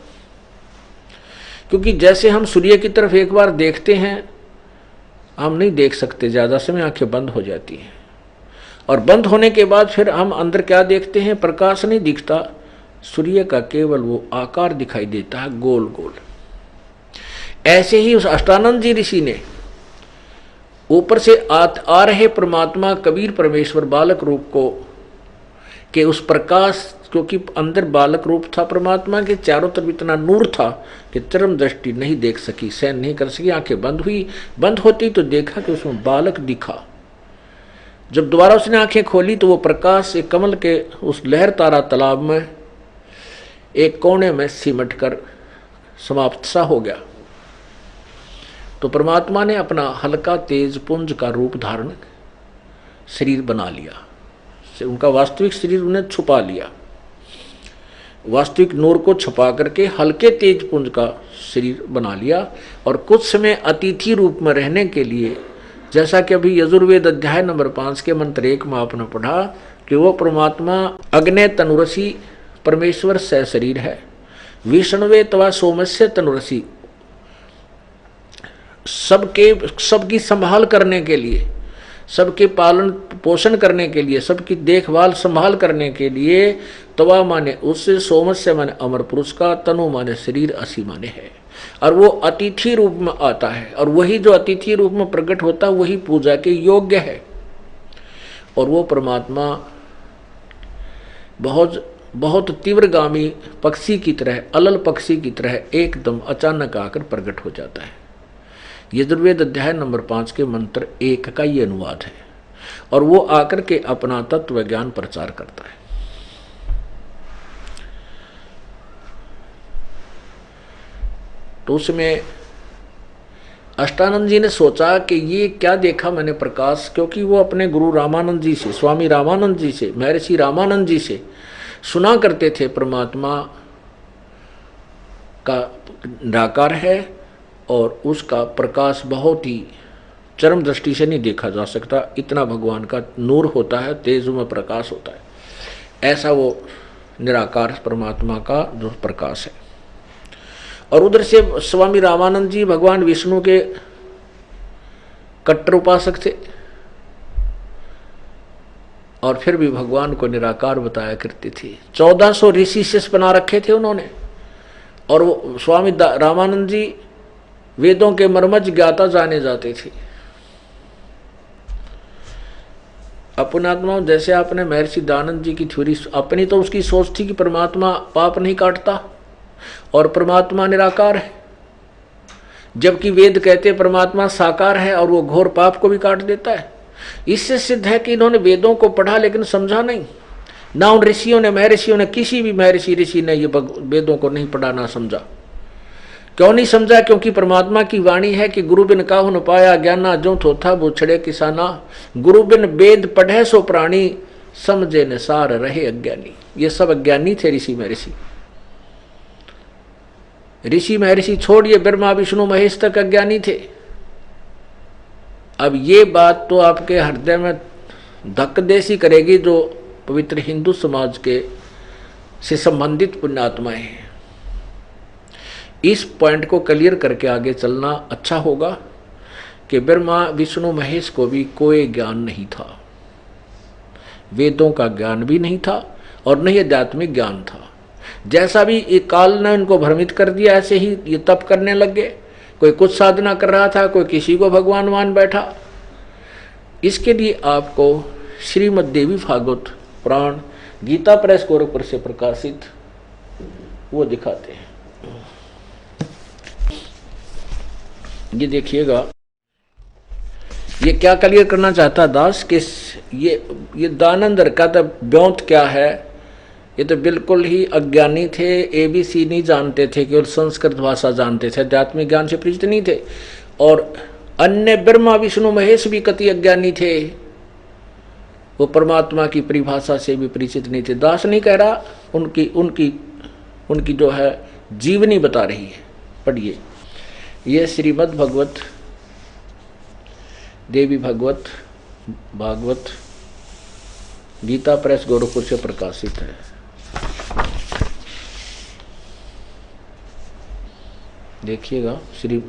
क्योंकि जैसे हम सूर्य की तरफ एक बार देखते हैं, हम नहीं देख सकते, ज्यादा समय आंखें बंद हो जाती हैं, और बंद होने के बाद फिर हम अंदर क्या देखते हैं, प्रकाश नहीं दिखता, सूर्य का केवल वो आकार दिखाई देता है, गोल गोल। ऐसे ही उस अष्टानंद जी ऋषि ने ऊपर से आ रहे परमात्मा कबीर परमेश्वर बालक रूप को के उस प्रकाश, क्योंकि अंदर बालक रूप था परमात्मा के, चारों तरफ इतना नूर था कि चरम दृष्टि नहीं देख सकी, सहन नहीं कर सकी, आंखें बंद हुई। बंद होती तो देखा कि उसमें बालक दिखा। जब दोबारा उसने आंखें खोली तो वो प्रकाश एक कमल के उस लहर तारा तालाब में एक कोने में सिमट कर समाप्त सा हो गया। तो परमात्मा ने अपना हल्का तेज पुंज का रूप धारण शरीर बना लिया। उनका वास्तविक शरीर उन्हें छुपा लिया, वास्तविक नूर को छुपा करके हल्के तेज पुंज का शरीर बना लिया। और कुछ समय अतिथि रूप में रहने के लिए, जैसा कि अभी यजुर्वेद अध्याय नंबर 5 के मंत्र 1 में आपने पढ़ा कि वो परमात्मा अग्ने तनुरसी परमेश्वर से शरीर है, विष्णुवे तवा सोमस्य तनुरसी, सबकी संभाल करने के लिए, सबके पालन पोषण करने के लिए, सबकी देखभाल संभाल करने के लिए, तवा माने उससे, सोमस्य माने अमर पुरुष का, तनु माने शरीर, असी माने है। और वो अतिथि रूप में आता है, और वही जो अतिथि रूप में प्रकट होता है वही पूजा के योग्य है। और वो परमात्मा बहुत बहुत तीव्रगामी पक्षी की तरह, अलल पक्षी की तरह एकदम अचानक आकर प्रकट हो जाता है। यजुर्वेद अध्याय नंबर 5 के मंत्र 1 का ये अनुवाद है। और वो आकर के अपना तत्व ज्ञान प्रचार करता है। तो उसमें अष्टानंद जी ने सोचा कि ये क्या देखा मैंने प्रकाश, क्योंकि वो अपने गुरु रामानंद जी से, स्वामी रामानंद जी से, महर्षि रामानंद जी से सुना करते थे परमात्मा का निराकार है और उसका प्रकाश बहुत ही चरम दृष्टि से नहीं देखा जा सकता, इतना भगवान का नूर होता है, तेज में प्रकाश होता है। ऐसा वो निराकार परमात्मा का जो प्रकाश है। और उधर से स्वामी रामानंद जी भगवान विष्णु के कट्टर उपासक थे, और फिर भी भगवान को निराकार बताया करते थे। 1400 ऋषि शिष्य बना रखे थे उन्होंने। और वो स्वामी रामानंद जी वेदों के मर्मज्ञ ज्ञाता जाने जाते थे। अपनात्मा, जैसे आपने महर्षि दयानंद जी की थ्योरी, अपनी तो उसकी सोच थी कि परमात्मा पाप नहीं काटता और परमात्मा निराकार है, जबकि वेद कहते परमात्मा साकार है और वो घोर पाप को भी काट देता है। इससे सिद्ध है कि इन्होंने वेदों को पढ़ा लेकिन समझा नहीं। ना उन ऋषियों ने, महर्षियों ने, किसी भी महर्षि ऋषि ने ये वेदों को नहीं पढ़ा, ना समझा। क्यों नहीं समझा? क्योंकि परमात्मा की वाणी है कि गुरु बिन काहु न पाया ज्ञाना, जो थोथा बुछड़े किसाना, गुरु बिन वेद पढ़े सो प्राणी, समझे न सार रहे अज्ञानी। ये सब अज्ञानी थे ऋषि महर्षि। ऋषि महर्षि छोड़िए, ब्रह्मा विष्णु महेश तक अज्ञानी थे। अब ये बात तो आपके हृदय में धक्क देसी करेगी जो पवित्र हिंदू समाज के से संबंधित पुण्यात्माएं हैं। इस पॉइंट को क्लियर करके आगे चलना अच्छा होगा कि ब्रह्मा विष्णु महेश को भी कोई ज्ञान नहीं था, वेदों का ज्ञान भी नहीं था और न ही आध्यात्मिक ज्ञान था। जैसा भी एक काल ने इनको भ्रमित कर दिया, ऐसे ही ये तप करने लग गए। कोई कुछ साधना कर रहा था, कोई किसी को भगवान मान बैठा। इसके लिए आपको श्रीमद् देवी भागवत पुराण गीता प्रेस गोरखपुर से प्रकाशित वो दिखाते हैं। ये देखिएगा, ये क्या क्लियर करना चाहता दास कि ये दानंद का तो ब्योंत क्या है। ये तो बिल्कुल ही अज्ञानी थे, ABC नहीं जानते थे, केवल संस्कृत भाषा जानते थे, आध्यात्मिक ज्ञान से परिचित नहीं थे। और अन्य ब्रह्मा विष्णु महेश भी कति अज्ञानी थे, वो परमात्मा की परिभाषा से भी परिचित नहीं थे। दास नहीं कह रहा, उनकी उनकी उनकी जो है जीवनी बता रही है। पढ़िए, ये श्रीमद् भगवत देवी भागवत गीता प्रेस गोरखपुर से प्रकाशित है। देखिएगा, श्री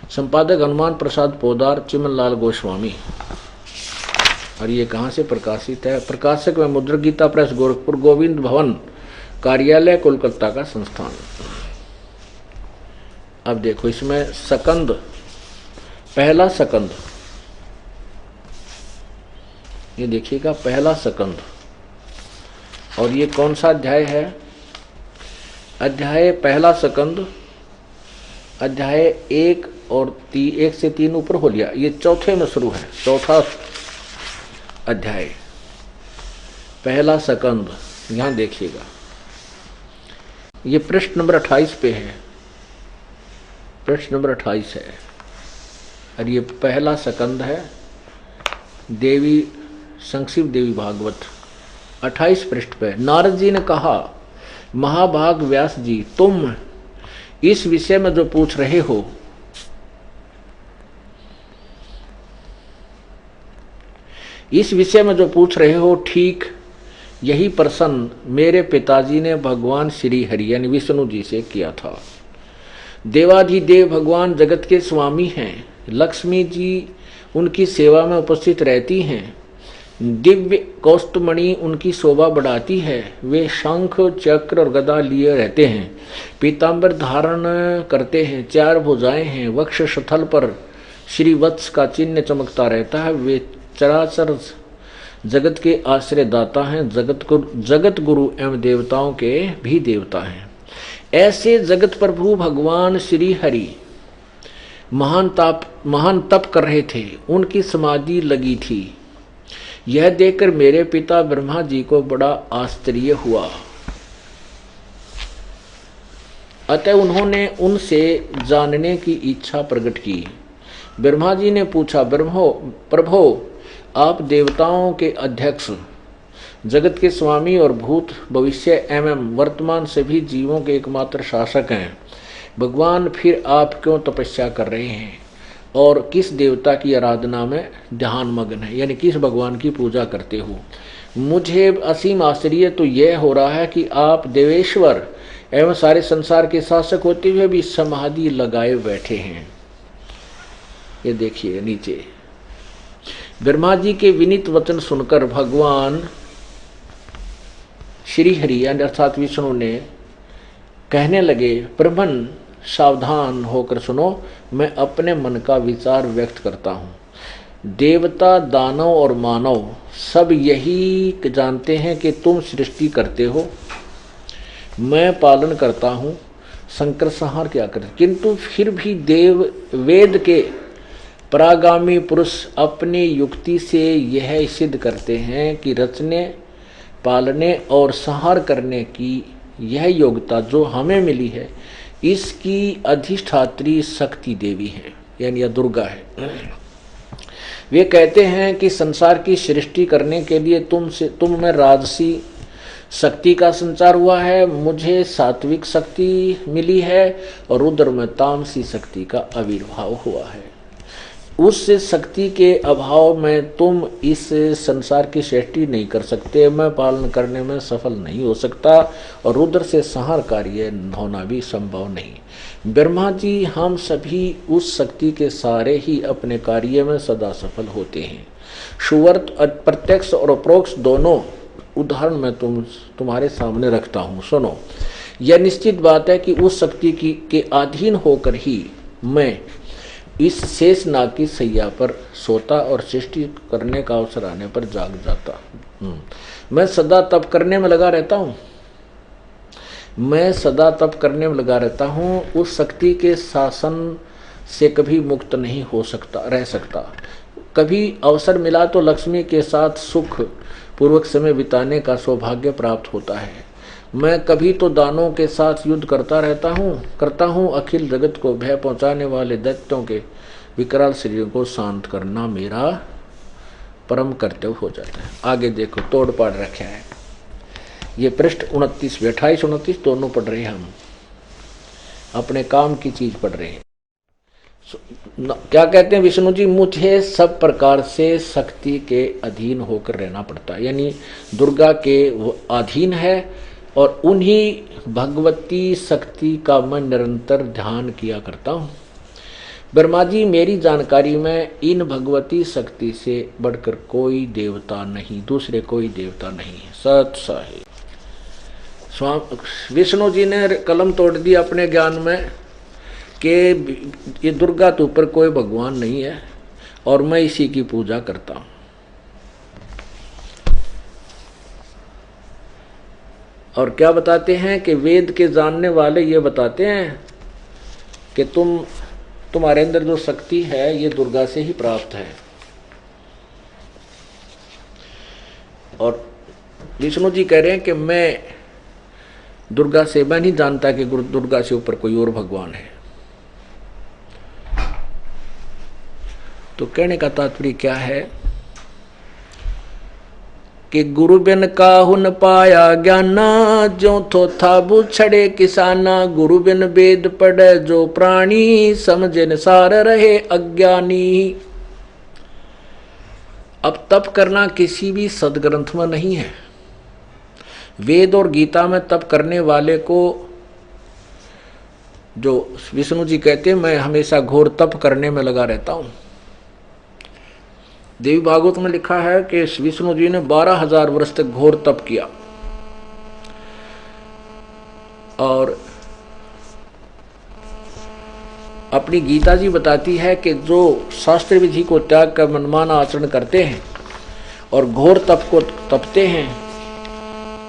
संपादक हनुमान प्रसाद पोदार, चिमनलाल गोस्वामी। और ये कहाँ से प्रकाशित है? प्रकाशक में मुद्रक गीता प्रेस गोरखपुर, गोविंद भवन कार्यालय, कोलकाता का संस्थान। अब देखो, इसमें सकंद, पहला सकंद, ये देखिएगा पहला सकंद। और ये कौन सा अध्याय है? अध्याय पहला सकंद, अध्याय 1 और 1 से 3 ऊपर हो लिया, ये चौथे में शुरू है, चौथा अध्याय पहला सकंद। यहां देखिएगा, ये पृष्ठ नंबर 28 पे है, पृष्ठ नंबर 28 है। और ये पहला सकंद है, देवी संक्षिप्त देवी भागवत 28 पृष्ठ पे। नारद जी ने कहा, महाभाग व्यास जी, तुम इस विषय में जो पूछ रहे हो, इस विषय में जो पूछ रहे हो, ठीक यही प्रश्न मेरे पिताजी ने भगवान श्री हरि यानी विष्णु जी से किया था। देवाधिदेव भगवान जगत के स्वामी हैं, लक्ष्मी जी उनकी सेवा में उपस्थित रहती हैं, दिव्य कौस्तुमणि उनकी शोभा बढ़ाती है, वे शंख चक्र और गदा लिए रहते हैं, पीतांबर धारण करते हैं, 4 भुजाएं हैं, वक्ष स्थल पर श्री वत्स का चिन्ह चमकता रहता है, वे चराचर जगत के आश्रय दाता हैं, जगत गुरु एवं देवताओं के भी देवता हैं। ऐसे जगत प्रभु भगवान श्री हरि महान तप कर रहे थे, उनकी समाधि लगी थी। यह देखकर मेरे पिता ब्रह्मा जी को बड़ा आश्चर्य हुआ, अतः उन्होंने उनसे जानने की इच्छा प्रकट की। ब्रह्मा जी ने पूछा, प्रभो आप देवताओं के अध्यक्ष, जगत के स्वामी और भूत भविष्य एवं वर्तमान सभी जीवों के एकमात्र शासक हैं। भगवान, फिर आप क्यों तपस्या कर रहे हैं और किस देवता की आराधना में ध्यान मग्न है, यानी किस भगवान की पूजा करते हो? मुझे असीम आश्चर्य तो यह हो रहा है कि आप देवेश्वर एवं सारे संसार के शासक होते हुए भी समाधि लगाए बैठे हैं। ये देखिए नीचे, ब्रह्मा जी के विनीत वचन सुनकर भगवान श्री हरि अर्थात विष्णु ने कहने लगे, ब्रह्मन सावधान होकर सुनो, मैं अपने मन का विचार व्यक्त करता हूँ। देवता, दानव और मानव सब यही जानते हैं कि तुम सृष्टि करते हो, मैं पालन करता हूँ, संकर संहार क्या करते, किंतु फिर भी वेद के परागामी पुरुष अपनी युक्ति से यह सिद्ध करते हैं कि रचने, पालने और संहार करने की यह योग्यता जो हमें मिली है, इसकी अधिष्ठात्री शक्ति देवी है, यानी यह दुर्गा है। वे कहते हैं कि संसार की सृष्टि करने के लिए तुम में राजसी शक्ति का संचार हुआ है, मुझे सात्विक शक्ति मिली है और रुद्र में तामसी शक्ति का आविर्भाव हुआ है। उस शक्ति के अभाव में तुम इस संसार की सृष्टि नहीं कर सकते, मैं पालन करने में सफल नहीं हो सकता और रुद्र से संहार कार्य होना भी संभव नहीं। ब्रह्मा जी, हम सभी उस शक्ति के सारे ही अपने कार्य में सदा सफल होते हैं। सुवर्त प्रत्यक्ष और अप्रोक्ष दोनों उदाहरण मैं तुम्हारे सामने रखता हूँ, सुनो। यह निश्चित बात है कि उस शक्ति के अधीन होकर ही मैं इस शेष नाग की सैया पर सोता और सृष्टि करने का अवसर आने पर जाग जाता। मैं सदा तप करने में लगा रहता हूँ, मैं सदा तप करने में लगा रहता हूँ, उस शक्ति के शासन से कभी मुक्त नहीं हो सकता, रह सकता। कभी अवसर मिला तो लक्ष्मी के साथ सुख पूर्वक समय बिताने का सौभाग्य प्राप्त होता है। मैं कभी तो दानों के साथ युद्ध करता हूँ अखिल जगत को भय पहुंचाने वाले दैत्यों के विकराल शरीरों को शांत करना मेरा परम कर्तव्य हो जाता है। आगे देखो तोड़ पाड़ रखा है, ये पृष्ठ 29 28 29 दोनों पढ़ रहे हैं, हम अपने काम की चीज पढ़ रहे हैं। क्या कहते हैं विष्णु जी, मुझे सब प्रकार से शक्ति के अधीन होकर रहना पड़ता है, यानी दुर्गा के वो अधीन है और उन्हीं भगवती शक्ति का मैं निरंतर ध्यान किया करता हूँ। ब्रह्मा जी मेरी जानकारी में इन भगवती शक्ति से बढ़कर कोई देवता नहीं, दूसरे कोई देवता नहीं है, सत है। विष्णु जी ने कलम तोड़ दी अपने ज्ञान में कि ये दुर्गा तो ऊपर कोई भगवान नहीं है और मैं इसी की पूजा करता हूं। और क्या बताते हैं कि वेद के जानने वाले ये बताते हैं कि तुम्हारे अंदर जो शक्ति है ये दुर्गा से ही प्राप्त है। और विष्णु जी कह रहे हैं कि मैं नहीं जानता कि दुर्गा से ऊपर कोई और भगवान है। तो कहने का तात्पर्य क्या है कि गुरु बिन काहुन पाया ज्ञाना, जो थो था बुछड़े किसाना, गुरु बिन वेद पढ़े जो प्राणी, समझे निसार रहे अज्ञानी। अब तप करना किसी भी सदग्रंथ में नहीं है। वेद और गीता में तप करने वाले को जो विष्णु जी कहते हैं मैं हमेशा घोर तप करने में लगा रहता हूं। देवी भागवत में लिखा है कि विष्णु जी ने 12,000 वर्ष तक घोर तप किया। और अपनी गीता जी बताती है कि जो शास्त्र विधि को त्याग कर मनमाना आचरण करते हैं और घोर तप को तपते हैं,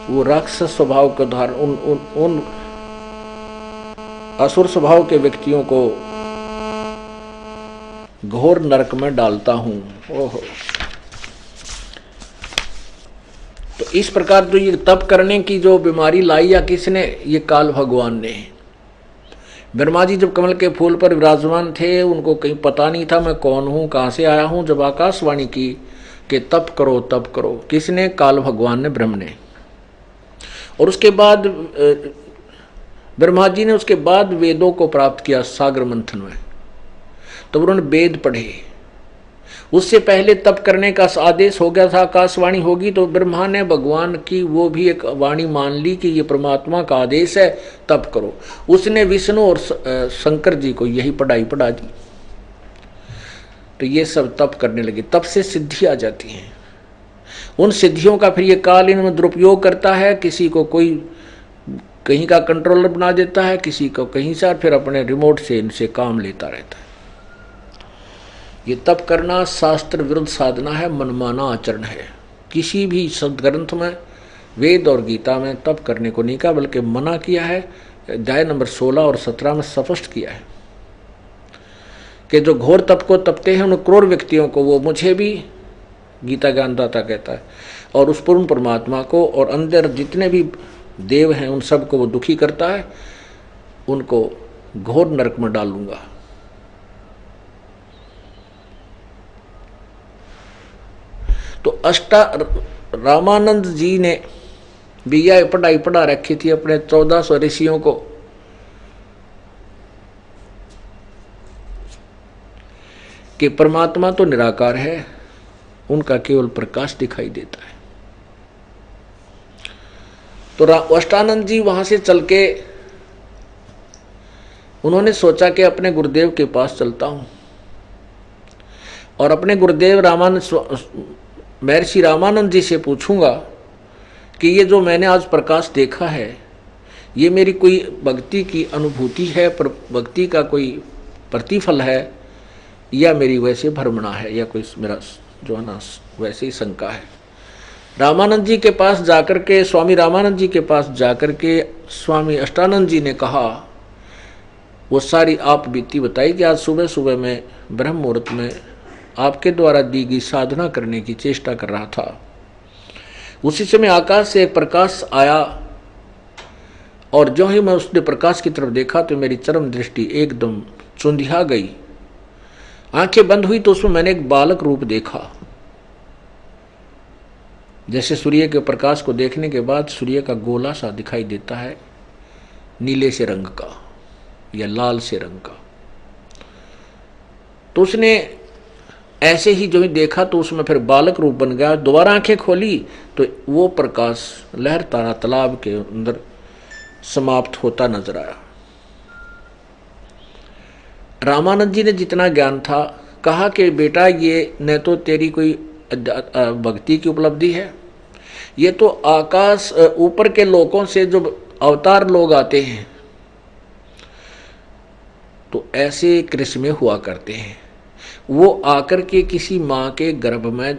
वो राक्षस स्वभाव के धारण उन असुर स्वभाव के व्यक्तियों को घोर नरक में डालता हूं। ओहो, तो इस प्रकार जो ये तप करने की जो बीमारी लाई या किसने, ये काल भगवान ने। ब्रह्मा जी जब कमल के फूल पर विराजमान थे, उनको कहीं पता नहीं था मैं कौन हूं, कहां से आया हूं। जब आकाशवाणी की कि तप करो तप करो, किसने? काल भगवान ने, ब्रह्म ने। और उसके बाद ब्रह्मा जी ने उसके बाद वेदों को प्राप्त किया सागर मंथन में, तो उन्होंने वेद पढ़े। उससे पहले तप करने का आदेश हो गया था, आकाशवाणी होगी, तो ब्रह्मा ने भगवान की वो भी एक वाणी मान ली कि ये परमात्मा का आदेश है, तप करो। उसने विष्णु और शंकर जी को यही पढ़ाई पढ़ा दी, तो ये सब तप करने लगे। तप से सिद्धि आ जाती है। उन सिद्धियों का फिर ये काल इनमें दुरुपयोग करता है। किसी को कोई कहीं का कंट्रोलर बना देता है, किसी को कहीं से, फिर अपने रिमोट से इनसे काम लेता रहता है। ये तप करना शास्त्र विरुद्ध साधना है, मनमाना आचरण है। किसी भी सदग्रंथ में, वेद और गीता में तप करने को नहीं कहा, बल्कि मना किया है। अध्याय नंबर 16 और 17 में स्पष्ट किया है कि जो घोर तप को तपते हैं उन क्रूर व्यक्तियों को, वो मुझे भी गीता ज्ञानदाता कहता है, और उस पूर्ण परमात्मा को और अंदर जितने भी देव हैं उन सबको वो दुखी करता है, उनको घोर नरक में डालूंगा। तो रामानंद जी ने भी यह पढ़ाई पढ़ा रखी थी अपने 1400 ऋषियों को कि परमात्मा तो निराकार है, उनका केवल प्रकाश दिखाई देता है। तो अष्टानंद जी वहां से चल के उन्होंने सोचा कि अपने गुरुदेव के पास चलता हूं और अपने गुरुदेव महर्षि रामानंद जी से पूछूंगा कि ये जो मैंने आज प्रकाश देखा है, ये मेरी कोई भक्ति की अनुभूति है, पर भक्ति का कोई प्रतिफल है, या मेरी वैसे भ्रमणा है, या कोई मेरा जो है ना वैसे ही शंका है। रामानंद जी के पास जाकर के, स्वामी रामानंद जी के पास जाकर के स्वामी अष्टानंद जी ने कहा, वो सारी आप बीती बताई कि आज सुबह सुबह मैं ब्रह्म मुहूर्त में आपके द्वारा दी गई साधना करने की चेष्टा कर रहा था। उसी समय आकाश से एक प्रकाश आया और जो ही मैं उसने प्रकाश की तरफ देखा तो मेरी चरम दृष्टि एकदम चुंधिया गई। आंखें बंद हुई तो उसमें मैंने एक बालक रूप देखा। जैसे सूर्य के प्रकाश को देखने के बाद सूर्य का गोला सा दिखाई देता है, नीले से रंग का या लाल से रंग का। तो उसने ऐसे ही जो ही देखा तो उसमें फिर बालक रूप बन गया। दोबारा आंखें खोली तो वो प्रकाश लहर तारा तालाब के अंदर समाप्त होता नजर आया। रामानंद जी ने जितना ज्ञान था कहा कि बेटा ये न तो तेरी कोई भक्ति की उपलब्धि है, ये तो आकाश ऊपर के लोकों से जो अवतार लोग आते हैं तो ऐसे कृष्ण हुआ करते हैं, वो आकर के किसी माँ के गर्भ में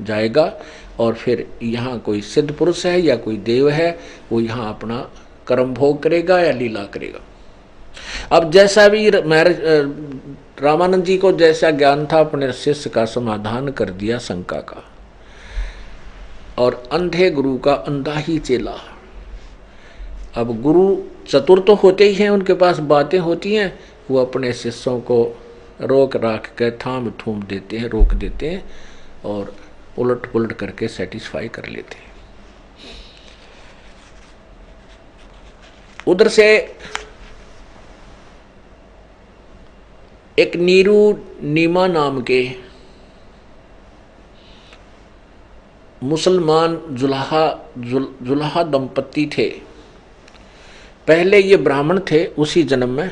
जाएगा और फिर यहाँ कोई सिद्ध पुरुष है या कोई देव है, वो यहाँ अपना कर्म भोग करेगा या लीला करेगा। अब जैसा भी रामानंद जी को जैसा ज्ञान था अपने शिष्य का समाधान कर दिया शंका का, और अंधे गुरु का अंधा ही चेला। अब गुरु चतुर तो होते ही हैं, उनके पास बातें होती हैं, वो अपने शिष्यों को रोक राख के थाम थूम देते हैं, रोक देते हैं और उलट पुलट करके सेटिस्फाई कर लेते हैं। उधर से एक नीरू नीमा नाम के मुसलमान जुल्हा दंपति थे। पहले ये ब्राह्मण थे, उसी जन्म में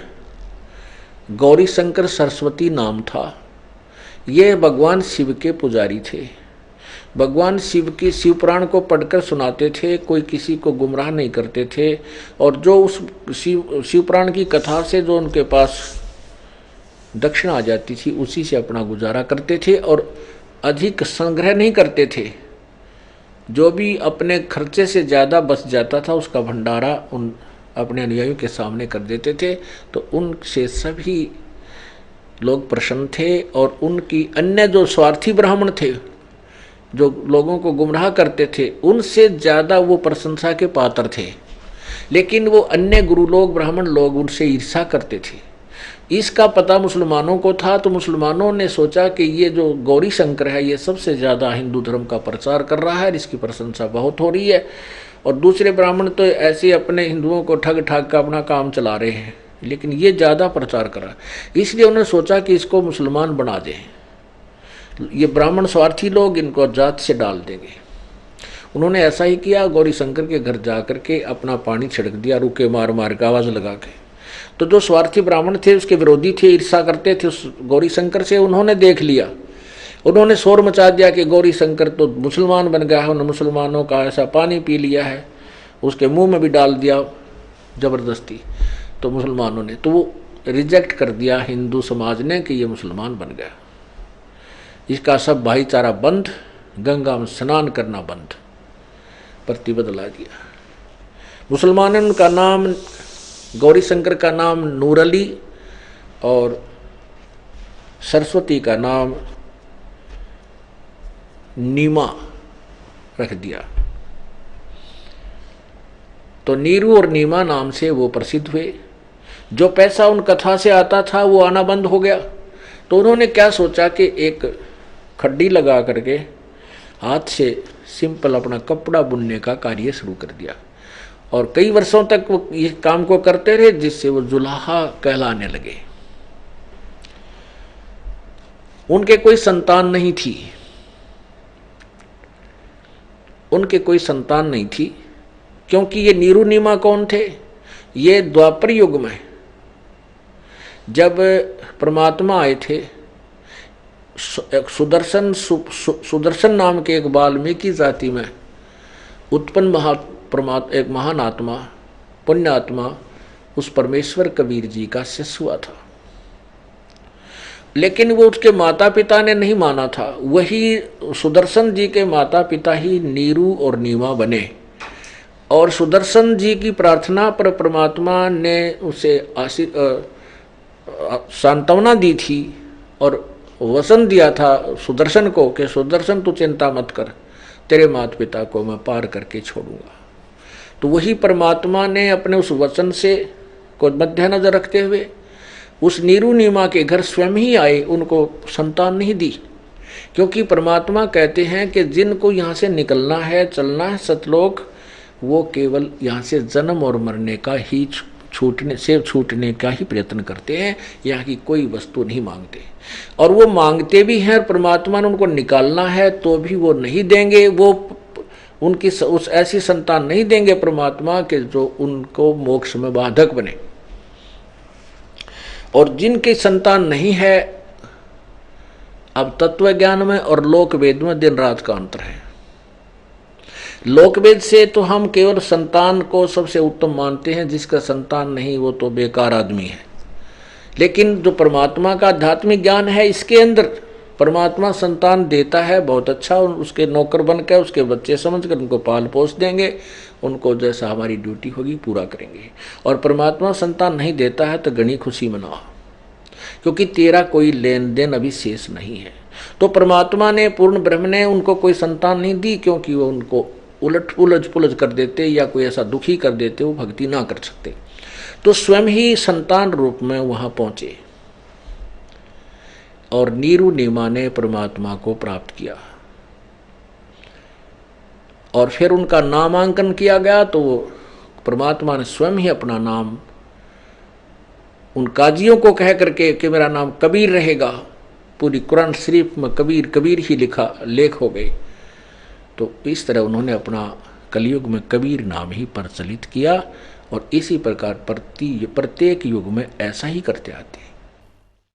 गौरी शंकर सरस्वती नाम था। ये भगवान शिव के पुजारी थे। भगवान शिव की शिव पुराण को पढ़कर सुनाते थे, कोई किसी को गुमराह नहीं करते थे। और जो उस शिव पुराण की कथा से जो उनके पास दक्षिणा आ जाती थी उसी से अपना गुजारा करते थे और अधिक संग्रह नहीं करते थे। जो भी अपने खर्चे से ज़्यादा बच जाता था उसका भंडारा उन अपने अनुयायियों के सामने कर देते थे। तो उनसे सभी लोग प्रसन्न थे और उनकी अन्य जो स्वार्थी ब्राह्मण थे जो लोगों को गुमराह करते थे उनसे ज़्यादा वो प्रशंसा के पात्र थे। लेकिन वो अन्य गुरु लोग ब्राह्मण लोग उनसे ईर्ष्या करते थे। इसका पता मुसलमानों को था, तो मुसलमानों ने सोचा कि ये जो गौरी शंकर है ये सबसे ज़्यादा हिंदू धर्म का प्रचार कर रहा है, इसकी प्रशंसा बहुत हो रही है। और दूसरे ब्राह्मण तो ऐसे अपने हिंदुओं को ठग ठाग का अपना काम चला रहे हैं, लेकिन ये ज़्यादा प्रचार कर रहा है। इसलिए उन्होंने सोचा कि इसको मुसलमान बना दें। ये ब्राह्मण स्वार्थी लोग इनको जात से डाल देंगे। उन्होंने ऐसा ही किया, गौरी शंकर के घर जा कर के अपना पानी छिड़क दिया, रुके मार मार के आवाज़ लगा के। तो जो स्वार्थी ब्राह्मण थे, उसके विरोधी थे, ईर्ष्या करते थे उस गौरी शंकर से, उन्होंने देख लिया। उन्होंने शोर मचा दिया कि गौरी शंकर तो मुसलमान बन गया है, उन्होंने मुसलमानों का ऐसा पानी पी लिया है, उसके मुंह में भी डाल दिया ज़बरदस्ती। तो मुसलमानों ने तो वो रिजेक्ट कर दिया हिंदू समाज ने कि ये मुसलमान बन गया। इसका सब भाईचारा बंद, गंगा में स्नान करना बंद, प्रतिबद्ध ला दिया। मुसलमानों ने उनका नाम, गौरी शंकर का नाम नूर अली और सरस्वती का नाम नीमा रख दिया। तो नीरू और नीमा नाम से वो प्रसिद्ध हुए। जो पैसा उन कथा से आता था वो आना बंद हो गया। तो उन्होंने क्या सोचा कि एक खड्डी लगा करके हाथ से सिंपल अपना कपड़ा बुनने का कार्य शुरू कर दिया और कई वर्षों तक वो इस काम को करते रहे, जिससे वो जुल्हा कहलाने लगे। उनके कोई संतान नहीं थी, उनके कोई संतान नहीं थी, क्योंकि ये नीरू नीमा कौन थे? ये द्वापर युग में जब परमात्मा आए थे, सुदर्शन नाम के एक वाल्मीकि जाति में उत्पन्न एक महान आत्मा, पुण्य आत्मा, उस परमेश्वर कबीर जी का शिष्य हुआ था। लेकिन वो उसके माता पिता ने नहीं माना था। वही सुदर्शन जी के माता पिता ही नीरू और नीमा बने और सुदर्शन जी की प्रार्थना पर परमात्मा ने उसे सांत्वना दी थी और वचन दिया था सुदर्शन को कि सुदर्शन तू चिंता मत कर, तेरे माता पिता को मैं पार करके छोड़ूंगा। तो वही परमात्मा ने अपने उस वचन से को मद्देनजर रखते हुए उस नीरू नीमा के घर स्वयं ही आए, उनको संतान नहीं दी। क्योंकि परमात्मा कहते हैं कि जिनको यहाँ से निकलना है, चलना है सतलोक, वो केवल यहाँ से जन्म और मरने का ही छूटने का ही प्रयत्न करते हैं, यहाँ की कोई वस्तु नहीं मांगते। और वो मांगते भी हैं, परमात्मा ने उनको निकालना है तो भी वो नहीं देंगे, वो उनकी उस ऐसी संतान नहीं देंगे परमात्मा के जो उनको मोक्ष में बाधक बने। और जिनकी संतान नहीं है, अब तत्व ज्ञान में और लोक वेद में दिन रात का अंतर है। लोक वेद से तो हम केवल संतान को सबसे उत्तम मानते हैं, जिसका संतान नहीं वो तो बेकार आदमी है। लेकिन जो परमात्मा का आध्यात्मिक ज्ञान है, इसके अंदर परमात्मा संतान देता है, बहुत अच्छा, उसके नौकर बनकर उसके बच्चे समझकर उनको पाल पोस देंगे, उनको जैसा हमारी ड्यूटी होगी पूरा करेंगे। और परमात्मा संतान नहीं देता है तो घनी खुशी मनाओ, क्योंकि तेरा कोई लेन देन अभी शेष नहीं है। तो परमात्मा ने, पूर्ण ब्रह्म ने उनको कोई संतान नहीं दी, क्योंकि वो उनको उलझ पुलझ कर देते या कोई ऐसा दुखी कर देते, वो भक्ति ना कर सकते। तो स्वयं ही संतान रूप में वहां पहुंचे और नीरू नीमा ने परमात्मा को प्राप्त किया। और फिर उनका नामांकन किया गया, तो परमात्मा ने स्वयं ही अपना नाम उन काजियों को कह करके कि मेरा नाम कबीर रहेगा, पूरी कुरान शरीफ में कबीर कबीर ही लिखा लेख हो गई। तो इस तरह उन्होंने अपना कलयुग में कबीर नाम ही प्रचलित किया, और इसी प्रकार प्रत्येक युग में ऐसा ही करते आते हैं।